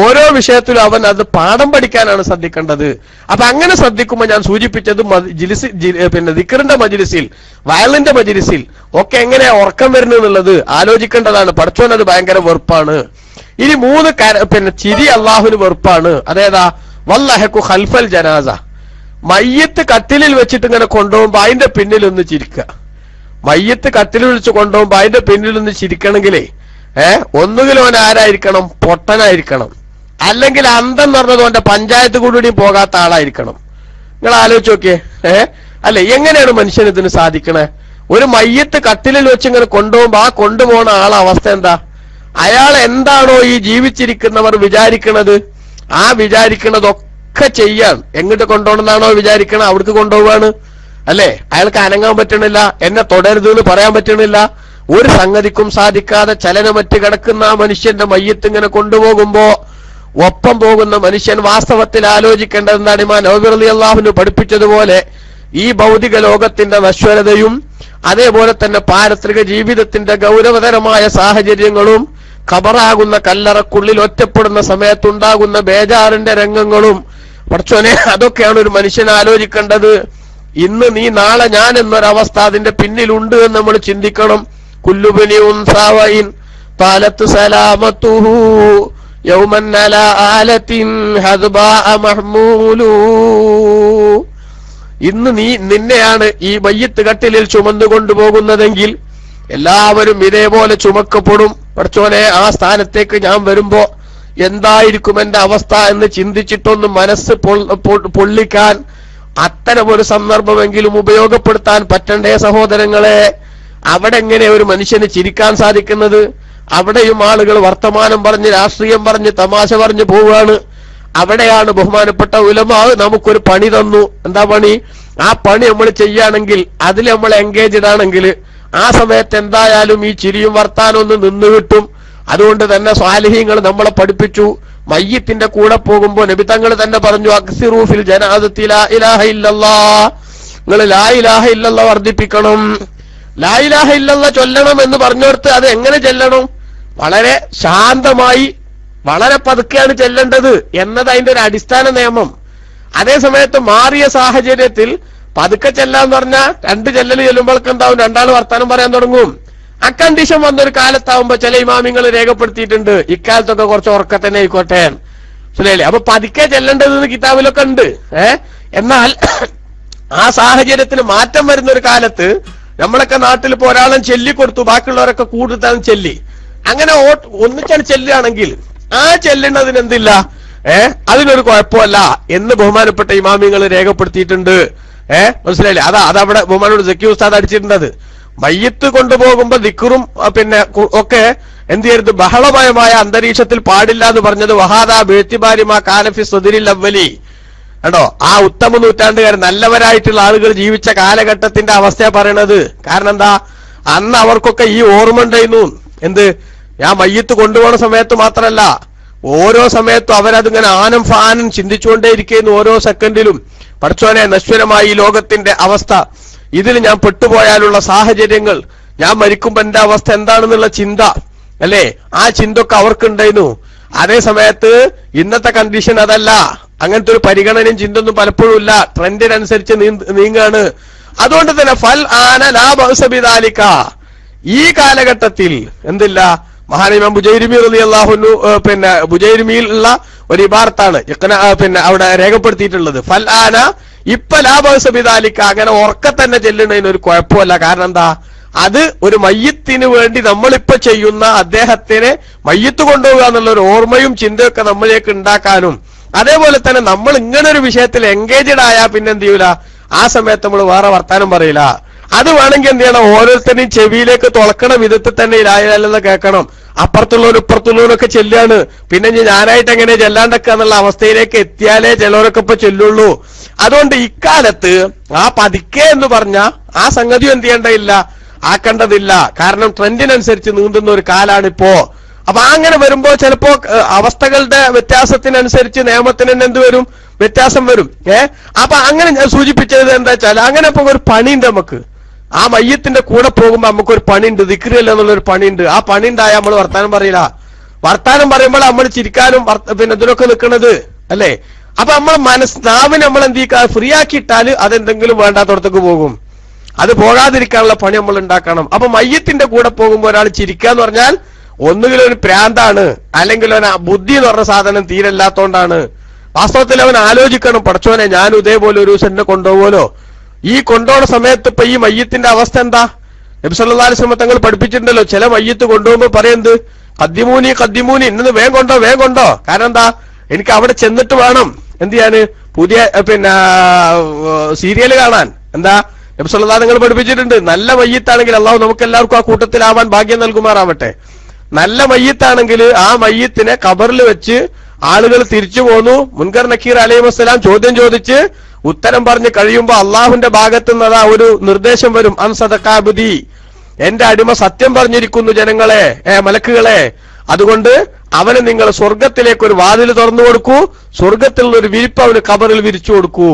S2: ഓരോ വിഷയത്തിലും അവൻ അത് പാഠം പഠിക്കാനാണ് ശ്രദ്ധിക്കേണ്ടത്. അപ്പൊ അങ്ങനെ ശ്രദ്ധിക്കുമ്പോൾ ഞാൻ സൂചിപ്പിച്ചത് പിന്നെ ദിക്റിന്റെ മജ്‌ലിസിൽ, വയലിന്റെ മജ്‌ലിസിൽ ഒക്കെ എങ്ങനെയാ ഉറക്കം വരുന്നത് ആലോചിക്കേണ്ടതാണ്. പഠിച്ചോൻ അത് ഭയങ്കര വെറുപ്പാണ്. ഇനി 3 പിന്നെ ചിരി അള്ളാഹുവിന് വെറുപ്പാണ്. അതേതാ? വല്ലഹക്കു ഖൽഫൽ ജനാസ, മയ്യത്ത് കട്ടിലിൽ വെച്ചിട്ട് ഇങ്ങനെ കൊണ്ടുപോകുമ്പോ അതിന്റെ പിന്നിൽ ഒന്ന് ചിരിക്കുക. മയ്യത്ത് കട്ടിലിൽ വെച്ച് കൊണ്ടുപോകുമ്പോ അതിന്റെ പിന്നിൽ ഒന്ന് ചിരിക്കണമെങ്കിലേ ഒന്നുകിൽ ഓൻ ആരായിരിക്കണം? പൊട്ടനായിരിക്കണം, അല്ലെങ്കിൽ അന്തം പറഞ്ഞത് ഓന്റെ പഞ്ചായത്ത് കൂടി പോകാത്ത ആളായിരിക്കണം. നിങ്ങൾ ആലോചിച്ച് നോക്കിയേ. അല്ലെ, എങ്ങനെയാണ് മനുഷ്യൻ ഇതിന് സാധിക്കണേ? ഒരു മയ്യത്ത് കട്ടിലിൽ വെച്ച് ഇങ്ങനെ കൊണ്ടുപോകുമ്പോ ആ കൊണ്ടുപോകുന്ന ആളെ അവസ്ഥ എന്താ? അയാൾ എന്താണോ ഈ ജീവിച്ചിരിക്കുന്നവർ വിചാരിക്കണത്, ആ വിചാരിക്കണതൊക്കെ ചെയ്യാൻ എങ്ങോട്ട് കൊണ്ടുപോകണമെന്നാണോ വിചാരിക്കണത് അവിടേക്ക് കൊണ്ടുപോവാണ്. അല്ലെ, അയാൾക്ക് അനങ്ങാൻ പറ്റണില്ല, എന്നെ തുടരുത് എന്ന് പറയാൻ പറ്റണില്ല, ഒരു സംഗതിക്കും സാധിക്കാതെ ചലനമറ്റ് കിടക്കുന്ന ആ മനുഷ്യന്റെ മയ്യത്ത് ഇങ്ങനെ കൊണ്ടുപോകുമ്പോ ഒപ്പം പോകുന്ന മനുഷ്യൻ വാസ്തവത്തിൽ ആലോചിക്കേണ്ടത് എന്താണ്? ഇമാം നവവി റളിയല്ലാഹു അൻഹു പഠിപ്പിച്ചതുപോലെ ഈ ഭൗതിക ലോകത്തിന്റെ നശ്വരതയും അതേപോലെ തന്നെ പാരത്രിക ജീവിതത്തിന്റെ ഗൗരവതരമായ സാഹചര്യങ്ങളും ഖബറാകുന്ന കല്ലറക്കുള്ളിൽ ഒറ്റപ്പെടുന്ന സമയത്തുണ്ടാകുന്ന ബേജാറിന്റെ രംഗങ്ങളും, പടച്ചോനെ, അതൊക്കെയാണ് ഒരു മനുഷ്യൻ ആലോചിക്കേണ്ടത്. ഇന്ന് നീ, നാളെ ഞാൻ എന്നൊരവസ്ഥ അതിന്റെ പിന്നിലുണ്ട് എന്ന് നമ്മൾ ചിന്തിക്കണം. കുല്ലുബനി ഉൻസാവയിൻ താലത്ത് സലാമത്തുഹു യൗമൻ അലാ ആലത്തിൻ ഹദ്ബാ മഹ്മൂലു. ഇന്ന് നിന്നെയാണ് ഈ മയ്യിത്ത് കട്ടിലിൽ ചുമന്നു കൊണ്ടുപോകുന്നതെങ്കിൽ എല്ലാവരും ഇതേപോലെ ചുമക്കപ്പെടും. പഠിച്ചോനെ, ആ സ്ഥാനത്തേക്ക് ഞാൻ വരുമ്പോ എന്തായിരിക്കും എന്റെ അവസ്ഥ എന്ന് ചിന്തിച്ചിട്ടൊന്ന് മനസ്സ് പൊള്ളിക്കാൻ അത്തരമൊരു സന്ദർഭമെങ്കിലും ഉപയോഗപ്പെടുത്താൻ പറ്റണ്ടേ സഹോദരങ്ങളെ? അവിടെ എങ്ങനെ ഒരു മനുഷ്യന് ചിരിക്കാൻ സാധിക്കുന്നത്? അവിടെയും ആളുകൾ വർത്തമാനം പറഞ്ഞ് രാഷ്ട്രീയം പറഞ്ഞ് തമാശ പറഞ്ഞ് പോവുകയാണ്. അവിടെയാണ് ബഹുമാനപ്പെട്ട ഉലമാ നമുക്കൊരു പണി തന്നു. എന്താ പണി? ആ പണി നമ്മൾ ചെയ്യുകയാണെങ്കിൽ, അതിൽ നമ്മൾ എൻഗേജ്ഡ് ആണെങ്കിൽ ആ സമയത്ത് എന്തായാലും ഈ ചിരിയും വർത്താനം ഒന്ന് നിന്ന് കിട്ടും. അതുകൊണ്ട് തന്നെ സ്വാലിഹീങ്ങൾ നമ്മളെ പഠിപ്പിച്ചു. മയ്യിത്തിന്റെ കൂടെ പോകുമ്പോ നബി തങ്ങൾ തന്നെ പറഞ്ഞു, അക്സിറൂ ഫിൽ ജനാസത്തി ലാ ഇലാഹ ഇല്ലല്ലാഹ്, നിങ്ങൾ ലാ ഇലാഹ ഇല്ലല്ലാഹ് വർദ്ധിപ്പിക്കണം. ലാ ഇലാഹ ഇല്ലല്ലാഹ് ചൊല്ലണം എന്ന് പറഞ്ഞോർത്ത് അത് എങ്ങനെ ചെല്ലണം? വളരെ ശാന്തമായി വളരെ പതുക്കെയാണ് ചെല്ലേണ്ടത് എന്നത് അതിന്റെ ഒരു അടിസ്ഥാന നിയമം. അതേ സമയത്ത് മാറിയ സാഹചര്യത്തിൽ പതുക്കെ ചെല്ലാന്ന് പറഞ്ഞാൽ 2 ചെല്ലൽ ചെല്ലുമ്പോഴേക്ക് എന്താവും? 2 ആൾ വർത്താനം പറയാൻ തുടങ്ങും. അക്കണ്ടീഷൻ വന്നൊരു കാലത്താവുമ്പോ ചില ഇമാമിങ്ങൾ രേഖപ്പെടുത്തിയിട്ടുണ്ട്, ഇക്കാലത്തൊക്കെ കുറച്ച് ഉറക്കത്തന്നെ ആയിക്കോട്ടെ, ശരിയല്ലേ? അപ്പൊ പതുക്കെ ചെല്ലേണ്ടതെന്ന് കിതാബിലൊക്കെ ഉണ്ട്. എന്നാൽ ആ സാഹചര്യത്തിന് മാറ്റം വരുന്ന ഒരു കാലത്ത് നമ്മളൊക്കെ നാട്ടിൽ ഇപ്പോ ഒരാളും ചെല്ലിക്കൊടുത്തു, ബാക്കിയുള്ളവരൊക്കെ കൂടുതൽ ചെല്ലി, അങ്ങനെ ഒന്നിച്ചാണ് ചെല്ലുകയാണെങ്കിൽ ആ ചെല്ലുന്നതിന് എന്തില്ല, അതിനൊരു കുഴപ്പമല്ല എന്ന് ബഹുമാനപ്പെട്ട ഇമാമിങ്ങൾ രേഖപ്പെടുത്തിയിട്ടുണ്ട്. മനസ്സിലായില്ലേ? അതവിടെ ബഹുമാനോട് സക്കി ഉസ്താദ് അടിച്ചിട്ടുണ്ടത്. മയ്യത്ത് കൊണ്ടുപോകുമ്പോ ദിക്റും പിന്നെ ഒക്കെ എന്ത് ചെയ്യരുത്, ബഹളമയമായ അന്തരീക്ഷത്തിൽ പാടില്ല എന്ന് പറഞ്ഞത് വഹാദാ ബേത്തിബാരിമാ കാലഫി സദരിൽ അവലി. കേട്ടോ, ആ ഉത്തമ നൂറ്റാണ്ടുകാരൻ നല്ലവരായിട്ടുള്ള ആളുകൾ ജീവിച്ച കാലഘട്ടത്തിന്റെ അവസ്ഥയാണ് പറയണത്. കാരണം എന്താ, അന്ന് അവർക്കൊക്കെ ഈ ഓർമ്മ ഉണ്ടായിരുന്നു. എന്ത്, ഞാൻ മയ്യത്ത് കൊണ്ടുപോകുന്ന സമയത്ത് മാത്രമല്ല, ഓരോ സമയത്തും അവരതിങ്ങനെ ആനം ഫാനം ചിന്തിച്ചുകൊണ്ടേയിരിക്കുന്നു. ഓരോ സെക്കൻഡിലും പഠിച്ചോനെ, നശ്വരമായി ഈ ലോകത്തിന്റെ അവസ്ഥ, ഇതിൽ ഞാൻ പെട്ടുപോയാലുള്ള സാഹചര്യങ്ങൾ, ഞാൻ മരിക്കുമ്പോ എന്റെ അവസ്ഥ എന്താണെന്നുള്ള ചിന്ത അല്ലേ, ആ ചിന്തയൊക്കെ അവർക്കുണ്ടായിരുന്നു. അതേ സമയത്ത് ഇന്നത്തെ കണ്ടീഷൻ അതല്ല. അങ്ങനത്തെ ഒരു പരിഗണനയും ചിന്തൊന്നും പലപ്പോഴും ഇല്ല. ട്രെൻഡിനനുസരിച്ച് നീങ്ങാണ്. അതുകൊണ്ട് തന്നെ ഫൽ ആന ലാ ബഅസ ബിദാലിക, ഈ കാലഘട്ടത്തിൽ എന്തില്ല, മഹാനിമാം ബുജൈരിമി റളിയല്ലാഹു അൻഹു പിന്നെ ബുജൈരിമിയിൽ ഉള്ള ഒരു ഇബാറത്താണ് പിന്നെ അവിടെ രേഖപ്പെടുത്തിയിട്ടുള്ളത്. ഫൽ ആന, ഇപ്പൊ ലാ ബഅസ ബിദാലിക, അങ്ങനെ ഉറക്കെ തന്നെ ചെല്ലുന്നതിന് ഒരു കുഴപ്പമില്ല. കാരണം എന്താ, അത് ഒരു മയ്യത്തിന് വേണ്ടി നമ്മളിപ്പോ ചെയ്യുന്ന അദ്ദേഹത്തിന് മയ്യത്ത് കൊണ്ടുപോകുക എന്നുള്ള ഒരു ഓർമ്മയും ചിന്തയൊക്കെ നമ്മളിലേക്ക് ഉണ്ടാക്കാനും, അതേപോലെ തന്നെ നമ്മൾ ഇങ്ങനെ ഒരു വിഷയത്തിൽ എൻഗേജഡ് ആയാൽ പിന്നെ എന്ത് ചെയ്യൂല, ആ സമയത്ത് നമ്മൾ വേറെ വർത്താനം പറയില്ല. അത് വേണമെങ്കിൽ എന്ത് ചെയ്യണം, ഓരോരുത്തരുടെയും ചെവിയിലേക്ക് തുളക്കണ വിധത്തിൽ തന്നെ ഇലായില്ലെന്ന് കേൾക്കണം. അപ്പുറത്തുള്ളവരും ഇപ്പുറത്തുള്ളവരൊക്കെ ചെല്ലാണ്. പിന്നെ ഞാനായിട്ട് എങ്ങനെ ചെല്ലാണ്ടൊക്കെ എന്നുള്ള അവസ്ഥയിലേക്ക് എത്തിയാലേ ചിലവരൊക്കെ ഇപ്പൊ ചെല്ലുള്ളൂ. അതുകൊണ്ട് ഇക്കാലത്ത് ആ പതുക്കെ എന്ന് പറഞ്ഞ ആ സംഗതി എന്ത് ചെയ്യേണ്ടതില്ല, ആക്കേണ്ടതില്ല. കാരണം ട്രെൻഡിനനുസരിച്ച് നീന്തുന്ന ഒരു കാലാണിപ്പോ. അപ്പൊ അങ്ങനെ വരുമ്പോ ചിലപ്പോ അവസ്ഥകളുടെ വ്യത്യാസത്തിനനുസരിച്ച് നിയമത്തിന് തന്നെ എന്ത് വരും, വ്യത്യാസം വരും. അപ്പൊ അങ്ങനെ ഞാൻ സൂചിപ്പിച്ചത് എന്താ വെച്ചാൽ, അങ്ങനെ ഇപ്പൊ ഒരു പണിയുണ്ട് നമുക്ക്. ആ മയ്യത്തിന്റെ കൂടെ പോകുമ്പോ നമുക്കൊരു പണിയുണ്ട്, ദിക്റില്ല എന്നുള്ളൊരു പണിയുണ്ട്. ആ പണി ഉണ്ടായാൽ നമ്മൾ വർത്താനം പറയില്ല. വർത്താനം പറയുമ്പോൾ നമ്മൾ ചിരിക്കാനും പിന്നെ ഇതിനൊക്കെ നിൽക്കുന്നത് അല്ലേ. അപ്പൊ നമ്മളെ നാവിനെ നമ്മൾ എന്ത് ചെയ്യുക, ഫ്രീ ആക്കിയിട്ടാല് അതെന്തെങ്കിലും വേണ്ടാത്തടത്തേക്ക് പോകും. അത് പോകാതിരിക്കാനുള്ള പണി നമ്മൾ ഉണ്ടാക്കണം. അപ്പൊ മയ്യത്തിന്റെ കൂടെ പോകുമ്പോ ഒരാൾ ചിരിക്കാന്ന് പറഞ്ഞാൽ ഒന്നുകിൽ ഒരു പ്രാന്താണ്, അല്ലെങ്കിൽ അവന് ബുദ്ധി എന്ന് പറഞ്ഞ സാധനം തീരല്ലാത്തോണ്ടാണ്. വാസ്തവത്തിൽ അവൻ ആലോചിക്കണം, പഠിച്ചോനെ ഞാൻ ഇതേപോലെ ഒരു ദിവസം എന്നെ കൊണ്ടുപോകുമല്ലോ. ഈ കൊണ്ടുപോകുന്ന സമയത്ത് ഇപ്പൊ ഈ മയ്യത്തിന്റെ അവസ്ഥ എന്താ? നബി സല്ലല്ലാഹു അലൈഹി വസല്ലം തങ്ങൾ പഠിപ്പിച്ചിട്ടുണ്ടല്ലോ, ചില മയ്യത്ത് കൊണ്ടുപോകുമ്പോ പറയുന്നത് കദ്ദിമൂനി ഇന്ന് വേഗം കൊണ്ടോ. കാരണം എന്താ, എനിക്ക് അവിടെ ചെന്നിട്ട് വേണം എന്ത് ചെയ്യാന്, പുതിയ പിന്നെ സീരിയൽ കാണാൻ. എന്താ, നബി സല്ലല്ലാഹു അലൈഹി വസല്ലം പഠിപ്പിച്ചിട്ടുണ്ട്, നല്ല മയ്യത്താണെങ്കിൽ അള്ളാഹു നമുക്ക് എല്ലാവർക്കും ആ കൂട്ടത്തിലാവാൻ ഭാഗ്യം നൽകുമാറാവട്ടെ. നല്ല മയ്യത്താണെങ്കിൽ ആ മയ്യത്തിനെ ഖബറിൽ വെച്ച് ആളുകൾ തിരിച്ചു പോന്നു. മുൻകർ നക്കീർ അലൈഹി വസ്സലാം ചോദ്യം ചോദിച്ച് ഉത്തരം പറഞ്ഞ് കഴിയുമ്പോ അള്ളാഹുവിന്റെ ഭാഗത്തു നിന്ന് ഒരു നിർദ്ദേശം വരും, അൻ സദഖാബുദി, എന്റെ അടിമ സത്യം പറഞ്ഞിരിക്കുന്നു ജനങ്ങളെ, മലക്കുകളെ, അതുകൊണ്ട് അവന് നിങ്ങൾ സ്വർഗത്തിലേക്ക് ഒരു വാതിൽ തുറന്നു കൊടുക്കൂ, സ്വർഗത്തിൽ നിന്നൊരു വിരിപ്പ് അവന് ഖബറിൽ വിരിച്ചു കൊടുക്കൂ.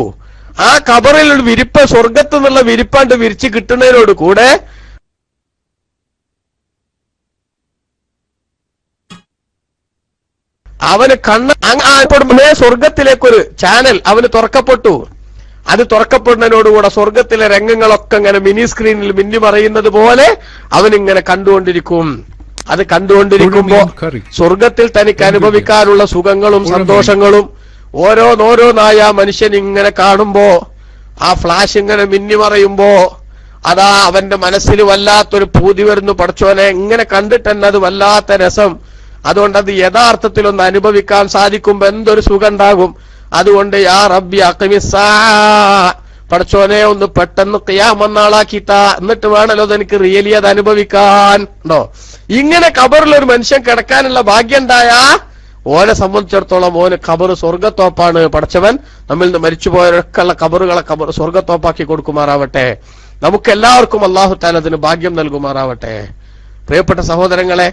S2: ആ ഖബറിൽ ഒരു വിരിപ്പ്, സ്വർഗത്തു നിന്നുള്ള വിരിപ്പാണ്ട് വിരിച്ച് കിട്ടുന്നതിനോട് കൂടെ അവന് കണ്ണ സ്വർഗത്തിലേക്കൊരു ചാനൽ അവന് തുറക്കപ്പെട്ടു. അത് തുറക്കപ്പെടുന്നതിനോടുകൂടെ സ്വർഗത്തിലെ രംഗങ്ങളൊക്കെ ഇങ്ങനെ മിനി സ്ക്രീനിൽ മിന്നി മറയുന്നത് പോലെ അവനിങ്ങനെ കണ്ടുകൊണ്ടിരിക്കും. അത് കണ്ടുകൊണ്ടിരിക്കുമ്പോ സ്വർഗത്തിൽ തനിക്ക് അനുഭവിക്കാനുള്ള സുഖങ്ങളും സന്തോഷങ്ങളും ഓരോന്നോരോന്നായ മനുഷ്യൻ ഇങ്ങനെ കാണുമ്പോ ആ ഫ്ലാഷ് ഇങ്ങനെ മിന്നിമറയുമ്പോ അതാ അവന്റെ മനസ്സിൽ വല്ലാത്തൊരു പൂതി വരുന്നു. പടച്ചോനെ, ഇങ്ങനെ കണ്ടിട്ട് തന്നെ അത് വല്ലാത്ത രസം. അതുകൊണ്ട് അത് യഥാർത്ഥത്തിലൊന്ന് അനുഭവിക്കാൻ സാധിക്കുമ്പോ എന്തൊരു സുഖം ഉണ്ടാകും. അതുകൊണ്ട് യാ റബ്ബി അഖിമിസ്സാ, പടച്ചോനെ ഒന്ന് പെട്ടെന്ന് ഖിയാമന്നാളാക്കിത്താ, എന്നിട്ട് വേണല്ലോ അതെനിക്ക് റിയലി അത് അനുഭവിക്കാൻ. ഉണ്ടോ? ഇങ്ങനെ ഖബറിലൊരു മനുഷ്യൻ കിടക്കാനുള്ള ഭാഗ്യം ഉണ്ടായാ ഓനെ സംബന്ധിച്ചിടത്തോളം ഓന് ഖബർ സ്വർഗത്തോപ്പാണ്. പടച്ചവൻ നമ്മിൽ നിന്ന് മരിച്ചുപോയവരൊക്കെയുള്ള ഖബറുകളെ ഖബർ സ്വർഗത്തോപ്പാക്കി കൊടുക്കുമാറാവട്ടെ. നമുക്കെല്ലാവർക്കും അല്ലാഹു തആല അതിന് ഭാഗ്യം നൽകുമാറാവട്ടെ. പ്രിയപ്പെട്ട സഹോദരങ്ങളെ,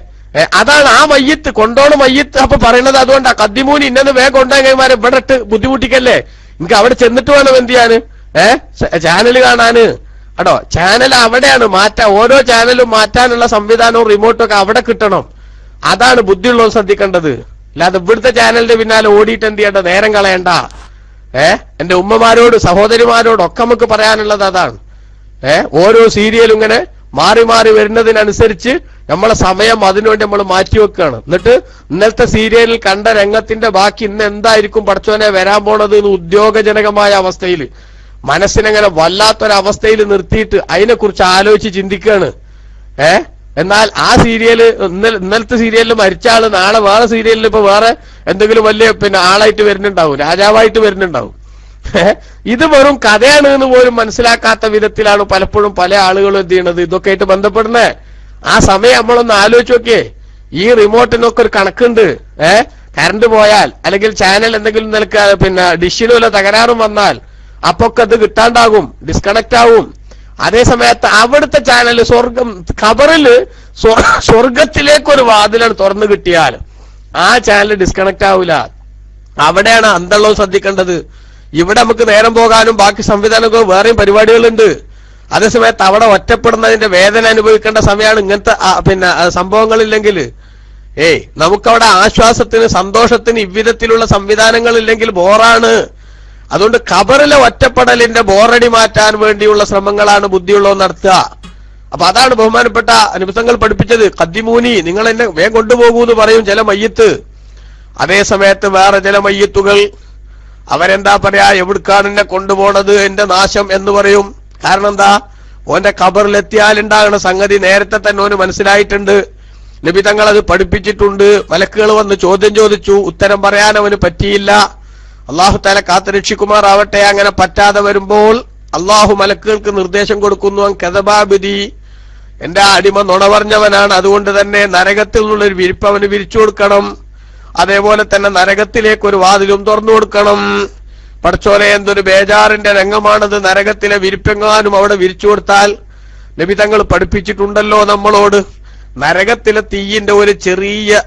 S2: അതാണ് ആ മയ്യത്ത് കൊണ്ടോണം മയ്യത്ത് അപ്പൊ പറയുന്നത്. അതുകൊണ്ടാ കദ്ദിമൂനി ഇന്നത് വേഗം ഉണ്ടാകന്മാരെ ഇവിടെ ഇട്ട് ബുദ്ധിമുട്ടിക്കല്ലേ, എനിക്ക് അവിടെ ചെന്നിട്ട് വേണം എന്ത് ചെയ്യാന്, ചാനൽ കാണാന്. കേട്ടോ, ചാനൽ അവിടെയാണ് മാറ്റാ, ഓരോ ചാനലും മാറ്റാനുള്ള സംവിധാനവും റിമോട്ടും ഒക്കെ അവിടെ കിട്ടണം. അതാണ് ബുദ്ധിയുള്ളവർ ശ്രദ്ധിക്കേണ്ടത്. അല്ലാതെ ഇവിടുത്തെ ചാനലിന്റെ പിന്നാലെ ഓടിയിട്ട് എന്ത് ചെയ്യേണ്ട, നേരം കളയണ്ട. എന്റെ ഉമ്മമാരോട് സഹോദരിമാരോട് ഒക്കെ നമുക്ക് പറയാനുള്ളത് അതാണ്. ഓരോ സീരിയലും ഇങ്ങനെ മാറി മാറി വരുന്നതിനനുസരിച്ച് നമ്മളെ സമയം അതിനുവേണ്ടി നമ്മൾ മാറ്റിവെക്കുകയാണ്. എന്നിട്ട് ഇന്നലത്തെ സീരിയലിൽ കണ്ട രംഗത്തിന്റെ ബാക്കി ഇന്ന് എന്തായിരിക്കും പടച്ചോനെ വരാൻ പോണത് എന്ന് ഉദ്യോഗജനകമായ അവസ്ഥയിൽ മനസ്സിനെങ്ങനെ വല്ലാത്തൊരവസ്ഥയിൽ നിർത്തിയിട്ട് അതിനെക്കുറിച്ച് ആലോചിച്ച് ചിന്തിക്കുകയാണ്. എന്നാൽ ആ സീരിയല് ഇന്നലത്തെ സീരിയലിൽ മരിച്ച ആള് നാളെ വേറെ സീരിയലിൽ ഇപ്പൊ വേറെ എന്തെങ്കിലും വലിയ ആളായിട്ട് വരുന്നുണ്ടാവും, രാജാവായിട്ട് വരുന്നുണ്ടാവും. ഇത് വെറും കഥയാണ് എന്ന് പോലും മനസ്സിലാക്കാത്ത വിധത്തിലാണ് പലപ്പോഴും പല ആളുകളും എന്ത് ചെയ്യണത്, ഇതൊക്കെ ആയിട്ട് ബന്ധപ്പെടുന്നേ. ആ സമയം നമ്മളൊന്ന് ആലോചിച്ച് നോക്കിയേ. ഈ റിമോട്ടിനൊക്കെ ഒരു കണക്കുണ്ട്. കറണ്ട് പോയാൽ അല്ലെങ്കിൽ ചാനൽ എന്തെങ്കിലും നിലക്ക് ഡിഷിന് വല്ല തകരാറും വന്നാൽ അപ്പൊക്കെ അത് കിട്ടാണ്ടാകും, ഡിസ്കണക്ട് ആവും. അതേ സമയത്ത് അവിടുത്തെ ചാനൽ ഖബറില് സ്വർഗത്തിലേക്കൊരു വാതിലാണ് തുറന്നു കിട്ടിയാൽ ആ ചാനൽ ഡിസ്കണക്ട് ആവൂല. അവിടെയാണ് അന്തള്ളവും ശ്രദ്ധിക്കേണ്ടത്. ഇവിടെ നമുക്ക് നേരം പോകാനും ബാക്കി സംവിധാനമൊക്കെ വേറെയും പരിപാടികളുണ്ട്. അതേസമയത്ത് അവിടെ ഒറ്റപ്പെടുന്നതിന്റെ വേദന അനുഭവിക്കേണ്ട സമയമാണ് ഇങ്ങനത്തെ സംഭവങ്ങളില്ലെങ്കിൽ. നമുക്കവിടെ ആശ്വാസത്തിന് സന്തോഷത്തിന് ഇவ்விധത്തിലുള്ള സംവിധാനങ്ങളില്ലെങ്കിൽ ബോറാണ്. അതുകൊണ്ട് ഖബറിലെ ഒറ്റപ്പെടലിന്റെ ബോറടി മാറ്റാൻ വേണ്ടിയുള്ള ശ്രമങ്ങളാണ് ബുദ്ധിയുള്ളവർ നടത്തുക. അപ്പൊ അതാണ് ബഹുമാനപ്പെട്ട നിമിത്തങ്ങൾ പഠിപ്പിച്ചത്. ഖദ്ദിമൂനി, നിങ്ങൾ എന്നെ വേഗം കൊണ്ടുപോകൂ എന്ന് പറയും ചില മയ്യത്ത്. അതേ സമയത്ത് വേറെ ചില മയ്യത്തുകൾ അവരെന്താ പറയാ, എവിടുക്കാണ് എന്നെ കൊണ്ടുപോണത്, എന്റെ നാശം എന്ന് പറയും. കാരണം എന്താ, ഓന്റെ ഖബറിലെത്തിയാലുണ്ടാകുന്ന സംഗതി നേരത്തെ തന്നെ ഓന് മനസ്സിലായിട്ടുണ്ട്. നബി തങ്ങൾ അത് പഠിപ്പിച്ചിട്ടുണ്ട്. മലക്കുകൾ വന്ന് ചോദ്യം ചോദിച്ചു, ഉത്തരം പറയാൻ അവന് പറ്റിയില്ല. അള്ളാഹു തആല കാത്തുരക്ഷിക്കുമാറാവട്ടെ. അങ്ങനെ പറ്റാതെ വരുമ്പോൾ അള്ളാഹു മലക്കുകൾക്ക് നിർദ്ദേശം കൊടുക്കുന്നു, കദബാബിദി, എന്റെ അടിമ നുണ പറഞ്ഞവനാണ്, അതുകൊണ്ട് തന്നെ നരകത്തിൽ നിന്നുള്ളൊരു വിരിപ്പ് അവന് വിരിച്ചു കൊടുക്കണം. അതേപോലെ തന്നെ നരകത്തിലേക്ക് ഒരു വാതിലും തുറന്നു കൊടുക്കണം. പടച്ചോനെ, എന്തൊരു ബേജാറിന്റെ രംഗമാണത്. നരകത്തിലെ വിരിപ്പെങ്ങാനും അവിടെ വിരിച്ചു കൊടുത്താൽ നബി തങ്ങൾ പഠിപ്പിച്ചിട്ടുണ്ടല്ലോ നമ്മളോട്, നരകത്തിലെ തീയിന്റെ ഒരു ചെറിയ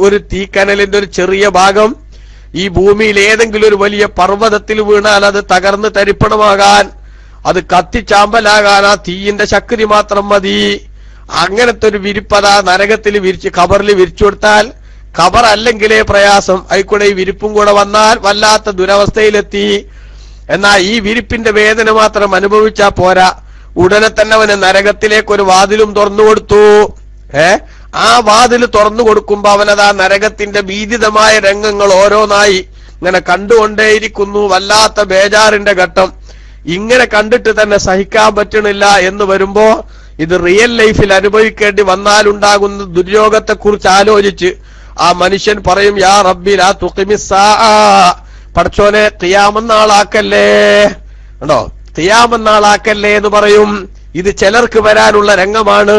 S2: ഒരു തീക്കനലിന്റെ ഒരു ചെറിയ ഭാഗം ഈ ഭൂമിയിൽ ഏതെങ്കിലും ഒരു വലിയ പർവ്വതത്തിൽ വീണാൽ അത് തകർന്ന് തരിപ്പണമാകാൻ, അത് കത്തിച്ചാമ്പലാകാൻ ആ തീയിന്റെ ശക്തി മാത്രം മതി. അങ്ങനത്തെ ഒരു വിരിപ്പതാ നരകത്തിൽ വിരിച്ച് ഖബറിൽ വിരിച്ചു കൊടുത്താൽ, ഖബർ അല്ലെങ്കിലേ പ്രയാസം, അതിൽക്കൂടെ ഈ വിരിപ്പും കൂടെ വന്നാൽ വല്ലാത്ത ദുരവസ്ഥയിലെത്തി. എന്നാൽ ഈ വിരിപ്പിന്റെ വേദന മാത്രം അനുഭവിച്ചാൽ പോരാ, ഉടനെ തന്നെ അവന് നരകത്തിലേക്ക് ഒരു വാതിലും തുറന്നു കൊടുത്തു. ആ വാതിൽ തുറന്നു കൊടുക്കുമ്പോ അവനതാ നരകത്തിന്റെ ഭീതിതമായ രംഗങ്ങൾ ഓരോന്നായി ഇങ്ങനെ കണ്ടുകൊണ്ടേയിരിക്കുന്നു. വല്ലാത്ത ബേജാറിന്റെ ഘട്ടം. ഇങ്ങനെ കണ്ടിട്ട് തന്നെ സഹിക്കാൻ പറ്റണില്ല എന്ന് വരുമ്പോ ഇത് റിയൽ ലൈഫിൽ അനുഭവിക്കേണ്ടി വന്നാലുണ്ടാകുന്ന ദുര്യോഗത്തെക്കുറിച്ച് ആലോചിച്ച് ആ മനുഷ്യൻ പറയും, യാ റബ്ബി ലാ തുഖിമിസ്സാ, പടച്ചോനെ ഖിയാമന്നാളാക്കല്ലേ. ഉണ്ടോ, ഖിയാമന്നാളാക്കല്ലേ എന്ന് പറയും. ഇത് ചിലർക്ക് വരാനുള്ള രംഗമാണ്.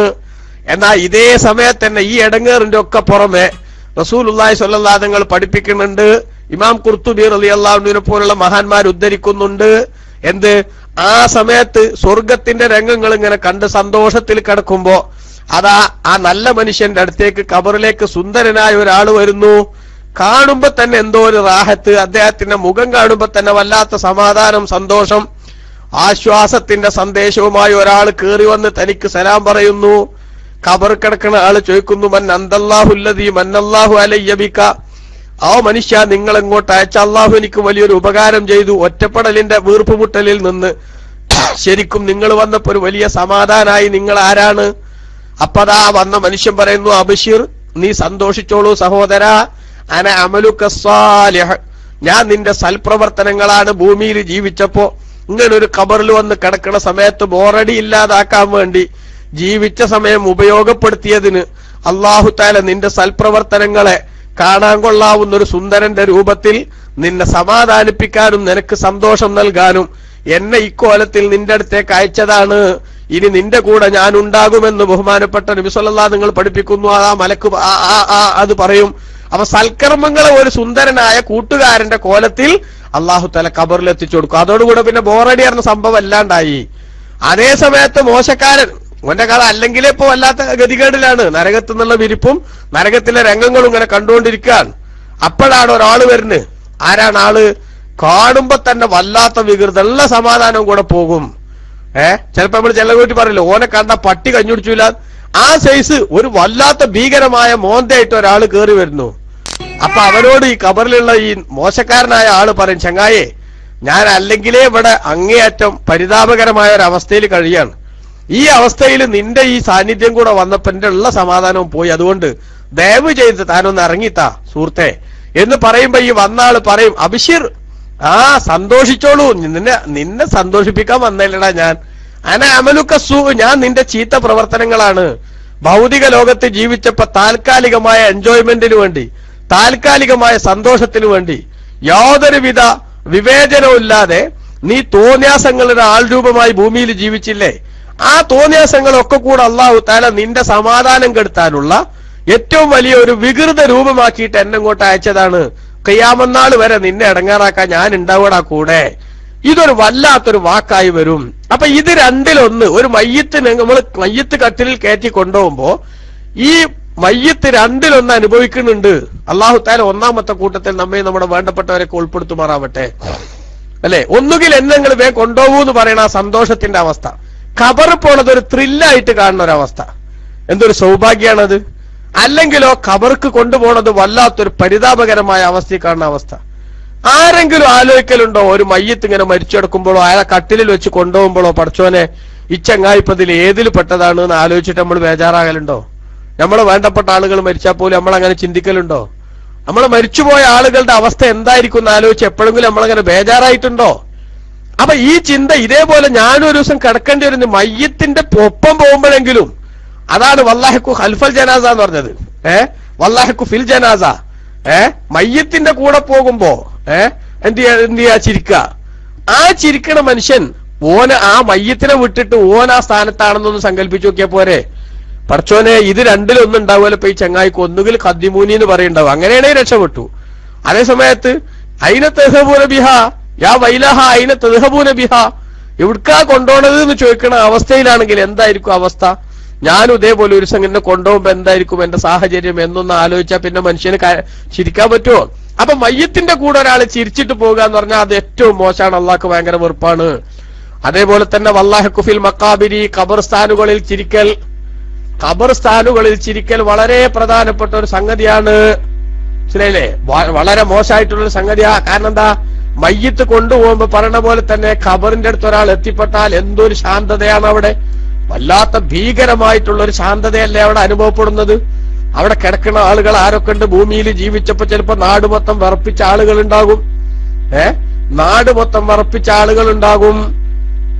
S2: എന്നാൽ ഇതേ സമയത്ത് തന്നെ ഈ എടങ്ങേറിന്റെ ഒക്കെ പുറമെ റസൂലുള്ളാഹി സ്വല്ലല്ലാഹു അലൈഹി വസല്ലം പഠിപ്പിക്കുന്നുണ്ട്. ഇമാം ഖുർത്തുബി റളിയല്ലാഹു അൻഹുവിനെ പോലുള്ള മഹാന്മാർ ഉദ്ധരിക്കുന്നുണ്ട്. എന്ത്, ആ സമയത്ത് സ്വർഗത്തിന്റെ രംഗങ്ങൾ ഇങ്ങനെ കണ്ട് സന്തോഷത്തിൽ കിടക്കുമ്പോ അതാ ആ നല്ല മനുഷ്യന്റെ അടുത്തേക്ക് ഖബറിലേക്ക് സുന്ദരനായ ഒരാൾ വരുന്നു. കാണുമ്പോ തന്നെ എന്തോ ഒരു റാഹത്ത്, അദ്ദേഹത്തിന്റെ മുഖം കാണുമ്പോ തന്നെ വല്ലാത്ത സമാധാനം, സന്തോഷം, ആശ്വാസത്തിന്റെ സന്ദേശവുമായി ഒരാൾ കേറി വന്ന് തനിക്ക് സലാം പറയുന്നു. ഖബർ കിടക്കുന്ന ആള് ചോദിക്കുന്നു, മൻ അന്തല്ലാഹുല്ലദീ മന്നല്ലാഹു അലയ്യ ബിക, ആ മനുഷ്യ നിങ്ങൾ എങ്ങോട്ട് അയച്ച അള്ളാഹു എനിക്ക് വലിയൊരു ഉപകാരം ചെയ്തു, ഒറ്റപ്പെടലിന്റെ വീർപ്പുമുട്ടലിൽ നിന്ന് ശരിക്കും നിങ്ങൾ വന്നപ്പോ ഒരു വലിയ സമാധാനായി, നിങ്ങൾ ആരാണ്? അപ്പതാ വന്ന മനുഷ്യൻ പറയുന്നു, അബ്ശിർ, നീ സന്തോഷിച്ചോളൂ സഹോദര, അന അമലുക സ്വാലിഹ്, ഞാൻ നിന്റെ സൽപ്രവർത്തനങ്ങളാണ് ഭൂമിയിൽ ജീവിച്ചപ്പോ ഇങ്ങനെ ഒരു ഖബറിൽ വന്ന് കിടക്കുന്ന സമയത്ത് ബോറടി ഇല്ലാതാക്കാൻ വേണ്ടി ജീവിച്ച സമയം ഉപയോഗപ്പെടുത്തിയതിന് അല്ലാഹു തആല നിന്റെ സൽപ്രവർത്തനങ്ങളെ കാണാൻ കൊള്ളാവുന്ന ഒരു സുന്ദരന്റെ രൂപത്തിൽ നിന്നെ സമാധാനിപ്പിക്കാനും നിനക്ക് സന്തോഷം നൽകാനും എന്നെ ഇക്കോലത്തിൽ നിന്റെ അടുത്തേക്ക് അയച്ചതാണ്. ഇനി നിന്റെ കൂടെ ഞാൻ ഉണ്ടാകുമെന്ന് ബഹുമാനപ്പെട്ട നബി സല്ലല്ലാഹു നിങ്ങൾ പഠിപ്പിക്കുന്നു. ആ മലക്ക് അത് പറയും. അപ്പൊ സൽക്കർമ്മങ്ങളെ ഒരു സുന്ദരനായ കൂട്ടുകാരന്റെ കോലത്തിൽ അല്ലാഹു തആല ഖബറിൽ എത്തിച്ചു കൊടുക്കും. അതോടുകൂടെ പിന്നെ ബോറടി പറഞ്ഞ സംഭവം അല്ലാണ്ടായി. അതേ സമയത്ത് മോശക്കാരൻ ഓന്റെ കഥ അല്ലെങ്കിലേ ഇപ്പൊ വല്ലാത്ത ഗതികേടിലാണ്. നരകത്തു നിന്നുള്ള വിരിപ്പും നരകത്തിലെ രംഗങ്ങളും ഇങ്ങനെ കണ്ടുകൊണ്ടിരിക്കുകയാണ്. അപ്പോഴാണ് ഒരാള് വരുന്നത്. ആരാണ് ആള്? കാണുമ്പോ തന്നെ വല്ലാത്ത വികൃത എല്ലാ സമാധാനവും കൂടെ പോകും. ചിലപ്പോ നമ്മൾ ചില വീട്ടിൽ പറയില്ല ഓനെ കണ്ട പട്ടി കഞ്ഞുടിച്ചില്ല. ആ സൈസ് ഒരു വല്ലാത്ത ഭീകരമായ മോന്തയായിട്ട് ഒരാള് കേറി വരുന്നു. അപ്പൊ അവരോട് ഈ ഖബറിലുള്ള ഈ മോശക്കാരനായ ആള് പറയും, ചങ്ങായെ ഞാൻ അല്ലെങ്കിലേ ഇവിടെ അങ്ങേയറ്റം പരിതാപകരമായ ഒരു അവസ്ഥയിൽ കഴിയാണ്. ഈ അവസ്ഥയിൽ നിന്റെ ഈ സാന്നിധ്യം കൂടെ വന്നപ്പോ എന്റെ ഉള്ള സമാധാനവും പോയി. അതുകൊണ്ട് ദയവ് ചെയ്ത് താനൊന്ന് ഇറങ്ങിത്താ സുഹൃത്തെ എന്ന് പറയുമ്പോ ഈ വന്ന ആള് പറയും, അബിഷിർ, സന്തോഷിച്ചോളൂ, നിന്നെ സന്തോഷിപ്പിക്കാൻ വന്നല്ലടാ ഞാൻ. അമലുക്കസു, ഞാൻ നിന്റെ ചീത്ത പ്രവർത്തനങ്ങളാണ്. ഭൗതിക ലോകത്ത് ജീവിച്ചപ്പോ താൽക്കാലികമായ എൻജോയ്മെന്റിന് വേണ്ടി, താൽക്കാലികമായ സന്തോഷത്തിന് വേണ്ടി യാതൊരുവിധ വിവേചനവും ഇല്ലാതെ നീ തോന്യാസങ്ങളുടെ ആൾരൂപമായി ഭൂമിയിൽ ജീവിച്ചില്ലേ? ആ തോന്യാസങ്ങളൊക്കെ കൂടെ അല്ലാഹു തആല നിന്റെ സമാധാനം കെടുത്താനുള്ള ഏറ്റവും വലിയ ഒരു വികൃത രൂപമാക്കിയിട്ട് എന്നെ ഇങ്ങോട്ട് അയച്ചതാണ്. ഖിയാമത്ത് നാൾ വരെ നിന്നെ ഇടങ്ങാറാക്കാൻ ഞാൻ ഉണ്ടാവടാ കൂടെ. ഇതൊരു വല്ലാത്തൊരു വാക്കായി വരും. അപ്പൊ ഇത് രണ്ടിലൊന്ന്, ഒരു മയ്യത്തിന് നമ്മൾ മയ്യത്ത് കട്ടിലിൽ കയറ്റി കൊണ്ടുപോകുമ്പോ ഈ മയ്യത്ത് രണ്ടിലൊന്ന് അനുഭവിക്കുന്നുണ്ട്. അല്ലാഹു തആല ഒന്നാമത്തെ കൂട്ടത്തിൽ നമ്മെ നമ്മുടെ വേണ്ടപ്പെട്ടവരൊക്കെ ഉൾപ്പെടുത്തുമാറാവട്ടെ. അല്ലെ, ഒന്നുകിൽ എന്നെ നിങ്ങൾ വേ കൊണ്ടുപോകൂ എന്ന് പറയുന്ന ആ സന്തോഷത്തിന്റെ അവസ്ഥ, ഖബർ പോണത് ഒരു ത്രില്ലായിട്ട് കാണുന്ന ഒരവസ്ഥ, എന്തൊരു സൗഭാഗ്യാണത്. അല്ലെങ്കിലോ ഖബർക്ക് കൊണ്ടുപോണത് വല്ലാത്തൊരു പരിതാപകരമായ അവസ്ഥയിൽ കാണുന്ന അവസ്ഥ. ആരെങ്കിലും ആലോചിക്കലുണ്ടോ ഒരു മയ്യത്ത് ഇങ്ങനെ മരിച്ചെടുക്കുമ്പോഴോ അയാളെ കട്ടിലിൽ വെച്ച് കൊണ്ടുപോകുമ്പോഴോ പഠിച്ചോനെ ഈ ചങ്ങായിപ്പതിൽ ഏതിൽ പെട്ടതാണ് എന്ന് ആലോചിച്ചിട്ട് നമ്മൾ ബേജാറാകലുണ്ടോ? നമ്മൾ വേണ്ടപ്പെട്ട ആളുകൾ മരിച്ചാൽ പോലും നമ്മൾ അങ്ങനെ ചിന്തിക്കലുണ്ടോ? നമ്മൾ മരിച്ചുപോയ ആളുകളുടെ അവസ്ഥ എന്തായിരിക്കും എന്ന് ആലോചിച്ച് എപ്പോഴെങ്കിലും നമ്മളങ്ങനെ ബേജാറായിട്ടുണ്ടോ? അപ്പൊ ഈ ചിന്ത ഇതേപോലെ ഞാനൊരു ദിവസം കിടക്കേണ്ടി വരുന്ന മയ്യത്തിന്റെ ഒപ്പം പോകുമ്പോഴെങ്കിലും, അതാണ് വല്ലാഹിക്കു ഖൽഫൽ ജനാസ എന്ന് പറഞ്ഞത്. വല്ലാഹിക്കു ഫിൽ ജനാസ. മയ്യത്തിന്റെ കൂടെ പോകുമ്പോ എന്ത് ചെയ്യാ? ചിരിക്ക. ആ ചിരിക്കണ മനുഷ്യൻ ആ മയ്യത്തിനെ വിട്ടിട്ട് ആ സ്ഥാനത്താണെന്നൊന്ന് സങ്കല്പിച്ചു നോക്കിയാ പോരെ? പടച്ചോനെ, ഇത് രണ്ടിലൊന്നും ഉണ്ടാവുമല്ലോ. ഇപ്പൊ ഈ ചങ്ങായിക്ക് ഒന്നുകിൽ ഖദ്ദിമൂനി എന്ന് പറയുണ്ടാവും, അങ്ങനെയാണെങ്കിൽ രക്ഷപ്പെട്ടു. അതേ സമയത്ത് അയിന തദ്ഹബൂന ബിഹാ യാ വൈലഹ അയിന തദ്ഹബൂന ബിഹാ, എവിടുക്കാ കൊണ്ടുപോണത് എന്ന് ചോദിക്കണ അവസ്ഥയിലാണെങ്കിൽ എന്തായിരിക്കും അവസ്ഥ? ഞാനും ഇതേപോലെ ഒരു സംഘടന കൊണ്ടുപോകുമ്പോ എന്തായിരിക്കും എന്റെ സാഹചര്യം എന്നൊന്ന് ആലോചിച്ചാൽ പിന്നെ മനുഷ്യന് ചിരിക്കാൻ പറ്റുമോ? അപ്പൊ മയ്യത്തിന്റെ കൂടെ ഒരാൾ ചിരിച്ചിട്ട് പോകുക എന്ന് പറഞ്ഞാൽ അത് ഏറ്റവും മോശമാണ്. അള്ളാഹ്ക്ക് ഭയങ്കര വെറുപ്പാണ്. അതേപോലെ തന്നെ വല്ലാഹിക്കു ഫിൽ മഖാബിരി, ഖബർസ്ഥാനുകളിൽ ചിരിക്കൽ. ഖബർസ്ഥാനുകളിൽ ചിരിക്കൽ വളരെ പ്രധാനപ്പെട്ട ഒരു സംഗതിയാണ്. ശരിയല്ലേ? വളരെ മോശമായിട്ടുള്ളൊരു സംഗതിയാ. കാരണം എന്താ? മയ്യത്ത് കൊണ്ടുപോകുമ്പോ പറയണ പോലെ തന്നെ ഖബറിന്റെ അടുത്ത് ഒരാൾ എത്തിപ്പെട്ടാൽ എന്തൊരു ശാന്തതയാണ് അവിടെ. വല്ലാത്ത ഭീകരമായിട്ടുള്ള ഒരു ശാന്തതയല്ലേ അവിടെ അനുഭവപ്പെടുന്നത്. അവിടെ കിടക്കുന്ന ആളുകൾ ആരൊക്കെ ഉണ്ട്? ഭൂമിയിൽ ജീവിച്ചപ്പോ ചിലപ്പോ നാട് മൊത്തം വിറപ്പിച്ച ആളുകൾ ഉണ്ടാകും. നാട് മൊത്തം വിറപ്പിച്ച ആളുകൾ ഉണ്ടാകും.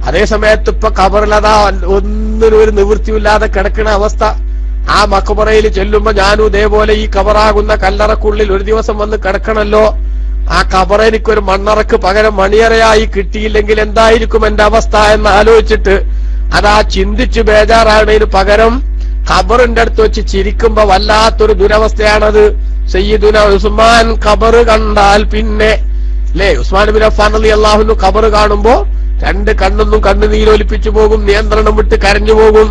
S2: അതേ സമയത്ത് ഇപ്പൊ ഖബറിലതാ ഒന്നിനും ഒരു നിവൃത്തിയില്ലാതെ കിടക്കുന്ന അവസ്ഥ. ആ മഖബറയിൽ ചെല്ലുമ്പോ ഞാനും ഇതേപോലെ ഈ ഖബറാകുന്ന കല്ലറക്കുള്ളിൽ ഒരു ദിവസം വന്ന് കിടക്കണല്ലോ. ആ ഖബർ എനിക്കൊരു മണ്ണറക്ക് പകരം മണിയറയായി കിട്ടിയില്ലെങ്കിൽ എന്തായിരിക്കും എന്റെ അവസ്ഥ എന്ന് ആലോചിച്ചിട്ട് അതാ ചിന്തിച്ച് ബേജാറാണതിന് പകരം ഖബറിന്റെ അടുത്ത് വെച്ച് ചിരിക്കുമ്പോ വല്ലാത്തൊരു ദുരവസ്ഥയാണത്. സയ്യിദുന ഉസ്മാൻ ഖബർ കണ്ടാൽ പിന്നെ അല്ലേ, ഉസ്മാൻ ബിൻ അഫ്ഫാൻ റളിയല്ലാഹു അൻഹു ഖബർ കാണുമ്പോ രണ്ട് കണ്ണൊന്നും കണ്ണുനീരൊലിപ്പിച്ചു പോകും, നിയന്ത്രണം വിട്ട് കരഞ്ഞു പോകും.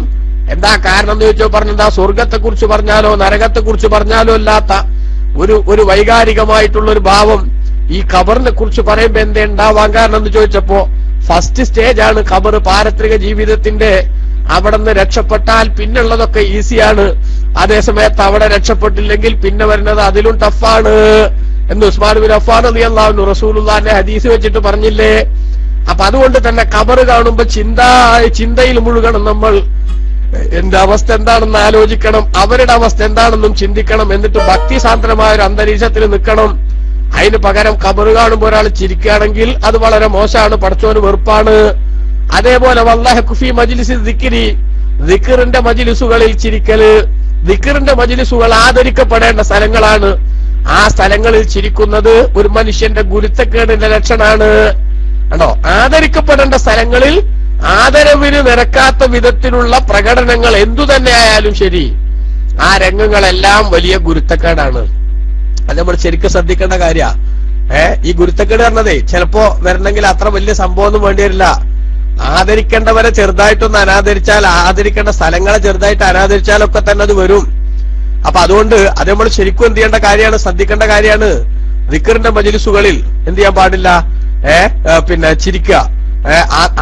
S2: എന്താ കാരണം എന്ന് ചോദിച്ചോ പറഞ്ഞെന്താ? സ്വർഗത്തെ കുറിച്ച് പറഞ്ഞാലോ നരകത്തെ കുറിച്ച് പറഞ്ഞാലോ അല്ലാത്ത ഒരു വൈകാരികമായിട്ടുള്ള ഒരു ഭാവം ഈ ഖബറിനെ കുറിച്ച് പറയുമ്പോ എന്തേ ഉണ്ടാവാൻ കാരണം എന്ന് ചോദിച്ചപ്പോ ഫസ്റ്റ് സ്റ്റേജ് ആണ് ഖബർ പാരത്രിക ജീവിതത്തിന്റെ. അവിടെ നിന്ന് രക്ഷപ്പെട്ടാൽ പിന്നുള്ളതൊക്കെ ഈസിയാണ്. അതേസമയത്ത് അവിടെ രക്ഷപ്പെട്ടില്ലെങ്കിൽ പിന്നെ വരുന്നത് അതിലും ടഫാണ് എന്ന് ഉസ്മാൻ ബിൻ അഫ്ഫാൻ റളിയല്ലാഹു അൻഹു റസൂലുള്ളാഹിന്റെ ഹദീസ് വെച്ചിട്ട് പറഞ്ഞില്ലേ? അപ്പൊ അതുകൊണ്ട് തന്നെ ഖബർ കാണുമ്പോ ചിന്തയിൽ മുഴുകണം നമ്മൾ. എന്റെ അവസ്ഥ എന്താണെന്ന് ആലോചിക്കണം, അവരുടെ അവസ്ഥ എന്താണെന്നും ചിന്തിക്കണം. എന്നിട്ട് ഭക്തിസാന്ദ്രമായ ഒരു അന്തരീക്ഷത്തിൽ നിൽക്കണം. അതിന് പകരം ഖബറ് കാണുമ്പോൾ ഒരാൾ ചിരിക്കുകയാണെങ്കിൽ അത് വളരെ മോശമാണ്, പടച്ചോന് വെറുപ്പാണ്. അതേപോലെ വല്ലാഹു ഫീ മജ്ലിസി ദിക്രി, ദിക്റിന്റെ മജ്ലിസുകളിൽ ചിരിക്കല്, ദിക്റിന്റെ മജ്ലിസുകൾ ആദരിക്കപ്പെടേണ്ട സ്ഥലങ്ങളാണ്. ആ സ്ഥലങ്ങളിൽ ചിരിക്കുന്നത് ഒരു മനുഷ്യന്റെ ഗുരുത്തക്കേടിന്റെ ലക്ഷണാണ്. കണ്ടോ, ആദരിക്കപ്പെടേണ്ട സ്ഥലങ്ങളിൽ ആദരവിന് നിരക്കാത്ത വിധത്തിലുള്ള പ്രകടനങ്ങൾ എന്തു തന്നെ ആയാലും ശരി, ആ രംഗങ്ങളെല്ലാം വലിയ ഗുരുത്തക്കേടാണ്. അത് നമ്മൾ ശരിക്കും ശ്രദ്ധിക്കേണ്ട കാര്യ. ഈ ഗുരുത്തക്കേട് പറഞ്ഞതേ ചിലപ്പോ വരണമെങ്കിൽ അത്ര വലിയ സംഭവമൊന്നും വേണ്ടി വരില്ല. ആദരിക്കേണ്ടവരെ ചെറുതായിട്ടൊന്ന് അനാദരിച്ചാൽ, ആദരിക്കേണ്ട സ്ഥലങ്ങളെ ചെറുതായിട്ട് അനാദരിച്ചാലൊക്കെ തന്നെ അത് വരും. അപ്പൊ അതുകൊണ്ട് അത് നമ്മൾ ശരിക്കും എന്ത് ചെയ്യേണ്ട കാര്യമാണ്, ശ്രദ്ധിക്കേണ്ട കാര്യമാണ്. ദിക്റിന്റെ മജ്ലിസുകളിൽ എന്ത് ചെയ്യാൻ പാടില്ല, പിന്നെ ചിരിക്കുക.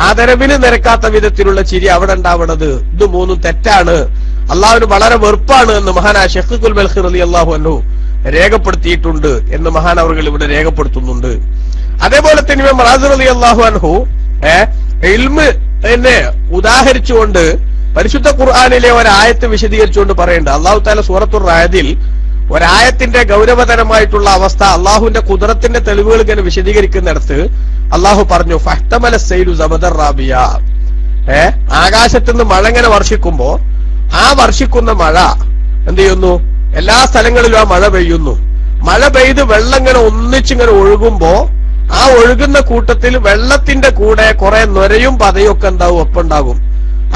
S2: ആദരവിന് നിരക്കാത്ത വിധത്തിലുള്ള ചിരി അവിടെ ഉണ്ടാവണത്, ഇത് മൂന്നും തെറ്റാണ്, അള്ളാഹുവിന് വളരെ വെറുപ്പാണ് എന്ന് മഹാനായ ഷെഖ്ഖുൽ ബൽഖി റളിയല്ലാഹു അൻഹു രേഖപ്പെടുത്തിയിട്ടുണ്ട് എന്ന് മഹാനവറുകൾ ഇവിടെ രേഖപ്പെടുത്തുന്നുണ്ട്. അതേപോലെ തന്നെ ഇമാം റാസി റളിയല്ലാഹു അൻഹു ഇൽമ് എന്നെ ഉദാഹരിച്ചുകൊണ്ട് പരിശുദ്ധ ഖുർആനിലെ ഒരായത്ത് വിശദീകരിച്ചുകൊണ്ട് പറയുന്നുണ്ട്. അള്ളാഹു തആല സൂറത്തുർ റഅദിൽ ഒരായത്തിന്റെ ഗൗരവതരമായിട്ടുള്ള അവസ്ഥ, അള്ളാഹുവിന്റെ ഖുദ്റത്തിന്റെ തെളിവുകൾ ഇങ്ങനെ വിശദീകരിക്കുന്നിടത്ത് അള്ളാഹു പറഞ്ഞു, ഫഹ്തമല സൈലു സബദർ റാബിയ. ആകാശത്തുനിന്ന് മഴ ഇങ്ങനെ വർഷിക്കുമ്പോ ആ വർഷിക്കുന്ന മഴ എന്ത് ചെയ്യുന്നു, എല്ലാ സ്ഥലങ്ങളിലും ആ മഴ പെയ്യുന്നു. മഴ പെയ്ത് വെള്ളം ഇങ്ങനെ ഒന്നിച്ചിങ്ങനെ ഒഴുകുമ്പോ ആ ഒഴുകുന്ന കൂട്ടത്തിൽ വെള്ളത്തിന്റെ കൂടെ കുറെ നൊരയും പതയും ഒക്കെ ഉണ്ടാവും, ഒപ്പുണ്ടാകും.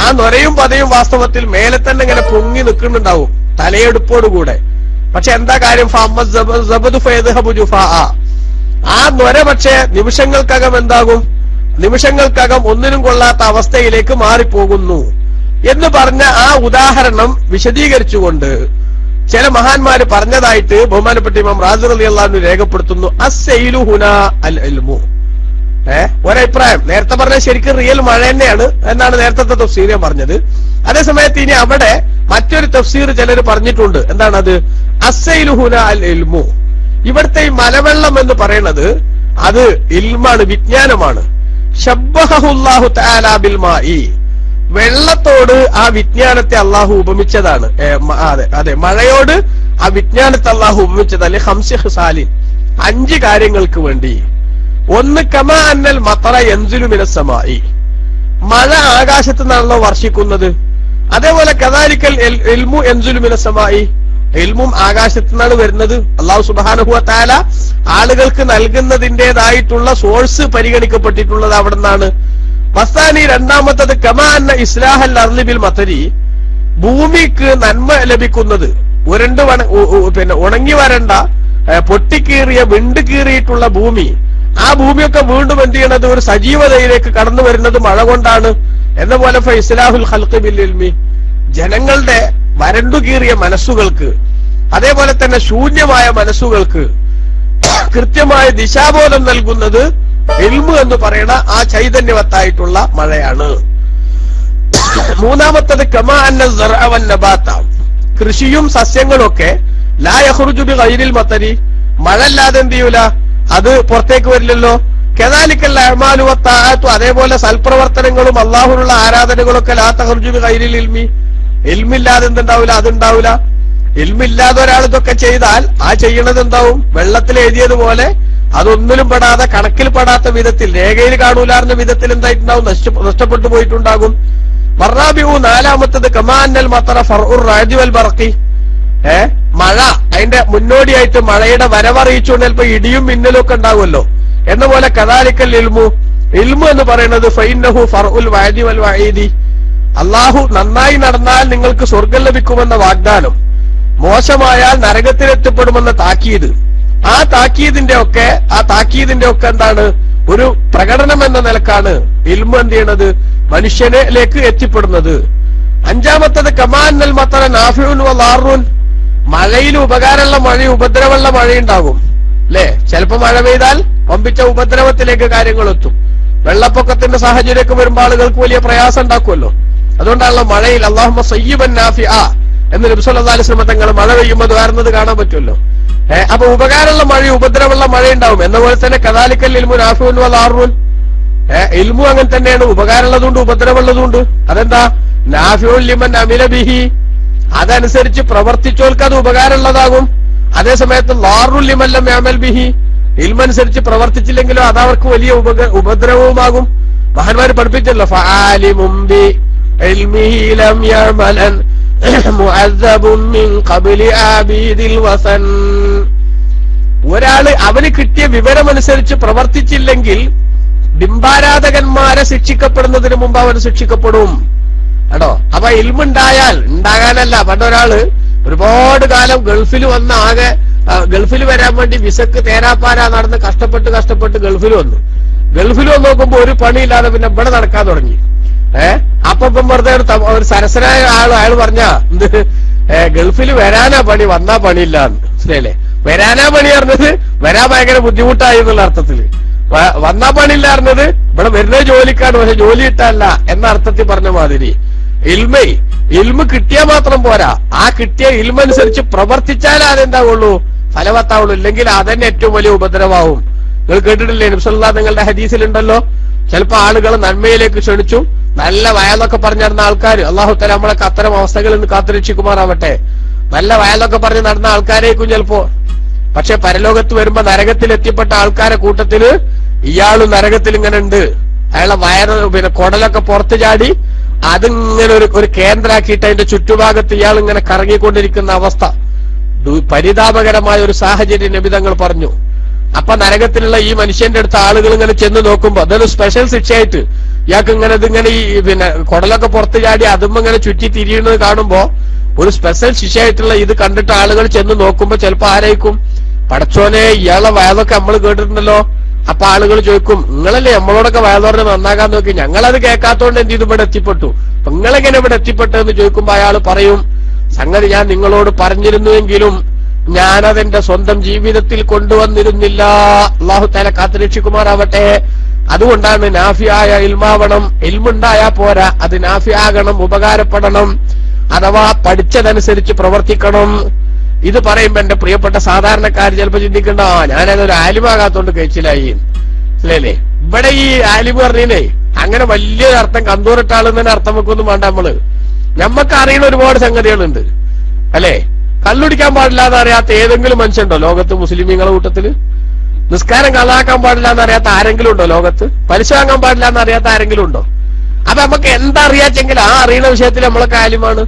S2: ആ നൊരയും പതയും വാസ്തവത്തിൽ മേലെ തന്നെ ഇങ്ങനെ പൊങ്ങി നിൽക്കുന്നുണ്ടാവും തലയെടുപ്പോടുകൂടെ. പക്ഷെ എന്താ കാര്യം, ആ നൊര പക്ഷെ നിമിഷങ്ങൾക്കകം എന്താകും, നിമിഷങ്ങൾക്കകം ഒന്നിനും കൊള്ളാത്ത അവസ്ഥയിലേക്ക് മാറിപ്പോകുന്നു എന്ന് പറഞ്ഞ ആ ഉദാഹരണം വിശദീകരിച്ചുകൊണ്ട് ചില മഹാന്മാര് പറഞ്ഞതായിട്ട് ബഹുമാനപ്പെട്ട ഇമാം റാസി റളിയല്ലാഹു അൻഹു രേഖപ്പെടുത്തുന്നു, അസ്സൈലു ഹുനാ അൽ ഇൽമു. ഒരഭിപ്രായം നേരത്തെ പറഞ്ഞ ശരിക്കും റിയൽ മഴ തന്നെയാണ് എന്നാണ് നേരത്തെ തഫ്സീർ പറഞ്ഞത്. അതേസമയത്ത് ഇനി അവിടെ മറ്റൊരു തഫ്സീർ ചിലർ പറഞ്ഞിട്ടുണ്ട്. എന്താണത്, അസ്സൈലു ഹുനാ അൽ ഇൽമു. ഇവിടുത്തെ ഈ മലവെള്ളം എന്ന് പറയുന്നത് അത് ഇൽമാണ്, വിജ്ഞാനമാണ്. ശബ്ബഹുല്ലാഹു തആല ബിൽ മാഇ, വെള്ളത്തോട് ആ വിജ്ഞാനത്തെ അള്ളാഹു ഉപമിച്ചതാണ്. അതെ, മഴയോട് ആ വിജ്ഞാനത്തെ അള്ളാഹു ഉപമിച്ചതല്ലേ ഖംസി ഖിസാലിൻ, 5 കാര്യങ്ങൾക്ക് വേണ്ടി. ഒന്ന്, കമാ അന്നൽ മത്തറ യൻസിലു മിനസ് സമായി, മഴ ആകാശത്ത് നിന്നാണല്ലോ വർഷിക്കുന്നത്. അതേപോലെ കദാലിക്കൽ ഇൽമു യൻസിലു മിനസ് സമായി, ഇൽമും ആകാശത്ത് നിന്നാണ് വരുന്നത്. അല്ലാഹു സുബ്ഹാനഹു വ തആല ആളുകൾക്ക് നൽകുന്നതിന്റേതായിട്ടുള്ള സോഴ്സ് പരിഗണിക്കപ്പെട്ടിട്ടുള്ളത് അവിടെ നിന്നാണ്. വസാനി, രണ്ടാമത്തത് കമാ അന്ന ഇസ്ലാഹൽ അർളി ബിൽ മതരി, ഭൂമിക്ക് നന്മ ലഭിക്കുന്നത്, പിന്നെ ഉണങ്ങി വരണ്ട പൊട്ടിക്കീറിയ വിണ്ട് കീറിയിട്ടുള്ള ഭൂമി, ആ ഭൂമിയൊക്കെ വീണ്ടും എന്ത് ചെയ്യണത്, ഒരു സജീവതയിലേക്ക് കടന്നു വരുന്നത് മഴ കൊണ്ടാണ്. എന്ന പോലെ ഇസ്ലാഹുൽ ഖൽഖി ബിൽ ഇൽമി, ജനങ്ങളുടെ വരണ്ടുകീറിയ മനസ്സുകൾക്ക്, അതേപോലെ തന്നെ ശൂന്യമായ മനസ്സുകൾക്ക് കൃത്യമായ ദിശാബോധം നൽകുന്നത് ഇൽമു എന്ന് പറയുന്ന ആ ചൈതന്യവത്തായിട്ടുള്ള മഴയാണ്. മൂന്നാമത്തത് കമാ അന്ന സറഅ വൻ നബാത, കൃഷിയും സസ്യങ്ങളൊക്കെ ലാ യഖ്റുജു ബി ഗൈരിൽ മതരി, മഴ ഇല്ലാതെ എന്ത് ചെയ്യൂല, അത് പുറത്തേക്ക് വരില്ലല്ലോ. കദാലിക്കൽ അഅ്മാലു വത്താഅത്തു, അതേപോലെ സൽപ്രവർത്തനങ്ങളും അല്ലാഹുവിനുള്ള ആരാധനകളൊക്കെ ലാ തഖ്റുജു ബി ഗൈരിൽ ഇൽമി, ഇൽമില്ലാതെ എന്തുണ്ടാവില്ല, അതുണ്ടാവില്ല. ഇൽമില്ലാതെ ഒരാൾ ഇതൊക്കെ ചെയ്താൽ ആ ചെയ്യണത് എന്താവും, വെള്ളത്തിൽ എഴുതിയതുപോലെ അതൊന്നിലും പെടാതെ, കണക്കിൽ പെടാത്ത വിധത്തിൽ, രേഖയിൽ കാണൂലാർന്ന വിധത്തിൽ എന്തായിട്ടുണ്ടാവും, നഷ്ടപ്പെട്ടു പോയിട്ടുണ്ടാകും. വറാബിഉ, നാലാമത്തത് കമാ അന്നൽ മതറ ഫർഉർ റഅദി വൽ ബർഖി, മഴ അതിന്റെ മുന്നോടിയായിട്ട് മഴയുടെ വരവറിയിച്ചുകൊണ്ട് ചിലപ്പോ ഇടിയും മിന്നലും ഒക്കെ ഉണ്ടാവുമല്ലോ. എന്ന പോലെ കദാലിക്കൽ ഇൽമു, ഇൽമു എന്ന് പറയുന്നത് ഫഇന്നഹു ഫർഉൽ വഅദി വൽ വഈദി, അല്ലാഹു നന്നായി നടന്നാൽ നിങ്ങൾക്ക് സ്വർഗം ലഭിക്കുമെന്ന വാഗ്ദാനം, മോശമായാൽ നരകത്തിലെത്തപ്പെടുമെന്ന താക്കീത്, ആ താക്കീതിന്റെ ഒക്കെ എന്താണ്, ഒരു പ്രകടനം എന്ന നിലക്കാണ് ഇൽമു എന്ത് ചെയ്യണത്, മനുഷ്യനിലേക്ക് എത്തിപ്പെടുന്നത്. അഞ്ചാമത്തത് കമാ അന്നൽ മതറ നാഫിഉൻ വ ളാറുൻ, മഴയിൽ ഉപകാരമുള്ള മഴയും ഉപദ്രവമുള്ള മഴയുണ്ടാകും അല്ലെ. ചിലപ്പോ മഴ പെയ്താൽ വമ്പിച്ച ഉപദ്രവത്തിലേക്ക് കാര്യങ്ങൾ എത്തും. വെള്ളപ്പൊക്കത്തിന്റെ സാഹചര്യമൊക്കെ വരുമ്പോൾ ആളുകൾക്ക് വലിയ പ്രയാസം ഉണ്ടാക്കുമല്ലോ. അതുകൊണ്ടാണല്ലോ മഴയിൽ അല്ലാഹുമ്മ സയ്യിബൻ നാഫിഅ എന്ന് നബി സല്ലല്ലാഹു അലൈഹി വസല്ലം തങ്ങൾ മഴ പെയ്യുമ്പോൾ ദ്വാരുന്നത് കാണാൻ പറ്റുമല്ലോ. അപ്പൊ ഉപകാരമുള്ള മഴയും ഉപദ്രവമുള്ള മഴയുണ്ടാവും. എന്ന പോലെ തന്നെ കദാലിക്കൽ ഇൽമു നാഫിഉൻ വ ളാറുൻ, ഇൽമു അങ്ങനെ തന്നെയാണ്, ഉപകാരമുള്ളതുകൊണ്ട് ഉപദ്രവമുള്ളതുകൊണ്ട്. അതെന്താ, നാഫിഉൻ ലിമൻ അമില ബിഹി, അതനുസരിച്ച് പ്രവർത്തിച്ചോൽക്ക് അത് ഉപകാരമുള്ളതാകും. അതേസമയത്ത് ളാറുൻ ലിമൻ ലം യഅമൽ ബിഹി, ഇൽമനുസരിച്ച് പ്രവർത്തിച്ചില്ലെങ്കിലോ അതവർക്ക് വലിയ ഉപദ്രവവുമാകും. മഹാന്മാര് പഠിപ്പിച്ചല്ലോ, ഫആലിമും ബി ഇൽമിഹി ലം യഅമലൻ മുഅദ്ദബുൻ മിൻ ഖബ്ലി ആബീദിൽ വസൻ. ഒരാള് അവന് കിട്ടിയ വിവരമനുസരിച്ച് പ്രവർത്തിച്ചില്ലെങ്കിൽ ബിംബാരാധകന്മാരെ ശിക്ഷിക്കപ്പെടുന്നതിന് മുമ്പ് അവൻ ശിക്ഷിക്കപ്പെടും കേട്ടോ. അപ്പൊ ഇൽമുണ്ടായാൽ, ഉണ്ടാകാനല്ല, പണ്ടൊരാള് ഒരുപാട് കാലം ഗൾഫിൽ വന്ന് ആകെ ഗൾഫിൽ വരാൻ വേണ്ടി വിസക്ക് തേരാപ്പാരാ നടന്ന് കഷ്ടപ്പെട്ട് ഗൾഫിൽ വന്നു. ഗൾഫിൽ വന്ന് നോക്കുമ്പോ ഒരു പണിയില്ലാതെ പിന്നെ ഇവിടെ നടക്കാൻ തുടങ്ങി. അപ്പം വെറുതെ ഒരു സരസനായ അയാൾ പറഞ്ഞ എന്ത്, ഗൾഫിൽ വരാനാ പണി, വന്നാ പണിയില്ലാന്ന്. മനസ്സിലായില്ലേ? വരാനാ പണി പറഞ്ഞത് വരാൻ ഭയങ്കര ബുദ്ധിമുട്ടായി എന്നുള്ള അർത്ഥത്തില്, വന്നാ പണിയില്ല പറഞ്ഞത് ഇവിടെ വരുന്ന ജോലിക്കാണ്, പക്ഷെ ജോലി കിട്ടാനല്ല എന്ന അർത്ഥത്തിൽ പറഞ്ഞ മാതിരി ഇൽമ കിട്ടിയാൽ മാത്രം പോരാ, ആ കിട്ടിയ ഇൽമനുസരിച്ച് പ്രവർത്തിച്ചാലേ അതെന്താവുള്ളൂ, ഫലവത്താവുള്ളൂ. ഇല്ലെങ്കിൽ അതന്നെ ഏറ്റവും വലിയ ഉപദ്രവാവും. നിങ്ങൾ കേട്ടിട്ടില്ലേ, നബി സല്ലല്ലാഹു നിങ്ങളുടെ ഹദീസിലുണ്ടല്ലോ, ചിലപ്പോ ആളുകൾ നന്മയിലേക്ക് ക്ഷണിച്ചു നല്ല വയലൊക്കെ പറഞ്ഞു നടന്ന ആൾക്കാർ, അള്ളാഹു തആല നമ്മളൊക്കെ അത്തരം അവസ്ഥകളിൽ നിന്ന് കാത്തുരക്ഷിക്കുമാറാവട്ടെ. നല്ല വയലൊക്കെ പറഞ്ഞ് നടന്ന ആൾക്കാരേക്കും ചിലപ്പോ, പക്ഷെ പരലോകത്ത് വരുമ്പോ നരകത്തിൽ എത്തിപ്പെട്ട ആൾക്കാരെ കൂട്ടത്തില് ഇയാളും നരകത്തിൽ ഇങ്ങനെ ഉണ്ട്. അയാളെ വയറ് കുടലൊക്കെ പുറത്തു ചാടി അതിങ്ങനെ ഒരു കേന്ദ്രാക്കിയിട്ട് അതിന്റെ ചുറ്റുഭാഗത്ത് ഇയാൾ ഇങ്ങനെ കറങ്ങിക്കൊണ്ടിരിക്കുന്ന അവസ്ഥ, പരിതാപകരമായ ഒരു സാഹചര്യം നബി തങ്ങൾ പറഞ്ഞു. അപ്പൊ നരകത്തിലുള്ള ഈ മനുഷ്യന്റെ അടുത്ത് ആളുകൾ ഇങ്ങനെ ചെന്ന് നോക്കുമ്പോ അതൊരു സ്പെഷ്യൽ ശിക്ഷയായിട്ട് ഇയാൾക്ക് ഇങ്ങനെ ഇതിങ്ങനെ ഈ കുടലൊക്കെ പുറത്ത് ചാടി അതും ഇങ്ങനെ ചുറ്റി തിരിയുന്നത് കാണുമ്പോ ഒരു സ്പെഷ്യൽ ശിക്ഷയായിട്ടുള്ള ഇത് കണ്ടിട്ട് ആളുകൾ ചെന്ന് നോക്കുമ്പോ ചിലപ്പോ ആരായിരിക്കും, പടച്ചോനെ ഇയാളെ വയലൊക്കെ നമ്മൾ കേട്ടിട്ടുണ്ടല്ലോ. അപ്പൊ ആളുകൾ ചോദിക്കും, നിങ്ങളല്ലേ നമ്മളോടൊക്കെ വയലോറിനെ നന്നാകാൻ നോക്കി, ഞങ്ങളത് കേൾക്കാത്തോണ്ട് എന്ത് ചെയ്തു ഇവിടെ എത്തിപ്പെട്ടു, അപ്പൊ നിങ്ങളെങ്ങനെ ഇവിടെ എത്തിപ്പെട്ടെന്ന് ചോദിക്കുമ്പോ അയാൾ പറയും, സംഗതി ഞാൻ നിങ്ങളോട് പറഞ്ഞിരുന്നുവെങ്കിലും ഞാനതെന്റെ സ്വന്തം ജീവിതത്തിൽ കൊണ്ടുവന്നിരുന്നില്ല. അല്ലാഹു തആല കാത്തുരക്ഷിക്കുമാറാവട്ടെ. അതുകൊണ്ടാണ് നാഫിയായ ഇൽമാവണം. ഇൽമുണ്ടായാ പോരാ, അത് നാഫിയാകണം, ഉപകാരപ്പെടണം, അഥവാ പഠിച്ചതനുസരിച്ച് പ്രവർത്തിക്കണം. ഇത് പറയുമ്പോ എന്റെ പ്രിയപ്പെട്ട സാധാരണക്കാർ ചിലപ്പോ ചിന്തിക്കണ്ട, ഞാനതൊരു ആലിമാകാത്തോണ്ട് കഴിച്ചിലായി അല്ലേ. ഇവിടെ ഈ ആലിമ് പറഞ്ഞേ അങ്ങനെ വലിയൊരു അർത്ഥം കന്തൂറിട്ടാളെന്ന് അർത്ഥം വെക്കൊന്നും വേണ്ട. നമ്മക്ക് അറിയുന്ന ഒരുപാട് സംഗതികളുണ്ട് അല്ലെ. കള്ളുടിക്കാൻ പാടില്ല എന്ന് അറിയാത്ത ഏതെങ്കിലും മനുഷ്യനുണ്ടോ ലോകത്ത്? മുസ്ലിമീങ്ങളുടെ കൂട്ടത്തില് നിസ്കാരം കള്ളാക്കാൻ പാടില്ല എന്ന് അറിയാത്ത ആരെങ്കിലും ഉണ്ടോ ലോകത്ത്? പലിശ വാങ്ങാൻ പാടില്ല എന്ന് അറിയാത്ത ആരെങ്കിലും ഉണ്ടോ? അപ്പൊ നമുക്ക് എന്താ അറിയാച്ചെങ്കിൽ ആ അറിയുന്ന വിഷയത്തിൽ നമ്മളൊക്കെ ആലിമാണ്.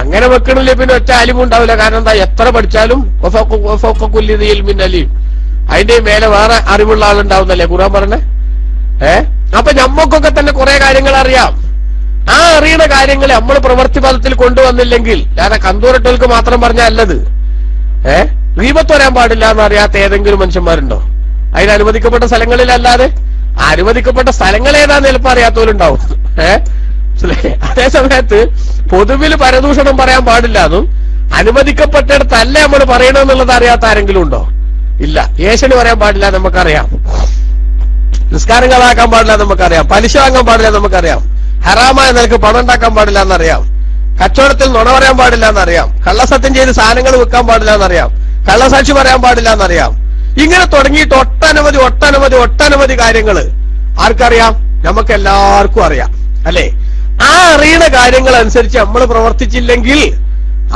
S2: അങ്ങനെ വെക്കണില്ലേ പിന്നെ ഒറ്റ ആലിമും ഉണ്ടാവില്ല. കാരണം എന്താ, എത്ര പഠിച്ചാലും അലീം, അതിന്റെ മേലെ വേറെ അറിവുള്ള ആളുണ്ടാവുന്നല്ലേ ഖുർആൻ പറഞ്ഞേ. അപ്പൊ ഞമ്മക്കൊക്കെ തന്നെ കുറെ കാര്യങ്ങൾ അറിയാം. ആ അറിയുന്ന കാര്യങ്ങൾ നമ്മൾ പ്രവൃത്തി പദത്തിൽ കൊണ്ടുവന്നില്ലെങ്കിൽ, അല്ലാതെ കന്തൂരട്ടോൽക്ക് മാത്രം പറഞ്ഞല്ലത്. ഗീബത്ത് വരാൻ പാടില്ല എന്ന് അറിയാത്ത ഏതെങ്കിലും മനുഷ്യന്മാരുണ്ടോ? അതിന് അനുവദിക്കപ്പെട്ട സ്ഥലങ്ങളിലല്ലാതെ അനുവദിക്കപ്പെട്ട സ്ഥലങ്ങൾ ഏതാന്ന് ചിലപ്പോ അറിയാത്തവരുണ്ടാവും. അതേ സമയത്ത് പൊതുവിൽ പരദൂഷണം പറയാൻ പാടില്ല എന്നും അനുവദിക്കപ്പെട്ടിടത്തല്ല നമ്മൾ പറയണമെന്നുള്ളത് അറിയാത്ത ആരെങ്കിലും ഉണ്ടോ? ഇല്ല. ഏഷ്യന് പറയാൻ പാടില്ല നമുക്കറിയാം, നിസ്കാരങ്ങളാക്കാൻ പാടില്ല നമുക്കറിയാം, പലിശ വാങ്ങാൻ പാടില്ല നമുക്കറിയാം, ഹറാമായ നിലക്ക് പണം ഉണ്ടാക്കാൻ പാടില്ല എന്നറിയാം, കച്ചവടത്തിൽ നുണ പറയാൻ പാടില്ല എന്നറിയാം, കള്ളസത്യം ചെയ്ത് സാധനങ്ങൾ വിൽക്കാൻ പാടില്ല എന്നറിയാം, കള്ളസാക്ഷി പറയാൻ പാടില്ല എന്നറിയാം. ഇങ്ങനെ തുടങ്ങിയിട്ട് ഒട്ടനവധി കാര്യങ്ങള് ആർക്കറിയാം? നമുക്ക് എല്ലാവർക്കും അറിയാം അല്ലെ. ആ അറിയുന്ന കാര്യങ്ങൾ അനുസരിച്ച് നമ്മൾ പ്രവർത്തിച്ചില്ലെങ്കിൽ,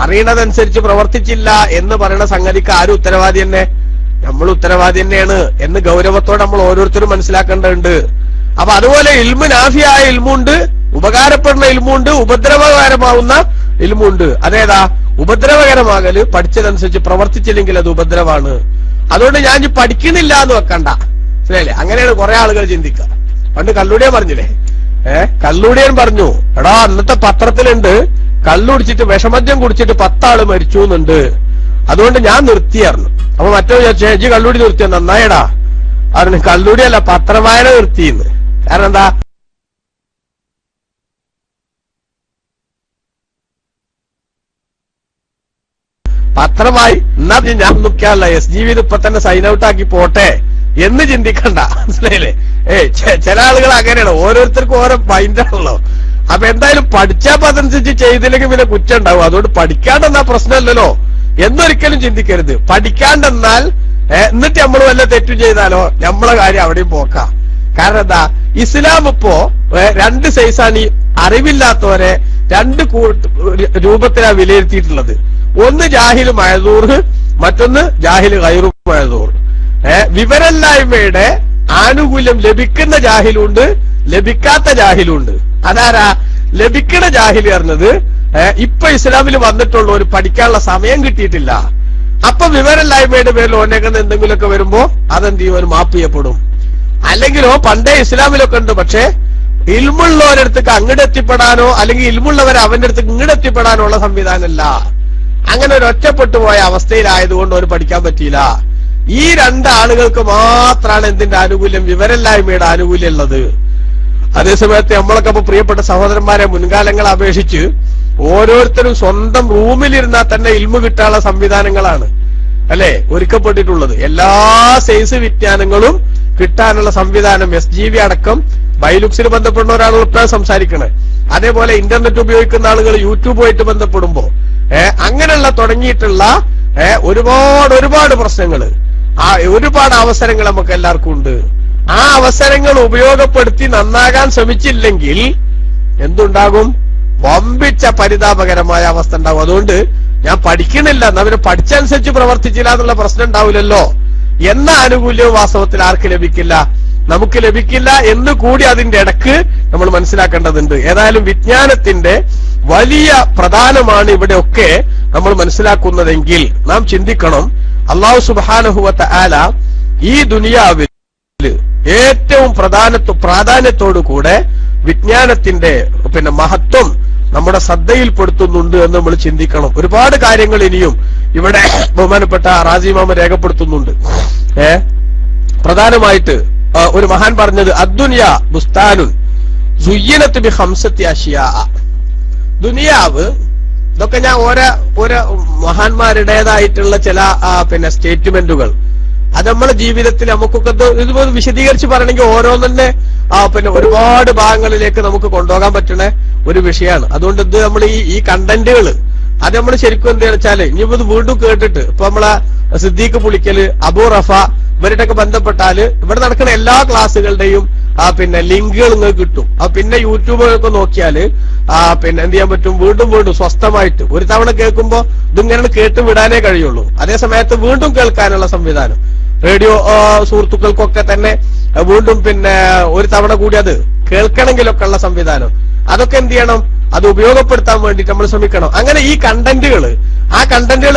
S2: അറിയണതനുസരിച്ച് പ്രവർത്തിച്ചില്ല എന്ന് പറയുന്ന സംഗതിക്ക് ആരും ഉത്തരവാദി തന്നെ? നമ്മൾ ഉത്തരവാദി തന്നെയാണ് എന്ന് ഗൗരവത്തോടെ നമ്മൾ ഓരോരുത്തരും മനസ്സിലാക്കേണ്ടതുണ്ട്. അപ്പൊ അതുപോലെ ഇൽമു നാഫിയായ ഇൽമുണ്ട്, ഉപകാരപ്പെടുന്ന ഇൽമുണ്ട്, ഉപദ്രവകരമാവുന്ന ഇൽമുണ്ട്. അതേതാ? ഉപദ്രവകരമാകല് പഠിച്ചതനുസരിച്ച് പ്രവർത്തിച്ചില്ലെങ്കിൽ അത് ഉപദ്രവമാണ്. അതുകൊണ്ട് ഞാൻ പഠിക്കുന്നില്ല എന്ന് വെക്കണ്ട, ശരിയല്ലേ? അങ്ങനെയാണ് കുറെ ആളുകൾ ചിന്തിക്കുക. പണ്ട് കല്ലൂടിയൻ പറഞ്ഞില്ലേ, കല്ലൂടിയൻ പറഞ്ഞു, എടാ അന്നത്തെ പത്രത്തിലുണ്ട് കള്ളുടിച്ചിട്ട് വിഷമദ്യം കുടിച്ചിട്ട് 10 ആള് മരിച്ചു എന്നുണ്ട്, അതുകൊണ്ട് ഞാൻ നിർത്തിയായിരുന്നു. അപ്പൊ മറ്റോ ചേച്ചി കള്ളൂടി നിർത്തിയ നന്നായിടാ, അവന് കള്ളൂടിയല്ല പത്രവായന നിർത്തിയെന്ന്. കാരണം എന്താ? പത്രമായി എന്നാ ഞാൻ നോക്കിയാലല്ല, SGV ഇപ്പൊ തന്നെ സൈൻ ഔട്ട് ആക്കി പോട്ടെ എന്ന് ചിന്തിക്കണ്ട, മനസ്സിലായില്ലേ? ചില ആളുകൾ അങ്ങനെയാണ്, ഓരോരുത്തർക്കും ഓരോ മൈൻഡാണല്ലോ. അപ്പൊ എന്തായാലും പഠിച്ചാൽ അതനുസരിച്ച് ചെയ്തില്ലെങ്കിൽ പിന്നെ കുറ്റം ഉണ്ടാവും. അതുകൊണ്ട് പഠിക്കാണ്ടെന്നാ പ്രശ്നമല്ലല്ലോ എന്നൊരിക്കലും ചിന്തിക്കരുത്. പഠിക്കാണ്ടെന്നാൽ എന്നിട്ട് നമ്മൾ വല്ല തെറ്റും ചെയ്താലോ നമ്മളെ കാര്യം അവിടെയും പോക്കാം. കാരണം എന്താ, ഇസ്ലാം ഇപ്പോ 2 സൈസാണ് ഈ അറിവില്ലാത്തവരെ 2 രൂപത്തിലാണ് വിലയിരുത്തിയിട്ടുള്ളത്. ഒന്ന് ജാഹില് മഅ്ദൂർ, മറ്റൊന്ന് ജാഹില് ഗൈറു മഅ്ദൂർ. വിവരമില്ലായ്മയുടെ ആനുകൂല്യം ലഭിക്കുന്ന ജാഹിലുണ്ട്, ലഭിക്കാത്ത ജാഹിലുണ്ട്. അതാരാ? ലഭിക്കണ ജാഹില് പറഞ്ഞത് ഇപ്പൊ ഇസ്ലാമിൽ വന്നിട്ടുള്ള ഒരു പഠിക്കാനുള്ള സമയം കിട്ടിയിട്ടില്ല. അപ്പൊ വിവരമില്ലായ്മയുടെ പേരിൽ ഓനേക്കുന്ന എന്തെങ്കിലുമൊക്കെ വരുമ്പോ അതെന്ത് ചെയ്യും? ഒരു മാപ്പ് ചെയ്യപ്പെടും. അല്ലെങ്കിലോ പണ്ടേ ഇസ്ലാമിലൊക്കെ ഉണ്ട്, പക്ഷെ ഇൽമുള്ളവരടുത്തേക്ക് അങ്ങോട്ട് എത്തിപ്പെടാനോ അല്ലെങ്കിൽ ഇൽമുള്ളവരെ അവന്റെ അടുത്തേക്ക് ഇങ്ങോട്ട് എത്തിപ്പെടാനോ ഉള്ള സംവിധാനമല്ല. അങ്ങനെ ഒരു ഒറ്റപ്പെട്ടു പോയ അവസ്ഥയിലായതുകൊണ്ട് അവർ പഠിക്കാൻ പറ്റിയില്ല. ഈ രണ്ടാളുകൾക്ക് മാത്രമാണ് എന്തിന്റെ ആനുകൂല്യം? വിവരമില്ലായ്മയുടെ ആനുകൂല്യം ഉള്ളത്. അതേസമയത്ത് നമ്മളൊക്കെ ഇപ്പൊ പ്രിയപ്പെട്ട സഹോദരന്മാരെ മുൻകാലങ്ങളെ അപേക്ഷിച്ച് ഓരോരുത്തരും സ്വന്തം റൂമിലിരുന്നാൽ തന്നെ ഇൽമു കിട്ടാനുള്ള സംവിധാനങ്ങളാണ് അല്ലെ ഒരുക്കപ്പെട്ടിട്ടുള്ളത്. എല്ലാ സൈസ് വിജ്ഞാനങ്ങളും കിട്ടാനുള്ള സംവിധാനം SGV അടക്കം ബൈലുക്സിന് ബന്ധപ്പെടുന്ന ഒരാൾ ഇപ്പോഴും സംസാരിക്കണേ. അതേപോലെ ഇന്റർനെറ്റ് ഉപയോഗിക്കുന്ന ആളുകൾ യൂട്യൂബുമായിട്ട് ബന്ധപ്പെടുമ്പോ അങ്ങനെയുള്ള തുടങ്ങിയിട്ടുള്ള ഒരുപാട് പ്രശ്നങ്ങള്, ഒരുപാട് അവസരങ്ങൾ നമുക്ക് എല്ലാവർക്കും ഉണ്ട്. ആ അവസരങ്ങൾ ഉപയോഗപ്പെടുത്തി നന്നാകാൻ ശ്രമിച്ചില്ലെങ്കിൽ എന്തുണ്ടാകും? വമ്പിച്ച പരിതാപകരമായ അവസ്ഥ ഉണ്ടാവും. അതുകൊണ്ട് ഞാൻ പഠിക്കണില്ല, അവര് പഠിച്ചനുസരിച്ച് പ്രവർത്തിച്ചില്ല എന്നുള്ള പ്രശ്നം ഉണ്ടാവില്ലല്ലോ എന്ന ആനുകൂല്യവും വാസ്തവത്തിൽ ആർക്ക് ലഭിക്കില്ല? നമുക്ക് ലഭിക്കില്ല എന്ന് കൂടി അതിന്റെ ഇടക്ക് നമ്മൾ മനസ്സിലാക്കേണ്ടതുണ്ട്. ഏതായാലും വിജ്ഞാനത്തിന്റെ വലിയ പ്രധാനമാണ് ഇവിടെയൊക്കെ നമ്മൾ മനസ്സിലാക്കുന്നതെങ്കിൽ നാം ചിന്തിക്കണം, അല്ലാഹു സുബ്ഹാനഹു വ തആല ഈ ദുനിയാവിൽ ഏറ്റവും പ്രാധാന്യത്തോടു കൂടെ വിജ്ഞാനത്തിന്റെ മഹത്വം നമ്മുടെ ശ്രദ്ധയിൽപ്പെടുത്തുന്നുണ്ട് എന്ന് നമ്മൾ ചിന്തിക്കണം. ഒരുപാട് കാര്യങ്ങൾ ഇനിയും ഇവിടെ ബഹുമാനപ്പെട്ട റാസി ഇമാം രേഖപ്പെടുത്തുന്നുണ്ട്. പ്രധാനമായിട്ട് ഒരു മഹാൻ പറഞ്ഞത് അദ്ദുനിയ ബുസ്താനുൻ സുയ്യിനത്ത് ബി ഖംസത്തി അശ്യാ. ദുനിയാവ്, ഇതൊക്കെ ഞാൻ ഓരോ മഹാന്മാരുടേതായിട്ടുള്ള ചില സ്റ്റേറ്റ്മെന്റുകൾ അത് നമ്മുടെ ജീവിതത്തിൽ നമുക്കൊക്കെ ഇതുപോലെ വിശദീകരിച്ച് പറയണമെങ്കിൽ ഓരോന്നെ ഒരുപാട് ഭാഗങ്ങളിലേക്ക് നമുക്ക് കൊണ്ടുപോകാൻ പറ്റുന്ന ഒരു വിഷയമാണ്. അതുകൊണ്ട് ഇത് നമ്മൾ ഈ കണ്ടന്റുകൾ അത് നമ്മൾ ശരിക്കും എന്താ വെച്ചാല് ഇനിയിപ്പോ ഇത് വീണ്ടും കേട്ടിട്ട് ഇപ്പൊ നമ്മളെ സിദ്ദീഖ് പുളിക്കല്, അബൂ റഫ ഇവരുടെയൊക്കെ ബന്ധപ്പെട്ടാല് ഇവിടെ നടക്കുന്ന എല്ലാ ക്ലാസ്സുകളുടെയും ലിങ്കുകൾ നിങ്ങൾക്ക് കിട്ടും. പിന്നെ യൂട്യൂബൊക്കെ നോക്കിയാല് എന്ത് ചെയ്യാൻ പറ്റും? വീണ്ടും സ്വസ്ഥമായിട്ട് ഒരു തവണ കേൾക്കുമ്പോ ഇതിങ്ങനെ കേട്ട് വിടാനേ കഴിയുള്ളൂ. അതേ സമയത്ത് വീണ്ടും കേൾക്കാനുള്ള സംവിധാനം റേഡിയോ സുഹൃത്തുക്കൾക്കൊക്കെ തന്നെ വീണ്ടും ഒരു തവണ കൂടി അത് കേൾക്കണമെങ്കിലൊക്കെ ഉള്ള സംവിധാനം അതൊക്കെ എന്ത് ചെയ്യണം? അത് ഉപയോഗപ്പെടുത്താൻ വേണ്ടിട്ട് നമ്മൾ ശ്രമിക്കണം. അങ്ങനെ ഈ കണ്ടന്റുകൾ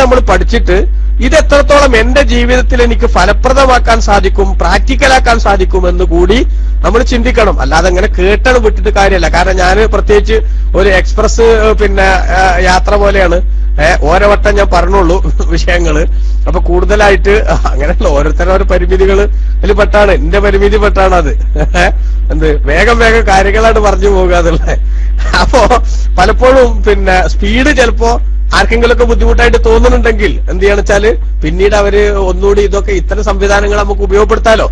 S2: നമ്മൾ പഠിച്ചിട്ട് ഇത് എത്രത്തോളം എന്റെ ജീവിതത്തിൽ എനിക്ക് ഫലപ്രദമാക്കാൻ സാധിക്കും, പ്രാക്ടിക്കലാക്കാൻ സാധിക്കും എന്ന് കൂടി നമ്മൾ ചിന്തിക്കണം. അല്ലാതെ അങ്ങനെ കേട്ടാണ് വിട്ടിട്ട് കാര്യമല്ല. കാരണം ഞാൻ പ്രത്യേകിച്ച് ഒരു എക്സ്പ്രസ് യാത്ര പോലെയാണ്. ഓരോ വട്ടം ഞാൻ പറഞ്ഞുള്ളൂ വിഷയങ്ങള്. അപ്പൊ കൂടുതലായിട്ട് അങ്ങനെയുള്ള ഓരോരുത്തരും പരിമിതികൾ അതിൽ പെട്ടാണ്, എന്റെ പരിമിതി പെട്ടാണ് അത്. വേഗം കാര്യങ്ങളായിട്ട് പറഞ്ഞു പോകുക എന്നുള്ളത്. അപ്പോ പലപ്പോഴും സ്പീഡ് ചിലപ്പോ ആർക്കെങ്കിലുമൊക്കെ ബുദ്ധിമുട്ടായിട്ട് തോന്നുന്നുണ്ടെങ്കിൽ എന്ത് ചെയ്യാന്ന് വെച്ചാല് പിന്നീട് അവര് ഒന്നുകൂടി ഇതൊക്കെ ഇത്തരം സംവിധാനങ്ങൾ നമുക്ക് ഉപയോഗപ്പെടുത്താലോ.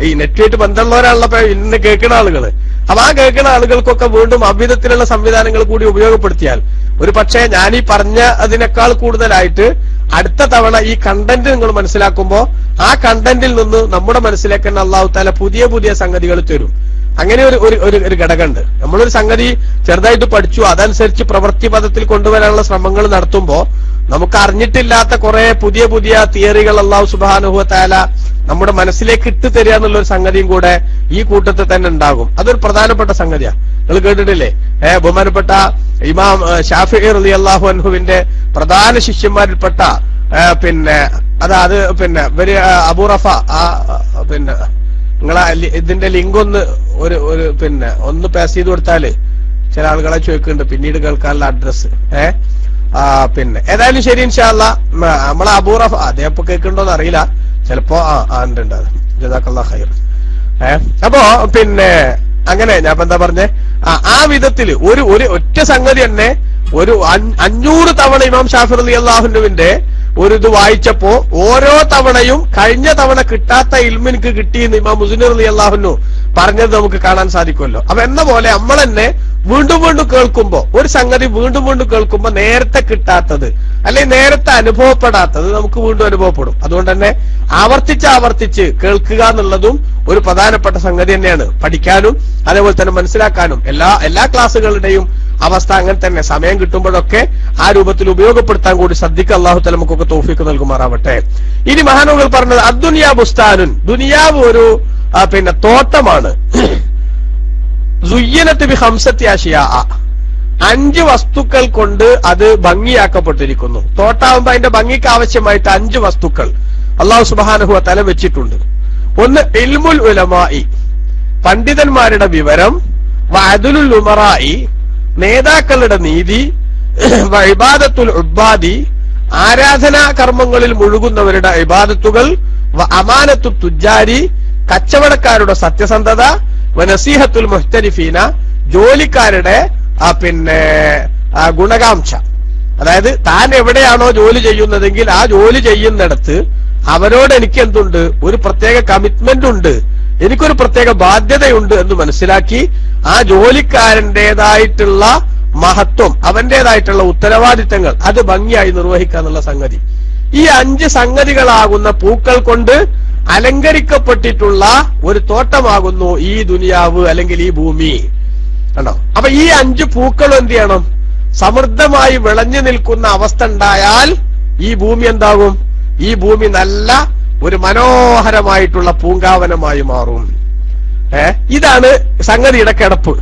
S2: ഈ നെറ്റുമായിട്ട് ബന്ധമുള്ളവരാണല്ലോ ഇന്ന് കേൾക്കുന്ന ആളുകള്. അപ്പൊ ആ കേൾക്കുന്ന ആളുകൾക്കൊക്കെ വീണ്ടും അവിധത്തിലുള്ള സംവിധാനങ്ങൾ കൂടി ഉപയോഗപ്പെടുത്തിയാൽ ഒരു പക്ഷേ ഞാൻ ഈ പറഞ്ഞ അതിനേക്കാൾ കൂടുതലായിട്ട് അടുത്ത തവണ ഈ കണ്ടന്റ് നിങ്ങൾ മനസ്സിലാക്കുമ്പോ ആ കണ്ടന്റിൽ നിന്ന് നമ്മുടെ മനസ്സിലേക്ക് തന്നെ അല്ലാഹു തആല പുതിയ സംഗതികൾ തരും. അങ്ങനെ ഒരു ഘടകമുണ്ട്. നമ്മളൊരു സംഗതി ചെറുതായിട്ട് പഠിച്ചു, അതനുസരിച്ച് പ്രവൃത്തി പദത്തിൽ കൊണ്ടുവരാനുള്ള ശ്രമങ്ങൾ നടത്തുമ്പോ നമുക്ക് അറിഞ്ഞിട്ടില്ലാത്ത കുറെ പുതിയ തിയറികൾ അല്ലാഹു സുബ്ഹാനഹു വ തആല നമ്മുടെ മനസ്സിലേക്ക് ഇട്ട് തരിക എന്നുള്ള ഒരു സംഗതിയും കൂടെ ഈ കൂട്ടത്തിൽ തന്നെ ഉണ്ടാകും. അതൊരു പ്രധാനപ്പെട്ട സംഗതിയാണ്. നിങ്ങൾ കേട്ടിട്ടില്ലേ? ബഹുമാനപ്പെട്ട ഇമാം ഷാഫിഈ റളിയല്ലാഹു അൻഹുവിന്റെ പ്രധാന ശിഷ്യന്മാരിൽപ്പെട്ട ഇവര് അബൂ റഫ നിങ്ങളെ ഇതിന്റെ ലിങ്ക് ഒന്ന് പാസ് ചെയ്ത് കൊടുത്താല് ചില ആളുകളെ ചോദിക്കുന്നുണ്ട് പിന്നീട് കേൾക്കാനുള്ള അഡ്രസ്. ഏതായാലും ശരി, ഇൻഷാ അല്ലാഹ് നമ്മളെ അബൂ റഫ അദ്ദേഹം ഇപ്പൊ കേൾക്കുന്നുണ്ടോന്ന് അറിയില്ല, ചിലപ്പോ ഉണ്ട്. ജസാക്കല്ലാഹു ഖൈർ. അപ്പോ അങ്ങനെ ഞാൻ എന്താ പറഞ്ഞേ, ആ വിധത്തില് ഒരു ഒറ്റ സംഗതി തന്നെ ഒരു 500 തവണ ഇമാം ഷാഫിഈ റളിയല്ലാഹു അൻഹുവിന്റെ ഒരു ഇത് വായിച്ചപ്പോ ഓരോ തവണയും കഴിഞ്ഞ തവണ കിട്ടാത്ത ഇൽമ് എനിക്ക് കിട്ടിയെന്ന് ഇമാം മുസ്ലിം റളിയല്ലാഹു അൻഹു പറഞ്ഞത് നമുക്ക് കാണാൻ സാധിക്കുമല്ലോ. അപ്പൊ എന്ന പോലെ നമ്മൾ തന്നെ വീണ്ടും കേൾക്കുമ്പോ ഒരു സംഗതി വീണ്ടും കേൾക്കുമ്പോ നേരത്തെ കിട്ടാത്തത് അല്ലെങ്കിൽ നേരത്തെ അനുഭവപ്പെടാത്തത് നമുക്ക് വീണ്ടും അനുഭവപ്പെടും. അതുകൊണ്ട് തന്നെ ആവർത്തിച്ച് കേൾക്കുക എന്നുള്ളതും ഒരു പ്രധാനപ്പെട്ട സംഗതി തന്നെയാണ്. പഠിക്കാനും അതേപോലെ തന്നെ മനസ്സിലാക്കാനും എല്ലാ ക്ലാസ്സുകളുടെയും അവസ്ഥ അങ്ങനെ തന്നെ. സമയം കിട്ടുമ്പോഴൊക്കെ ആ രൂപത്തിൽ ഉപയോഗപ്പെടുത്താൻ കൂടി ശ്രദ്ധിക്കുക. അള്ളാഹു തആല നമുക്കൊക്കെ തൗഫീഖ് നൽകുമാറാവട്ടെ. ഇനി മഹാനവകൾ പറഞ്ഞത് അദ്ദുനിയാ ബുസ്താനുൻ, ദുനിയാവ് ഒരു പിന്നെ തോട്ടമാണ്. സുയ്യനത്ത് ബി ഖംസത്തി അശിയാ, 5 വസ്തുക്കൾ കൊണ്ട് അത് ഭംഗിയാക്കപ്പെട്ടിരിക്കുന്നു. തോട്ടാവുമ്പോ അതിന്റെ ഭംഗിക്ക് ആവശ്യമായിട്ട് 5 വസ്തുക്കൾ അല്ലാഹു സുബ്ഹാനഹു വ തആല വെച്ചിട്ടുണ്ട്. ഒന്ന് ഇൽമുൽ ഉലമായി, പണ്ഡിതന്മാരുടെ വിവരം, വഅദുലുൽ ഉമറായി, നേതാക്കളുടെ നീതി, ഇബാദത്തുൽ ഉബ്ബാദി, ആരാധനാ കർമ്മങ്ങളിൽ മുഴുകുന്നവരുടെ ഇബാദത്തുകൾ, അമാനത്തു തുജാരി, കച്ചവടക്കാരുടെ സത്യസന്ധത, നസീഹത്തുൽ മുഹ്തരിഫീന, ജോലിക്കാരുടെ പിന്നെ ഗുണകാംക്ഷ. അതായത് താൻ എവിടെയാണോ ജോലി ചെയ്യുന്നതെങ്കിൽ ആ ജോലി ചെയ്യുന്നിടത്ത് അവരോട് എനിക്ക് എന്തുണ്ട്, ഒരു പ്രത്യേക കമ്മിറ്റ്മെന്റ് ഉണ്ട്, എനിക്കൊരു പ്രത്യേക ബാധ്യതയുണ്ട് എന്ന് മനസ്സിലാക്കി ആ ജോലിക്കാരൻ്റെതായിട്ടുള്ള മഹത്വം, അവന്റേതായിട്ടുള്ള ഉത്തരവാദിത്തങ്ങൾ അത് ഭംഗിയായി നിർവഹിക്കാന്നുള്ള സംഗതി. ഈ 5 സംഗതികളാകുന്ന പൂക്കൾ കൊണ്ട് അലങ്കരിക്കപ്പെട്ടിട്ടുള്ള ഒരു തോട്ടമാകുന്നു ഈ ദുനിയാവ് അല്ലെങ്കിൽ ഈ ഭൂമി. കണ്ടോ? അപ്പൊ ഈ 5 പൂക്കൾ എന്ത് ചെയ്യണം? സമൃദ്ധമായി വിളഞ്ഞു നിൽക്കുന്ന അവസ്ഥ ഉണ്ടായാൽ ഈ ഭൂമി എന്താകും? ഈ ഭൂമി നല്ല ഒരു മനോഹരമായിട്ടുള്ള പൂങ്കാവനമായി മാറും. ഇതാണ് സംഗതിയുടെ കിടപ്പ്.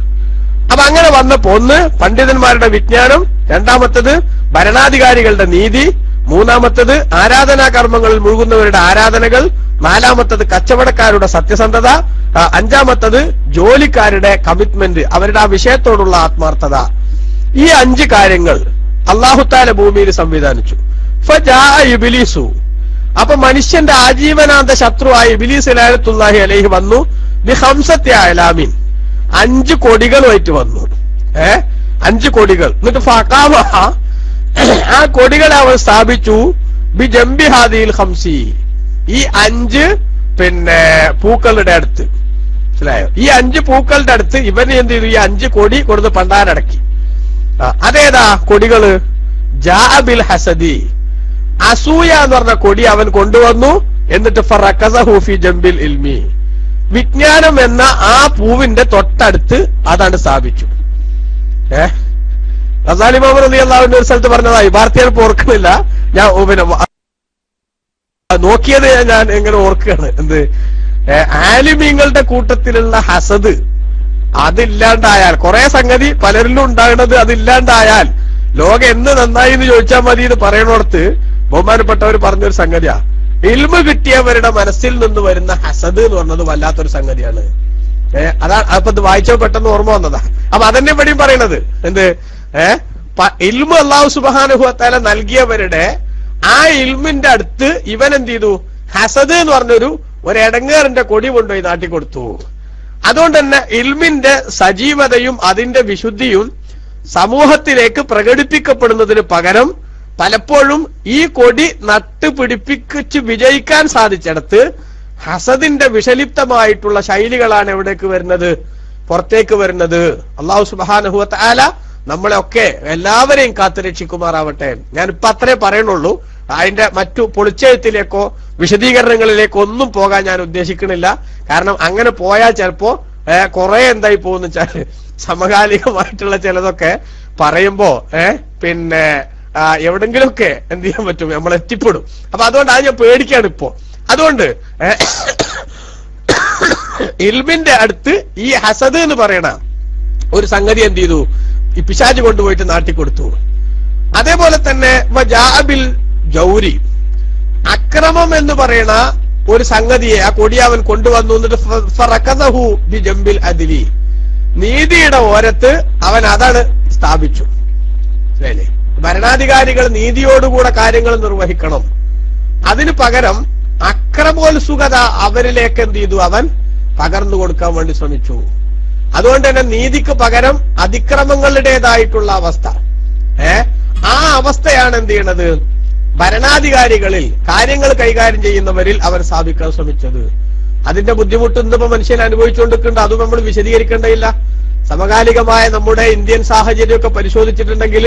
S2: അപ്പൊ അങ്ങനെ വന്നപ്പോ ഒന്ന് പണ്ഡിതന്മാരുടെ വിജ്ഞാനം, രണ്ടാമത്തത് ഭരണാധികാരികളുടെ നീതി, മൂന്നാമത്തത് ആരാധനാ കർമ്മങ്ങളിൽ മുഴുകുന്നവരുടെ ആരാധനകൾ, നാലാമത്തത് കച്ചവടക്കാരുടെ സത്യസന്ധത, അഞ്ചാമത്തത് ജോലിക്കാരുടെ കമ്മിറ്റ്മെന്റ്, അവരുടെ ആ വിഷയത്തോടുള്ള ആത്മാർത്ഥത. ഈ 5 കാര്യങ്ങൾ അല്ലാഹു തആല ഭൂമിയിൽ സംവിധാനിച്ചു. ഫജാ ഇബ്ലീസു, അപ്പൊ മനുഷ്യന്റെ ആജീവനാന്ത ശത്രുവായ ഇബ്ലീസ് ലഅനത്തുല്ലാഹി അലൈഹി വന്നു. ബി ഖംസത്തി അലാമിൻ, 5 കൊടികളുമായിട്ട് വന്നു. 5 കൊടികൾ. എന്നിട്ട് ഫഖാമ, ആ കൊടികളെ അവൻ സ്ഥാപിച്ചു. ബി ജംബി ഹാദിൽ ഖംസി, ഈ 5 പിന്നെ പൂക്കളുടെ അടുത്ത്. മനസ്സിലായോ? ഈ 5 പൂക്കളുടെ അടുത്ത് ഇവന് എന്ത് ചെയ്തു? ഈ 5 കൊടി കൊടുത്ത് പണ്ടാരടക്കി. അതേതാ കൊടികള്? ജാ ബിൽ ഹസദി, അസൂയ എന്ന് പറഞ്ഞ കൊടി അവൻ കൊണ്ടുവന്നു. എന്നിട്ട് ഫറഖസഹു ഫി ജംബിൽ ഇൽമി, വിജ്ഞാനം എന്ന ആ പൂവിന്റെ തൊട്ടടുത്ത് അതാണ് സ്ഥാപിച്ചു. ഗസാലി ഇമാം റളിയല്ലാഹു അൻഹു ഒരു സ്ഥലത്ത് പറഞ്ഞതായി വാർത്തകൾ ഓർക്കുന്നില്ല, ഞാൻ പിന്നെ നോക്കിയത് ഞാൻ എങ്ങനെ ഓർക്കുകയാണ്. എന്ത് ആലിമീങ്ങളുടെ കൂട്ടത്തിലുള്ള ഹസദ് അതില്ലാണ്ടായാൽ, കുറെ സംഗതി പലരിലും ഉണ്ടാകുന്നത് അതില്ലാണ്ടായാൽ ലോകം എന്ന് നന്നായി എന്ന് ചോദിച്ചാൽ മതി എന്ന് പറയണോടത്ത് ബഹുമാനപ്പെട്ടവർ പറഞ്ഞൊരു സംഗതിയാ, ഇൽമ് കിട്ടിയവരുടെ മനസ്സിൽ നിന്ന് വരുന്ന ഹസദ് എന്ന് പറഞ്ഞത് വല്ലാത്തൊരു സംഗതിയാണ്. അതാണ് അപ്പൊ ഇത് വായിച്ചോ പെട്ടെന്ന് ഓർമ്മ വന്നതാ. അപ്പൊ അതന്നെ ഇവിടെയും പറയണത് എന്ത്, ഇൽമ് അല്ലാഹു സുബ്ഹാനഹു വ തആല നൽകിയവരുടെ ആ ഇൽമിന്റെ അടുത്ത് ഇവൻ എന്ത് ചെയ്തു? ഹസദ് എന്ന് പറഞ്ഞൊരു എടങ്ങേറിന്റെ കൊടി കൊണ്ടുപോയി നാട്ടിക്കൊടുത്തു. അതുകൊണ്ട് തന്നെ ഇൽമിന്റെ സജീവതയും അതിന്റെ വിശുദ്ധിയും സമൂഹത്തിലേക്ക് പ്രകടിപ്പിക്കപ്പെടുന്നതിന് പകരം പലപ്പോഴും ഈ കൊടി നട്ടുപിടിപ്പിച്ച് വിജയിക്കാൻ സാധിച്ചിടത്ത് ഹസദിന്റെ വിഷലിപ്തമായിട്ടുള്ള ശൈലികളാണ് എവിടേക്ക് വരുന്നത്? പുറത്തേക്ക് വരുന്നത്. അല്ലാഹു സുബ്ഹാനഹു വ തആല നമ്മളെയൊക്കെ എല്ലാവരെയും കാത്തുരക്ഷിക്കുമാറാവട്ടെ. ഞാനിപ്പോ അത്രേ പറയണുള്ളൂ. അതിന്റെ മറ്റു പൊളിച്ചെഴുത്തിലേക്കോ വിശദീകരണങ്ങളിലേക്കോ ഒന്നും പോകാൻ ഞാൻ ഉദ്ദേശിക്കണില്ല. കാരണം അങ്ങനെ പോയാൽ ചിലപ്പോ കുറെ എന്തായി പോകുന്ന വെച്ചാല് സമകാലികമായിട്ടുള്ള ചിലതൊക്കെ പറയുമ്പോ പിന്നെ എവിടെങ്കിലുമൊക്കെ എന്ത് ചെയ്യാൻ പറ്റും, നമ്മൾ എത്തിപ്പെടും. അപ്പൊ അതുകൊണ്ട് അത് ഞാൻ പേടിക്കാണ് ഇപ്പോ. അതുകൊണ്ട് ഇൽമിന്റെ അടുത്ത് ഈ ഹസദ് എന്ന് പറയണ ഒരു സംഗതി എന്ത് ചെയ്തു? ഈ പിശാച് കൊണ്ടുപോയിട്ട് നാട്ടിക്കൊടുത്തു. അതേപോലെ തന്നെ വജാബിൽ ജൗരി, അക്രമം എന്ന് പറയണ ഒരു സംഗതിയെ ആ കൊടി അവൻ കൊണ്ടുവന്നു. എന്നിട്ട് ഫറഖസഹു ബി ജംബിൽ അദ്ലി, നീതിയുടെ ഓരത്ത് അവൻ അതാണ് സ്ഥാപിച്ചു. ശരി, ഭരണാധികാരികൾ നീതിയോടുകൂടെ കാര്യങ്ങൾ നിർവഹിക്കണം. അതിനു പകരം അക്രമോത്സുകത അവരിലേക്ക് എന്ത് ചെയ്തു? അവൻ പകർന്നു കൊടുക്കാൻ വേണ്ടി ശ്രമിച്ചു. അതുകൊണ്ട് തന്നെ നീതിക്ക് പകരം അതിക്രമങ്ങളുടേതായിട്ടുള്ള അവസ്ഥ, ആ അവസ്ഥയാണ് എന്ത് ചെയ്യണത്? ഭരണാധികാരികളിൽ കാര്യങ്ങൾ കൈകാര്യം ചെയ്യുന്നവരിൽ അവർ സ്ഥാപിക്കാൻ ശ്രമിച്ചത്. അതിന്റെ ബുദ്ധിമുട്ട് ഇന്നിപ്പോ മനുഷ്യൻ അനുഭവിച്ചുകൊണ്ടിരിക്കുന്നുണ്ട്. അതും നമ്മൾ വിശദീകരിക്കേണ്ടതില്ല. സമകാലികമായ നമ്മുടെ ഇന്ത്യൻ സാഹചര്യമൊക്കെ പരിശോധിച്ചിട്ടുണ്ടെങ്കിൽ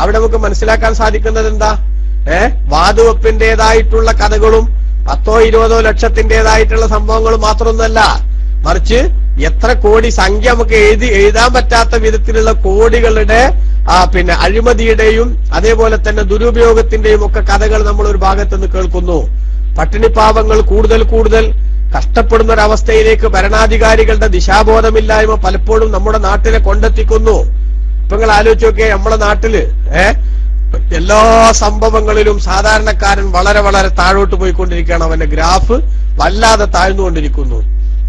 S2: അവിടെ നമുക്ക് മനസ്സിലാക്കാൻ സാധിക്കുന്നത് എന്താ? വാതുവെപ്പിന്റേതായിട്ടുള്ള കഥകളും 10-20 ലക്ഷത്തിന്റേതായിട്ടുള്ള സംഭവങ്ങളും മാത്രമൊന്നുമല്ല, മറിച്ച് എത്ര കോടി സംഖ്യ നമുക്ക് എഴുതാൻ പറ്റാത്ത വിധത്തിലുള്ള കോടികളുടെ പിന്നെ അഴിമതിയുടെയും അതേപോലെ തന്നെ ദുരുപയോഗത്തിന്റെയും ഒക്കെ കഥകൾ നമ്മൾ ഒരു ഭാഗത്തുനിന്ന് കേൾക്കുന്നു. പട്ടിണിപ്പാവങ്ങൾ കൂടുതൽ കൂടുതൽ കഷ്ടപ്പെടുന്ന ഒരവസ്ഥയിലേക്ക് ഭരണാധികാരികളുടെ ദിശാബോധമില്ലായ്മ പലപ്പോഴും നമ്മുടെ നാട്ടിലെ കൊണ്ടെത്തിക്കുന്നു. ഇപ്പൊ നിങ്ങൾ ആലോചിച്ച് നോക്കിയേ, നമ്മുടെ നാട്ടില് എല്ലാ സംഭവങ്ങളിലും സാധാരണക്കാരൻ വളരെ വളരെ താഴോട്ട് പോയിക്കൊണ്ടിരിക്കുകയാണ്. അവന്റെ ഗ്രാഫ് വല്ലാതെ താഴ്ന്നുകൊണ്ടിരിക്കുന്നു.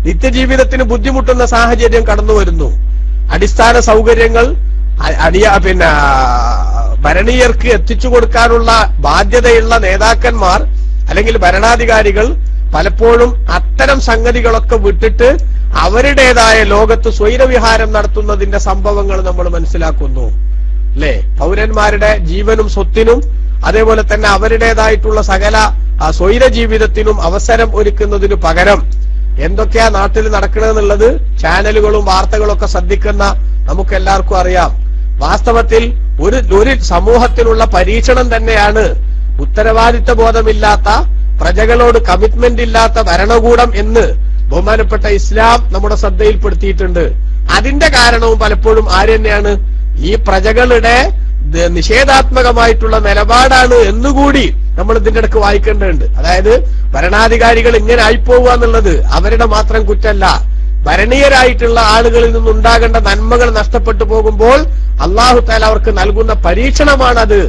S2: നിത്യജീവിതത്തിന് ബുദ്ധിമുട്ടുന്ന സാഹചര്യം കടന്നു വരുന്നു. അടിസ്ഥാന സൗകര്യങ്ങൾ പിന്നെ ഭരണീയർക്ക് എത്തിച്ചു കൊടുക്കാനുള്ള ബാധ്യതയുള്ള നേതാക്കന്മാർ അല്ലെങ്കിൽ ഭരണാധികാരികൾ പലപ്പോഴും അത്തരം സംഗതികളൊക്കെ വിട്ടിട്ട് അവരുടേതായ ലോകത്ത് സ്വൈരവിഹാരം നടത്തുന്നതിന്റെ സംഭവങ്ങൾ നമ്മൾ മനസ്സിലാക്കുന്നു. അല്ലെ, പൗരന്മാരുടെ ജീവനും സ്വത്തിനും അതേപോലെ തന്നെ അവരുടേതായിട്ടുള്ള സകല സ്വൈര ജീവിതത്തിനും അവസരം ഒരുക്കുന്നതിനു പകരം എന്തൊക്കെയാ നാട്ടിൽ നടക്കണമെന്നുള്ളത് ചാനലുകളും വാർത്തകളൊക്കെ ശ്രദ്ധിക്കുന്ന നമുക്ക് എല്ലാവർക്കും അറിയാം. വാസ്തവത്തിൽ ഒരു സമൂഹത്തിനുള്ള പരീക്ഷണം തന്നെയാണ് ഉത്തരവാദിത്ത ബോധമില്ലാത്ത, പ്രജകളോട് കമ്മിറ്റ്മെന്റ് ഇല്ലാത്ത ഭരണകൂടം എന്ന് ബഹുമാനപ്പെട്ട ഇസ്ലാം നമ്മുടെ ശ്രദ്ധയിൽപ്പെടുത്തിയിട്ടുണ്ട്. അതിന്റെ കാരണവും പലപ്പോഴും ആര് തന്നെയാണ്? ഈ പ്രജകളുടെ നിഷേധാത്മകമായിട്ടുള്ള നിലപാടാണ് എന്നുകൂടി നമ്മൾ ഇതിന്റെ ഇടയ്ക്ക് വായിക്കേണ്ടതുണ്ട്. അതായത് ഭരണാധികാരികൾ ഇങ്ങനെ ആയിപ്പോവുക എന്നുള്ളത് അവരുടെ മാത്രം കുറ്റമല്ല, ഭരണീയരായിട്ടുള്ള ആളുകളിൽ നിന്നുണ്ടാകേണ്ട നന്മകൾ നഷ്ടപ്പെട്ടു പോകുമ്പോൾ അള്ളാഹു തആല അവർക്ക് നൽകുന്ന പരീക്ഷണമാണത്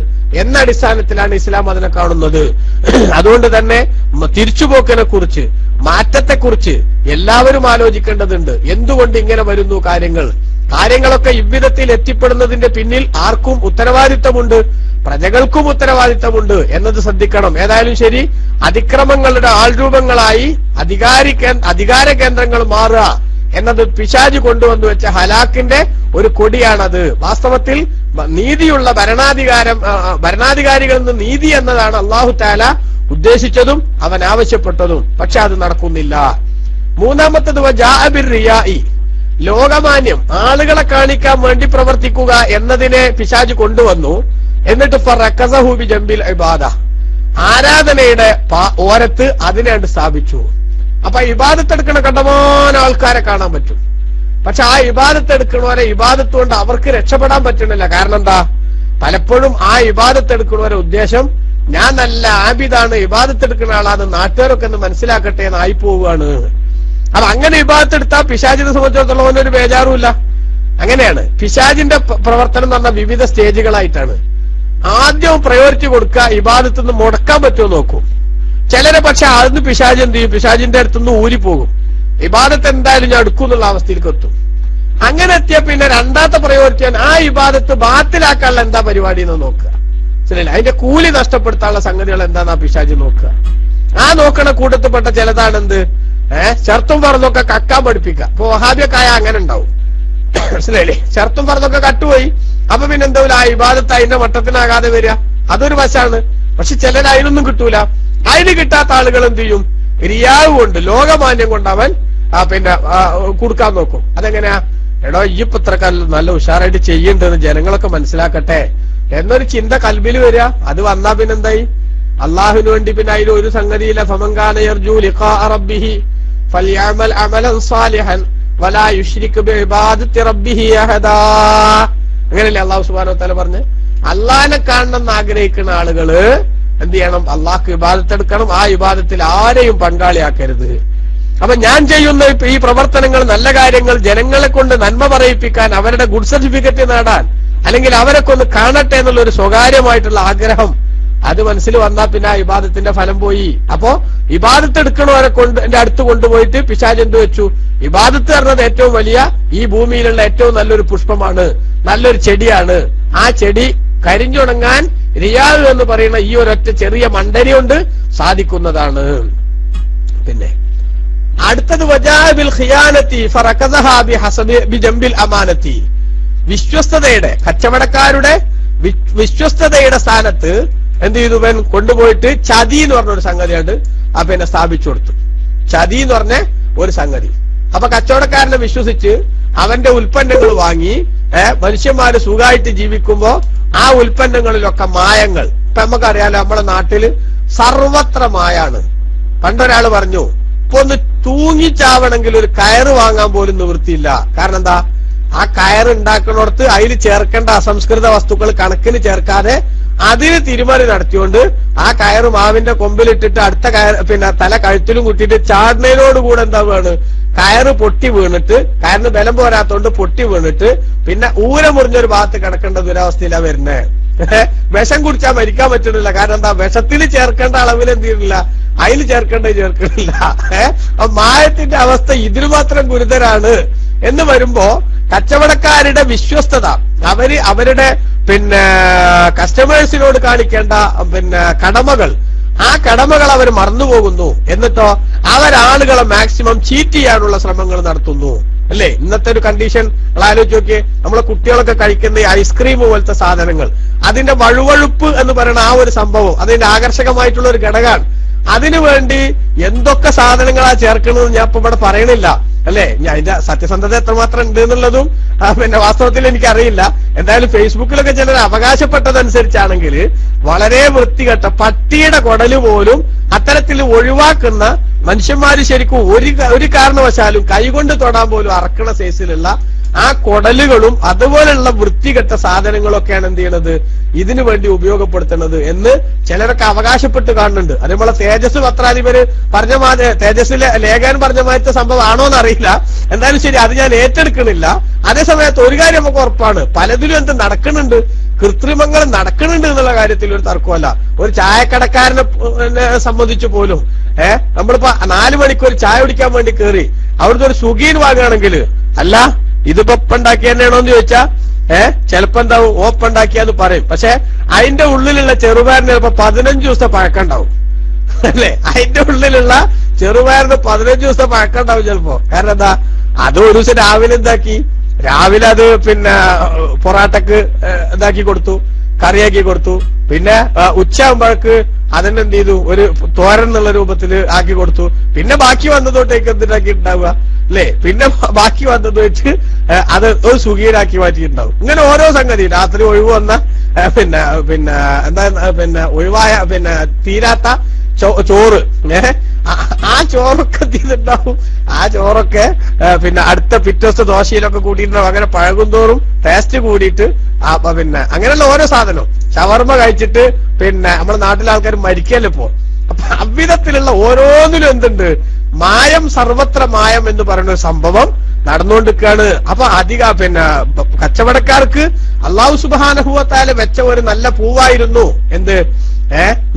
S2: എന്ന അടിസ്ഥാനത്തിലാണ് ഇസ്ലാം അതിനെ കാണുന്നത്. അതുകൊണ്ട് തന്നെ തിരിച്ചുപോക്കിനെ കുറിച്ച്, മാറ്റത്തെക്കുറിച്ച് എല്ലാവരും ആലോചിക്കേണ്ടതുണ്ട്. എന്തുകൊണ്ട് ഇങ്ങനെ വരുന്നു കാര്യങ്ങളൊക്കെ ഇவ்விധത്തിൽ എത്തിപ്പെടുന്നതിന്റെ പിന്നിൽ ആർക്കും ഉത്തരവാദിത്തമുണ്ട്, പ്രജകൾക്കും ഉത്തരവാദിത്തമുണ്ട് എന്നത് ശ്രദ്ധിക്കണം. ഏതായാലും ശരി, അതിക്രമങ്ങളുടെ ആൾരൂപങ്ങളായി അധികാര കേന്ദ്രങ്ങൾ മാറുക എന്നത് പിശാച് കൊണ്ടുവന്നു വെച്ച ഹലാക്കിന്റെ ഒരു കൊടിയാണത്. വാസ്തവത്തിൽ നീതിയുള്ള ഭരണാധികാരികളിൽ നിന്ന് നീതി എന്നതാണ് അല്ലാഹു തആല ഉദ്ദേശിച്ചതും അവൻ ആവശ്യപ്പെട്ടതും. പക്ഷെ അത് നടക്കുന്നില്ല. മൂന്നാമത്തത് വജാഅ ബിർറിയാഇ, ലോകമാന്യം ആളുകളെ കാണിക്കാൻ വേണ്ടി പ്രവർത്തിക്കുക എന്നതിനെ പിശാച് കൊണ്ടുവന്നു. എന്നിട്ട് ഫറക്കസഹു ബിജംബിൽ ഇബാദ, ആരാധനയുടെ ഓരത്ത് അതിനെ സ്ഥാപിച്ചു. അപ്പൊ ഇബാദത്ത് എടുക്കണ കണ്ടമാനം ആൾക്കാരെ കാണാൻ പറ്റും. പക്ഷെ ആ ഇബാദത്ത് എടുക്കണവരെ ഇബാദത്ത് കൊണ്ട് അവർക്ക് രക്ഷപ്പെടാൻ പറ്റണില്ല. കാരണം എന്താ? പലപ്പോഴും ആ ഇബാദത്ത് എടുക്കണവരെ ഉദ്ദേശം ഞാൻ നല്ല ആബിദാണ്, ഇബാദത്ത് എടുക്കുന്ന ആളാണ്, നാട്ടുകാരൊക്കെ ഒന്ന് മനസ്സിലാക്കട്ടെ എന്ന് ആയിപ്പോവുകയാണ്. അപ്പൊ അങ്ങനെ ഇബാദത്ത് എടുത്താൽ പിശാചിനെ സംബന്ധിച്ചിടത്തോളം അവനൊരു ബേജാറുമില്ല. അങ്ങനെയാണ് പിശാചിന്റെ പ്രവർത്തനം എന്ന് പറഞ്ഞാൽ വിവിധ സ്റ്റേജുകളായിട്ടാണ്. ആദ്യം പ്രയോറിറ്റി കൊടുക്കുക, ഇബാദത്ത് നിന്ന് മുടക്കാൻ പറ്റുമോ നോക്കും. ചിലരെ പക്ഷെ അതിന് പിശാച് എന്ത് ചെയ്യും? പിശാചിന്റെ അടുത്തുനിന്ന് ഊരിപ്പോകും. ഇബാദത്ത് എന്തായാലും ഞാൻ എടുക്കും എന്നുള്ള അവസ്ഥയിലേക്ക് എത്തും. അങ്ങനെ എത്തിയ പിന്നെ രണ്ടാമത്തെ പ്രയോറിറ്റിയാണ് ആ ഇബാദത്ത് ബാത്തിലാക്കാനുള്ള എന്താ പരിപാടി എന്ന് നോക്കുക. ശരിയല്ല, അതിന്റെ കൂലി നഷ്ടപ്പെടുത്താനുള്ള സംഗതികൾ എന്താന്ന് ആ പിശാച് നോക്കുക. ആ നോക്കണ കൂട്ടത്തിൽപ്പെട്ട ചിലതാണ് എന്ത് ഷർത്തും പറഞ്ഞൊക്കെ കക്കാൻ പഠിപ്പിക്കുക. ഇപ്പൊ വഹാബിയൊക്കായ അങ്ങനെ ഉണ്ടാവും. മനസ്സിലായില്ലേ? ഷർത്തും പറഞ്ഞൊക്കെ കട്ടുപോയി. അപ്പൊ പിന്നെ എന്തായാലും ആ ഇബാദത്ത് അതിന്റെ മട്ടത്തിനാകാതെ വരിക, അതൊരു വശാണ്. പക്ഷെ ചിലർ അതിനൊന്നും കിട്ടൂല. അതിന് കിട്ടാത്ത ആളുകൾ എന്ത് ചെയ്യും? റിയാവ് കൊണ്ട്, ലോകമാന്യം കൊണ്ട് അവൻ പിന്നെ കൊടുക്കാൻ നോക്കും. അതെങ്ങനെയാ? എടോ ഈ പത്രക്കാരിൽ നല്ല ഉഷാറായിട്ട് ചെയ്യണ്ടെന്ന് ജനങ്ങളൊക്കെ മനസ്സിലാക്കട്ടെ എന്നൊരു ചിന്ത കൽബിൽ വരിക. അത് വന്നാ പിന്നെന്തായി? അള്ളാഹുവിന് വേണ്ടി പിന്നെ അതിൽ ഒരു സംഗതിയില്ല. ഫമൻകാന യർജു ലിഖാഅ റബ്ബിഹി ഫൽയഅമൽ അമലൻ സാലിഹൻ വലാ യുശ്രിക് ബിഇബാദത്തി റബ്ബിഹി അഹദാ. അങ്ങനെയല്ലേ അള്ളാഹു സുബ്ഹാനഹു വ തആല പറഞ്ഞ്? അള്ളാഹിനെ കാണണമെന്ന് ആഗ്രഹിക്കുന്ന ആളുകള് എന്ത് ചെയ്യണം? അള്ളാഹ്ക്ക് ഇബാദത്ത് എടുക്കണം. ആ ഇബാദത്തിൽ ആരെയും പങ്കാളിയാക്കരുത്. അപ്പൊ ഞാൻ ചെയ്യുന്ന ഈ പ്രവർത്തനങ്ങൾ, നല്ല കാര്യങ്ങൾ, ജനങ്ങളെ കൊണ്ട് നന്മ പറയിപ്പിക്കാൻ, അവരുടെ ഗുഡ് സർട്ടിഫിക്കറ്റ് നേടാൻ, അല്ലെങ്കിൽ അവരൊക്കെ ഒന്ന് കാണട്ടെ എന്നുള്ള ഒരു സ്വകാര്യമായിട്ടുള്ള ആഗ്രഹം അത് മനസ്സിൽ വന്നാൽ പിന്നെ ആ ഇബാദത്തിന്റെ ഫലം പോയി. അപ്പോ ഇബാദത്ത് എടുക്കണവരെ കൊണ്ട് എന്റെ അടുത്ത് കൊണ്ടുപോയിട്ട് പിശാച് എന്ത് വെച്ചു? ഇബാദത്ത് പറഞ്ഞത് ഏറ്റവും വലിയ ഈ ഭൂമിയിലുള്ള ഏറ്റവും നല്ലൊരു പുഷ്പമാണ്, നല്ലൊരു ചെടിയാണ്. ആ ചെടി കരിഞ്ഞുണങ്ങാൻ റിയാദ് എന്ന് പറയുന്ന ഈ ഒരൊറ്റ ചെറിയ മണ്ടരി കൊണ്ട് സാധിക്കുന്നതാണ്. പിന്നെ അടുത്തത് വജാബിൽ ഖിയാനത്തി ഫറകസഹ ബിഹസബി ബിജംബിൽ അമാനത്തി, വിശ്വസ്തതയുടെ, കച്ചവടക്കാരുടെ വിശ്വസ്തതയുടെ സ്ഥാനത്ത് എന്ത് ചെയ്തു? ഇവൻ കൊണ്ടുപോയിട്ട് ചതി എന്ന് പറഞ്ഞൊരു സംഗതിയായിട്ട് പിന്നെ സ്ഥാപിച്ചു കൊടുത്തു. ചതി എന്ന് പറഞ്ഞ ഒരു സംഗതി. അപ്പൊ കച്ചവടക്കാരനെ വിശ്വസിച്ച് അവന്റെ ഉൽപ്പന്നങ്ങൾ വാങ്ങി മനുഷ്യന്മാര് സുഖമായിട്ട് ജീവിക്കുമ്പോ ആ ഉൽപ്പന്നങ്ങളിലൊക്കെ മായങ്ങൾ. ഇപ്പൊ നമുക്കറിയാലോ, നമ്മുടെ നാട്ടില് സർവത്ര മായാണ്. പണ്ടൊരാള് പറഞ്ഞു, ഇപ്പൊ ഒന്ന് തൂങ്ങിച്ചാവണമെങ്കിൽ ഒരു കയറ് വാങ്ങാൻ പോലും നിവൃത്തിയില്ല. കാരണം എന്താ, ആ കയറ് ഉണ്ടാക്കുന്നിടത്ത് അതിൽ ചേർക്കേണ്ട അസംസ്കൃത വസ്തുക്കൾ കണക്കിന് ചേർക്കാതെ അതിന് തിരുമറി നടത്തിയോണ്ട് ആ കയറ് മാവിന്റെ കൊമ്പിലിട്ടിട്ട് അടുത്ത കയർ തല കഴുത്തിലും കുത്തിയിട്ട് ചാടുന്നതിനോടുകൂടെ എന്താവുകയാണ്, കയറ് പൊട്ടി വീണിട്ട്, കയറിന് ബലം പോരാത്തോണ്ട് പൊട്ടി വീണിട്ട് പിന്നെ ഊര മുറിഞ്ഞൊരു ഭാഗത്ത് കിടക്കേണ്ട ദുരവസ്ഥയിലാ വരുന്നേ. വിഷം കുടിച്ചാൽ മരിക്കാൻ പറ്റുന്നില്ല. കാരണം എന്താ, വിഷത്തിൽ ചേർക്കേണ്ട അളവിൽ എന്ത് ചെയ്യുന്നില്ല, അതിൽ ചേർക്കേണ്ടില്ല. മായത്തിന്റെ അവസ്ഥ ഇതിന് മാത്രം ഗുരുതരാണ് എന്ന് വരുമ്പോ കച്ചവടക്കാരുടെ വിശ്വസ്തത, അവരുടെ കസ്റ്റമേഴ്സിനോട് കാണിക്കേണ്ട കടമകൾ, ആ കടമകൾ അവർ മറന്നുപോകുന്നു. എന്നിട്ടോ അവരാളുകളെ മാക്സിമം ചീറ്റ് ചെയ്യാനുള്ള ശ്രമങ്ങൾ നടത്തുന്നു. അല്ലേ? ഇന്നത്തെ ഒരു കണ്ടീഷൻ ആലോചിച്ച് നോക്കിയേ. നമ്മളെ കുട്ടികളൊക്കെ കഴിക്കുന്ന ഈ ഐസ്ക്രീം പോലത്തെ സാധനങ്ങൾ, അതിന്റെ വഴുവഴുപ്പ് എന്ന് പറയുന്ന ആ ഒരു സംഭവം, അതിന്റെ ആകർഷകമായിട്ടുള്ള ഒരു ഘടകമാണ്. അതിനുവേണ്ടി എന്തൊക്കെ സാധനങ്ങളാ ചേർക്കുന്നത് ഞാൻ ഇപ്പൊ ഇവിടെ പറയണില്ല. അല്ലെ? ഞാൻ അതിന്റെ സത്യസന്ധത എത്രമാത്രം ഉണ്ട് എന്നുള്ളതും വാസ്തവത്തിൽ എനിക്കറിയില്ല. എന്തായാലും ഫേസ്ബുക്കിലൊക്കെ ചിലർ അവകാശപ്പെട്ടതനുസരിച്ചാണെങ്കിൽ വളരെ വൃത്തികെട്ട പട്ടിയുടെ കുടല് പോലും അത്തരത്തിൽ ഒഴിവാക്കുന്ന മനുഷ്യന്മാര് ശരിക്കും ഒരു കാരണവശാലും കൈകൊണ്ട് തൊടാൻ പോലും അറക്കണ സൈസിലുള്ള ആ കുടലുകളും അതുപോലുള്ള വൃത്തികെട്ട സാധനങ്ങളൊക്കെയാണ് എന്ത് ചെയ്യണത്, ഇതിനു വേണ്ടി ഉപയോഗപ്പെടുത്തുന്നത് എന്ന് ചിലരൊക്കെ അവകാശപ്പെട്ട് കാണുന്നുണ്ട്. അത് നമ്മളെ തേജസ് പത്രാധിപര് പറഞ്ഞ തേജസ്സിലെ ലേഖകൻ പറഞ്ഞ മാറ്റ സംഭവം ആണോന്ന് അറിയില്ല. എന്തായാലും ശരി, അത് ഞാൻ ഏറ്റെടുക്കണില്ല. അതേസമയത്ത് ഒരു കാര്യം നമുക്ക് ഉറപ്പാണ്, പലതിലും എന്ത് നടക്കുന്നുണ്ട്, കൃത്രിമങ്ങൾ നടക്കുന്നുണ്ട് എന്നുള്ള കാര്യത്തിൽ ഒരു തർക്കമല്ല. ഒരു ചായക്കടക്കാരനെ സംബന്ധിച്ച് പോലും നമ്മളിപ്പോ 4 മണിക്ക് ഒരു ചായ കുടിക്കാൻ വേണ്ടി കയറി അവിടുത്തെ ഒരു സുഗീൻ വാങ്ങുകയാണെങ്കിൽ, അല്ല ഇതിപ്പോ ഒപ്പുണ്ടാക്കി തന്നെയാണോ എന്ന് ചോദിച്ചാ ചിലപ്പോ എന്താവും ഓപ്പുണ്ടാക്കിയാന്ന് പറയും. പക്ഷെ അതിന്റെ ഉള്ളിലുള്ള ചെറുപയറിന് ചിലപ്പോ 15 ദിവസത്തെ പഴക്കമുണ്ടാവും. അല്ലെ? അതിന്റെ ഉള്ളിലുള്ള ചെറുപയറിന് 15 ദിവസത്തെ പഴക്കമുണ്ടാവും ചിലപ്പോ. കാരണം എന്താ, അത് ഒരു ദിവസം രാവിലെ അത് പൊറാട്ടക്ക് ഇതാക്കി കൊടുത്തു, കറിയാക്കി കൊടുത്തു. പിന്നെ ഉച്ചയാകുമ്പോഴേക്ക് അതിനെന്ത് ചെയ്തു, ഒരു തോരൻ എന്നുള്ള രൂപത്തിൽ ആക്കി കൊടുത്തു. പിന്നെ ബാക്കി വന്നതോട്ടേക്ക് എന്തിനാക്കിയിട്ടുണ്ടാവുക, അല്ലെ? പിന്നെ ബാക്കി വന്നത് വെച്ച് അത് ഒരു സുഖീരാക്കി മാറ്റിയിട്ടുണ്ടാവും. ഇങ്ങനെ ഓരോ സംഗതി. രാത്രി ഒഴിവ് വന്ന എന്താ ഒഴിവായ തീരാത്ത ചോറ്, ആ ചോറൊക്കെ ചെയ്തിട്ടുണ്ടാവും. ആ ചോറൊക്കെ അടുത്ത പിറ്റേത്തെ ദോശയിലൊക്കെ കൂട്ടിയിട്ടുണ്ടാവും. അങ്ങനെ പഴകും തോറും ടേസ്റ്റ് കൂടിയിട്ട് അങ്ങനെയുള്ള ഓരോ സാധനവും. ഷവർമ കഴിച്ചിട്ട് നമ്മുടെ നാട്ടിലെ ആൾക്കാർ മരിക്കല്ലോ ഇപ്പോ. അപ്പൊ അவ்விധത്തിലുള്ള ഓരോന്നിലും എന്തുണ്ട്, മായം, സർവത്ര മായം എന്ന് പറയുന്ന ഒരു സംഭവം നടന്നുകൊണ്ടിരിക്കുകയാണ്. അപ്പൊ കച്ചവടക്കാർക്ക് അല്ലാഹു സുബ്ഹാനഹു വ തആല വെച്ച ഒരു നല്ല പൂവായിരുന്നു എന്ത്,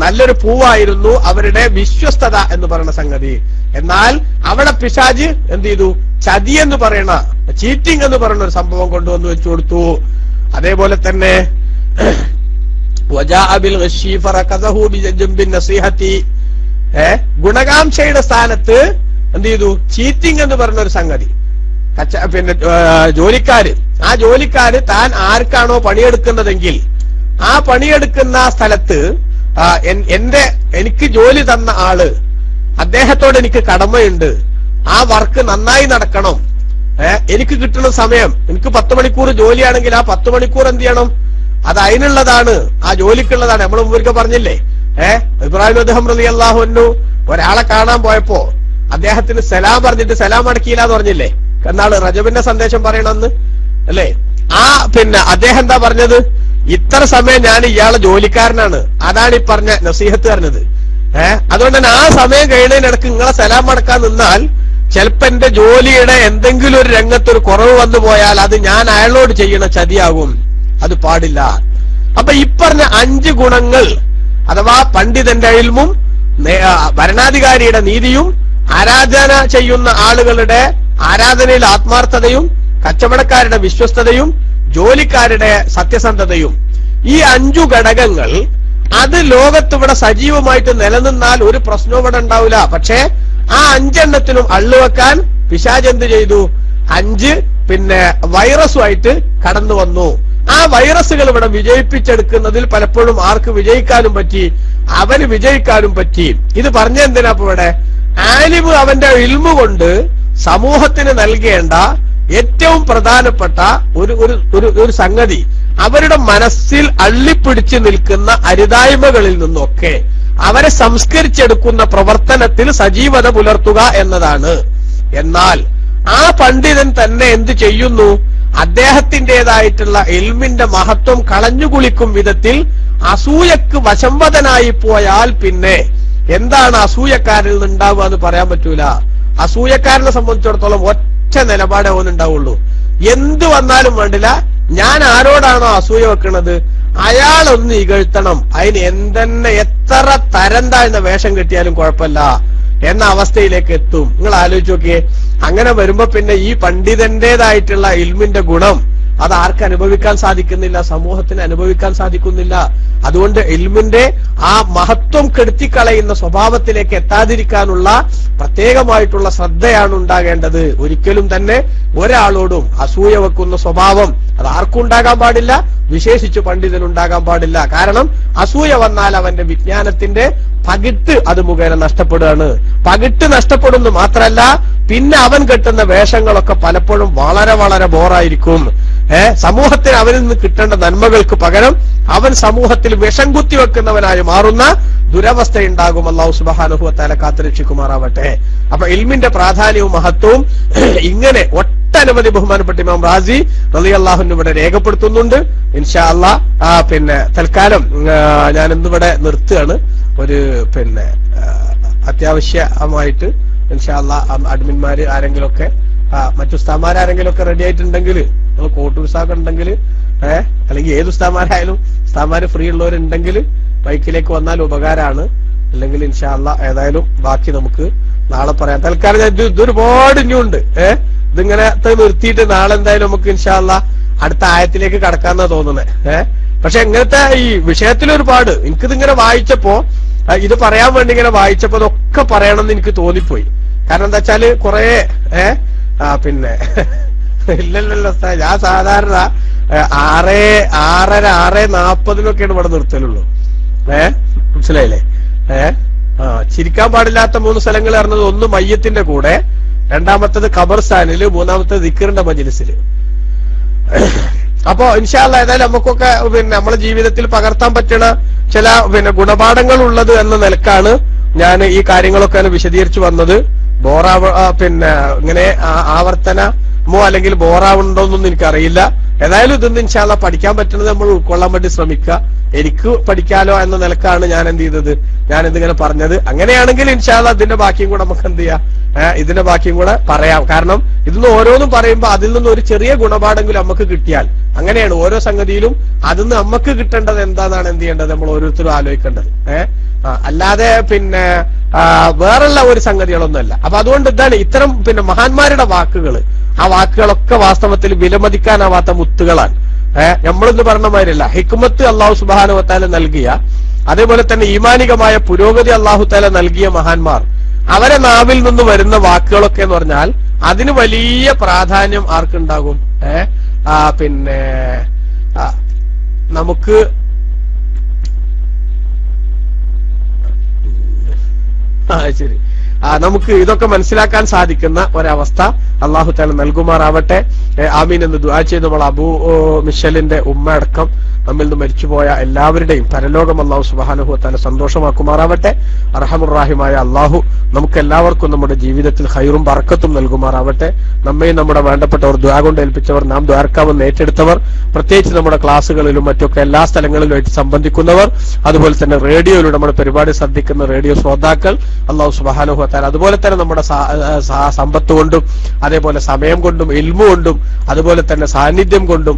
S2: നല്ലൊരു പൂവായിരുന്നു അവരുടെ വിശ്വസ്തത എന്ന് പറയുന്ന സംഗതി. എന്നാൽ അവിടെ പിശാച് എന്ത് ചെയ്തു, ചതി എന്ന് പറയണ, ചീറ്റിംഗ് എന്ന് പറയുന്ന ഒരു സംഭവം കൊണ്ടുവന്ന് വെച്ചു കൊടുത്തു. അതേപോലെ തന്നെ ഗുണകാംക്ഷയുടെ സ്ഥാനത്ത് എന്ത് ചെയ്തു, ചീറ്റിംഗ് എന്ന് പറഞ്ഞ ഒരു സംഗതി. ജോലിക്കാര് താൻ ആർക്കാണോ പണിയെടുക്കുന്നതെങ്കിൽ ആ പണിയെടുക്കുന്ന സ്ഥലത്ത് എനിക്ക് ജോലി തന്ന ആള്, അദ്ദേഹത്തോട് എനിക്ക് കടമയുണ്ട്, ആ വർക്ക് നന്നായി നടക്കണം, എനിക്ക് കിട്ടുന്ന സമയം, എനിക്ക് 10 മണിക്കൂർ ജോലിയാണെങ്കിൽ ആ 10 മണിക്കൂർ എന്ത് ചെയ്യണം, അത് അതിനുള്ളതാണ്, ആ ജോലിക്കുള്ളതാണ്. നമ്മൾ മുമ്പൊരിക്കൽ പറഞ്ഞില്ലേ, ഇബ്രാഹിം അദ്ദേഹം റളിയല്ലാഹു അൻഹു ഒരാളെ കാണാൻ പോയപ്പോ അദ്ദേഹത്തിന് സലാം പറഞ്ഞിട്ട് സലാം അടക്കിയില്ല എന്ന് പറഞ്ഞില്ലേ, എന്നാള് റജബിന്റെ സന്ദേശം പറയണമെന്ന്, അല്ലേ? ആ അദ്ദേഹം എന്താ പറഞ്ഞത്, ഇത്ര സമയം ഞാൻ ഇയാളെ ജോലിക്കാരനാണ്, അതാണ് ഈ പറഞ്ഞ നസീഹത്ത് പറഞ്ഞത്. അതുകൊണ്ട് തന്നെ ആ സമയം കഴിയുന്നതിനിടക്ക് നിങ്ങളെ സലാം അടക്കാൻ നിന്നാൽ ചിലപ്പോ എന്റെ ജോലിയുടെ എന്തെങ്കിലും ഒരു രംഗത്തൊരു കുറവ് വന്നു പോയാൽ അത് ഞാൻ അയാളോട് ചെയ്യണ ചതിയാകും, അത് പാടില്ല. അപ്പൊ ഈ പറഞ്ഞ 5 ഗുണങ്ങൾ, അഥവാ പണ്ഡിതന്റെ ഇൽമും ഭരണാധികാരിയുടെ നീതിയും ആരാധന ചെയ്യുന്ന ആളുകളുടെ ആരാധനയിൽ ആത്മാർത്ഥതയും കച്ചവടക്കാരുടെ വിശ്വസ്തതയും ജോലിക്കാരുടെ സത്യസന്ധതയും, ഈ 5 ഘടകങ്ങൾ അത് ലോകത്തിവിടെ സജീവമായിട്ട് നിലനിന്നാൽ ഒരു പ്രശ്നവും ഇവിടെ ഉണ്ടാവില്ല. പക്ഷേ ആ 5 എണ്ണത്തിനും അള്ളുവെക്കാൻ പിശാച് എന്ത് ചെയ്തു, 5 വൈറസുമായിട്ട് കടന്നു വന്നു. ആ വൈറസുകൾ ഇവിടെ വിജയിപ്പിച്ചെടുക്കുന്നതിൽ പലപ്പോഴും ആർക്ക് വിജയിക്കാനും പറ്റി, അവന് വിജയിക്കാനും പറ്റി. ഇത് പറഞ്ഞ എന്തിനാ ഇപ്പൊ ഇവിടെ, ആലിമ് അവന്റെ ഇൽമു കൊണ്ട് സമൂഹത്തിന് നൽകേണ്ട ഏറ്റവും പ്രധാനപ്പെട്ട ഒരു സംഗതി അവരുടെ മനസ്സിൽ അള്ളിപ്പിടിച്ചു നിൽക്കുന്ന അരുതായ്മകളിൽ നിന്നൊക്കെ അവരെ സംസ്കരിച്ചെടുക്കുന്ന പ്രവർത്തനത്തിൽ സജീവത പുലർത്തുക എന്നതാണ്. എന്നാൽ ആ പണ്ഡിതൻ തന്നെ എന്ത് ചെയ്യുന്നു? അദ്ദേഹത്തിൻ്റെതായിട്ടുള്ള ഇൽമിന്റെ മഹത്വം കളഞ്ഞുകുളിക്കും വിധത്തിൽ അസൂയക്ക് വശംവദനായി പോയാൽ പിന്നെ എന്താണ് അസൂയക്കാരിൽ നിന്ന് ഉണ്ടാവുക എന്ന് പറയാൻ പറ്റൂല. അസൂയക്കാരനെ സംബന്ധിച്ചിടത്തോളം ഒറ്റ നിലപാടേ ഓനുണ്ടാവുള്ളൂ. എന്ത് വന്നാലും വേണ്ടില്ല, ഞാൻ ആരോടാണോ അസൂയ വെക്കുന്നത് അയാളൊന്ന് ഇകഴ്ത്തണം, അതിന് എന്തെന്നെ എത്ര തരം താഴ്ന്ന വേഷം കെട്ടിയാലും കുഴപ്പമില്ല എന്ന അവസ്ഥയിലേക്ക് എത്തും. നിങ്ങൾ ആലോചിച്ച് നോക്കിയേ. അങ്ങനെ വരുമ്പോ പിന്നെ ഈ പണ്ഡിതന്റേതായിട്ടുള്ള ഇൽമിന്റെ ഗുണം അത് ആർക്ക് അനുഭവിക്കാൻ സാധിക്കുന്നില്ല? സമൂഹത്തിന് അനുഭവിക്കാൻ സാധിക്കുന്നില്ല. അതുകൊണ്ട് ഇൽമിന്റെ ആ മഹത്വം കെടുത്തിക്കളയുന്ന സ്വഭാവത്തിലേക്ക് എത്താതിരിക്കാനുള്ള പ്രത്യേകമായിട്ടുള്ള ശ്രദ്ധയാണ് ഉണ്ടാകേണ്ടത്. ഒരിക്കലും തന്നെ ഒരാളോടും അസൂയ വെക്കുന്ന സ്വഭാവം അത് ആർക്കും ഉണ്ടാകാൻ പാടില്ല, വിശേഷിച്ച് പണ്ഡിതനുണ്ടാകാൻ പാടില്ല. കാരണം അസൂയ വന്നാൽ അവന്റെ വിജ്ഞാനത്തിന്റെ പകിട്ട് അത് മുഖേന നഷ്ടപ്പെടുകയാണ്. പകിട്ട് നഷ്ടപ്പെടുന്നു മാത്രമല്ല, പിന്നെ അവൻ കെട്ടുന്ന വേഷങ്ങളൊക്കെ പലപ്പോഴും വളരെ വളരെ ബോറായിരിക്കും. സമൂഹത്തിന് അവനിൽ നിന്ന് കിട്ടേണ്ട നന്മകൾക്ക് പകരം അവൻ സമൂഹത്തിൽ വിഷം കുത്തിവെക്കുന്നവനായി മാറുന്ന ദുരവസ്ഥ ഉണ്ടാകും. അല്ലാഹു സുബ്ഹാനഹു വ തആല കാത്തുരക്ഷിക്കുമാറാവട്ടെ. അപ്പൊ ഇൽമിന്റെ പ്രാധാന്യവും മഹത്വവും ഇങ്ങനെ ഒട്ടനവധി ബഹുമാനപ്പെട്ട ഇമാം റാസി റളിയല്ലാഹു അൻഹു ഇവിടെ രേഖപ്പെടുത്തുന്നുണ്ട്. ഇൻഷാ അല്ലാഹ് പിന്നെ തൽക്കാലം ഞാൻ ഇന്നിവിടെ നിർത്തുകയാണ്. ഒരു അത്യാവശ്യമായിട്ട് ഇൻഷാ അല്ലാഹ് അഡ്മിന്മാര് ആരെങ്കിലുമൊക്കെ മറ്റു ഉസ്താദുമാരാരെങ്കിലുമൊക്കെ റെഡി ആയിട്ടുണ്ടെങ്കിൽ, നമ്മൾ കോട്ടൂർ ഉസ്താദ് ഉണ്ടെങ്കിൽ അല്ലെങ്കിൽ ഏത് ഉസ്താദുമാരായാലും ഉസ്താദുമാര് ഫ്രീ ഉള്ളവരുണ്ടെങ്കിൽ ബൈക്കിലേക്ക് വന്നാൽ ഉപകാരമാണ്. അല്ലെങ്കിൽ ഇൻഷാ അല്ലാഹ് ഏതായാലും ബാക്കി നമുക്ക് നാളെ പറയാം. തൽക്കാലം ഇതൊരുപാട് ഇനിയുണ്ട്. ഇതിങ്ങനെ നിർത്തിയിട്ട് നാളെ എന്തായാലും നമുക്ക് ഇൻഷാ അല്ലാഹ് അടുത്ത ആയത്തിലേക്ക് കടക്കാന്നാ തോന്നുന്നത്. പക്ഷെ ഇങ്ങനത്തെ ഈ വിഷയത്തിലൊരുപാട് എനിക്കിതിങ്ങനെ വായിച്ചപ്പോ, ഇത് പറയാൻ വേണ്ടി ഇങ്ങനെ വായിച്ചപ്പോ ഇതൊക്കെ പറയണമെന്ന് എനിക്ക് തോന്നിപ്പോയി. കാരണം എന്താ വെച്ചാല് കുറെ പിന്നെ ഇല്ലല്ലോ ഞാൻ സാധാരണ 6:40 ഇവിടെ നിർത്തലുള്ളൂ. മനസ്സിലായില്ലേ? ചിരിക്കാൻ പാടില്ലാത്ത 3 സ്ഥലങ്ങൾ പറഞ്ഞത്, ഒന്ന് മയ്യത്തിന്റെ കൂടെ, രണ്ടാമത്തത് ഖബർസ്ഥാനില്, മൂന്നാമത്തത് ദിക്റിന്റെ മജ്ലിസില്. അപ്പോ ഇൻഷാ അല്ലാഹ് ഏതായാലും നമുക്കൊക്കെ നമ്മളെ ജീവിതത്തിൽ പകർത്താൻ പറ്റുന്ന ചില ഗുണപാഠങ്ങൾ ഉള്ളത് എന്ന നിലക്കാണ് ഞാൻ ഈ കാര്യങ്ങളൊക്കെ വിശദീകരിച്ചു വന്നത്. ഇങ്ങനെ ആവർത്തനമോ അല്ലെങ്കിൽ ബോറാവുണ്ടോന്നൊന്നും എനിക്കറിയില്ല. ഏതായാലും ഇതൊന്നും ഇൻഷാ അല്ലാഹ് പഠിക്കാൻ പറ്റുന്നത് നമ്മൾ ഉൾക്കൊള്ളാൻ വേണ്ടി ശ്രമിക്കുക. എനിക്ക് പഠിക്കാലോ എന്ന നിലക്കാണ് ഞാൻ എന്ത് ചെയ്തത്, ഞാൻ ഇതിങ്ങനെ പറഞ്ഞത്. അങ്ങനെയാണെങ്കിൽ ഇൻഷാ അല്ലാഹ് ഇതിന്റെ ബാക്കിയും കൂടെ നമുക്ക് എന്ത് ചെയ്യാം, ഇതിന്റെ ബാക്കിയും കൂടെ പറയാം. കാരണം ഇതിന്ന് ഓരോന്നും പറയുമ്പോൾ അതിൽ നിന്ന് ഒരു ചെറിയ ഗുണപാഠെങ്കിലും നമുക്ക് കിട്ടിയാൽ, അങ്ങനെയാണ് ഓരോ സംഗതിയിലും അതിന്ന് നമുക്ക് കിട്ടേണ്ടത് എന്താണെന്നാണ് എന്ത് ചെയ്യേണ്ടത് നമ്മൾ ഓരോരുത്തരും ആലോചിക്കേണ്ടത്. അല്ലാതെ വേറുള്ള ഒരു സംഗതികളൊന്നുമല്ല. അപ്പൊ അതുകൊണ്ട് ഇതാണ് ഇത്തരം മഹാന്മാരുടെ വാക്കുകൾ. ആ വാക്കുകളൊക്കെ വാസ്തവത്തിൽ വിലമതിക്കാനാവാത്ത മുത്തുകളാണ്. നമ്മളിന്ന് പറഞ്ഞ മാതിരിയല്ല. ഹിക്മത്ത് അല്ലാഹു സുബ്ഹാനഹു വ തആല നൽകിയ, അതേപോലെ തന്നെ ഈമാനികമായ പുരോഗതി അല്ലാഹു തആല നൽകിയ മഹാന്മാർ, അവരെ നാവിൽ നിന്ന് വരുന്ന വാക്കുകളൊക്കെ എന്ന് പറഞ്ഞാൽ അതിന് വലിയ പ്രാധാന്യം ആർക്കുണ്ടാകും? നമുക്ക് ശരി, നമുക്ക് ഇതൊക്കെ മനസ്സിലാക്കാൻ സാധിക്കുന്ന ഒരവസ്ഥ അല്ലാഹു തആല നൽകുമാറാവട്ടെ. ആമീൻ എന്ന് ദുആ ചെയ്ത് നമ്മൾ അബൂ മിഷലിന്റെ ഉമ്മ അടക്കം നമ്മിൽ നിന്ന് മരിച്ചുപോയ എല്ലാവരുടെയും പരലോകം അല്ലാഹു സുബ്ഹാനഹു വ തആല സന്തോഷമാക്കുമാറാവട്ടെ. അർഹമുർ റഹീമായ അല്ലാഹു നമുക്ക് എല്ലാവർക്കും നമ്മുടെ ജീവിതത്തിൽ ഖൈറും ബർക്കത്തും നൽകുമാറാവട്ടെ. നമ്മയും നമ്മുടെ വേണ്ടപ്പെട്ടവർ, ദുആ കൊണ്ട് ഏൽപ്പിച്ചവർ, നാം ദുആർക്കാമെന്ന് ഏറ്റെടുത്തവർ, പ്രത്യേകിച്ച് നമ്മുടെ ക്ലാസ്സുകളിലും മറ്റൊക്കെ എല്ലാ സ്ഥലങ്ങളിലുമായിട്ട് സംബന്ധിക്കുന്നവർ, അതുപോലെ തന്നെ റേഡിയോയിലൂടെ നമ്മുടെ പരിപാടി ശ്രദ്ധിക്കുന്ന റേഡിയോ ശ്രോതാക്കൾ, അല്ലാഹു സുബ്ഹാനഹു വ തആല അതുപോലെ തന്നെ നമ്മുടെ സമ്പത്ത് കൊണ്ടും അതേപോലെ സമയം കൊണ്ടും ഇൽമു കൊണ്ടും അതുപോലെ തന്നെ സാന്നിധ്യം കൊണ്ടും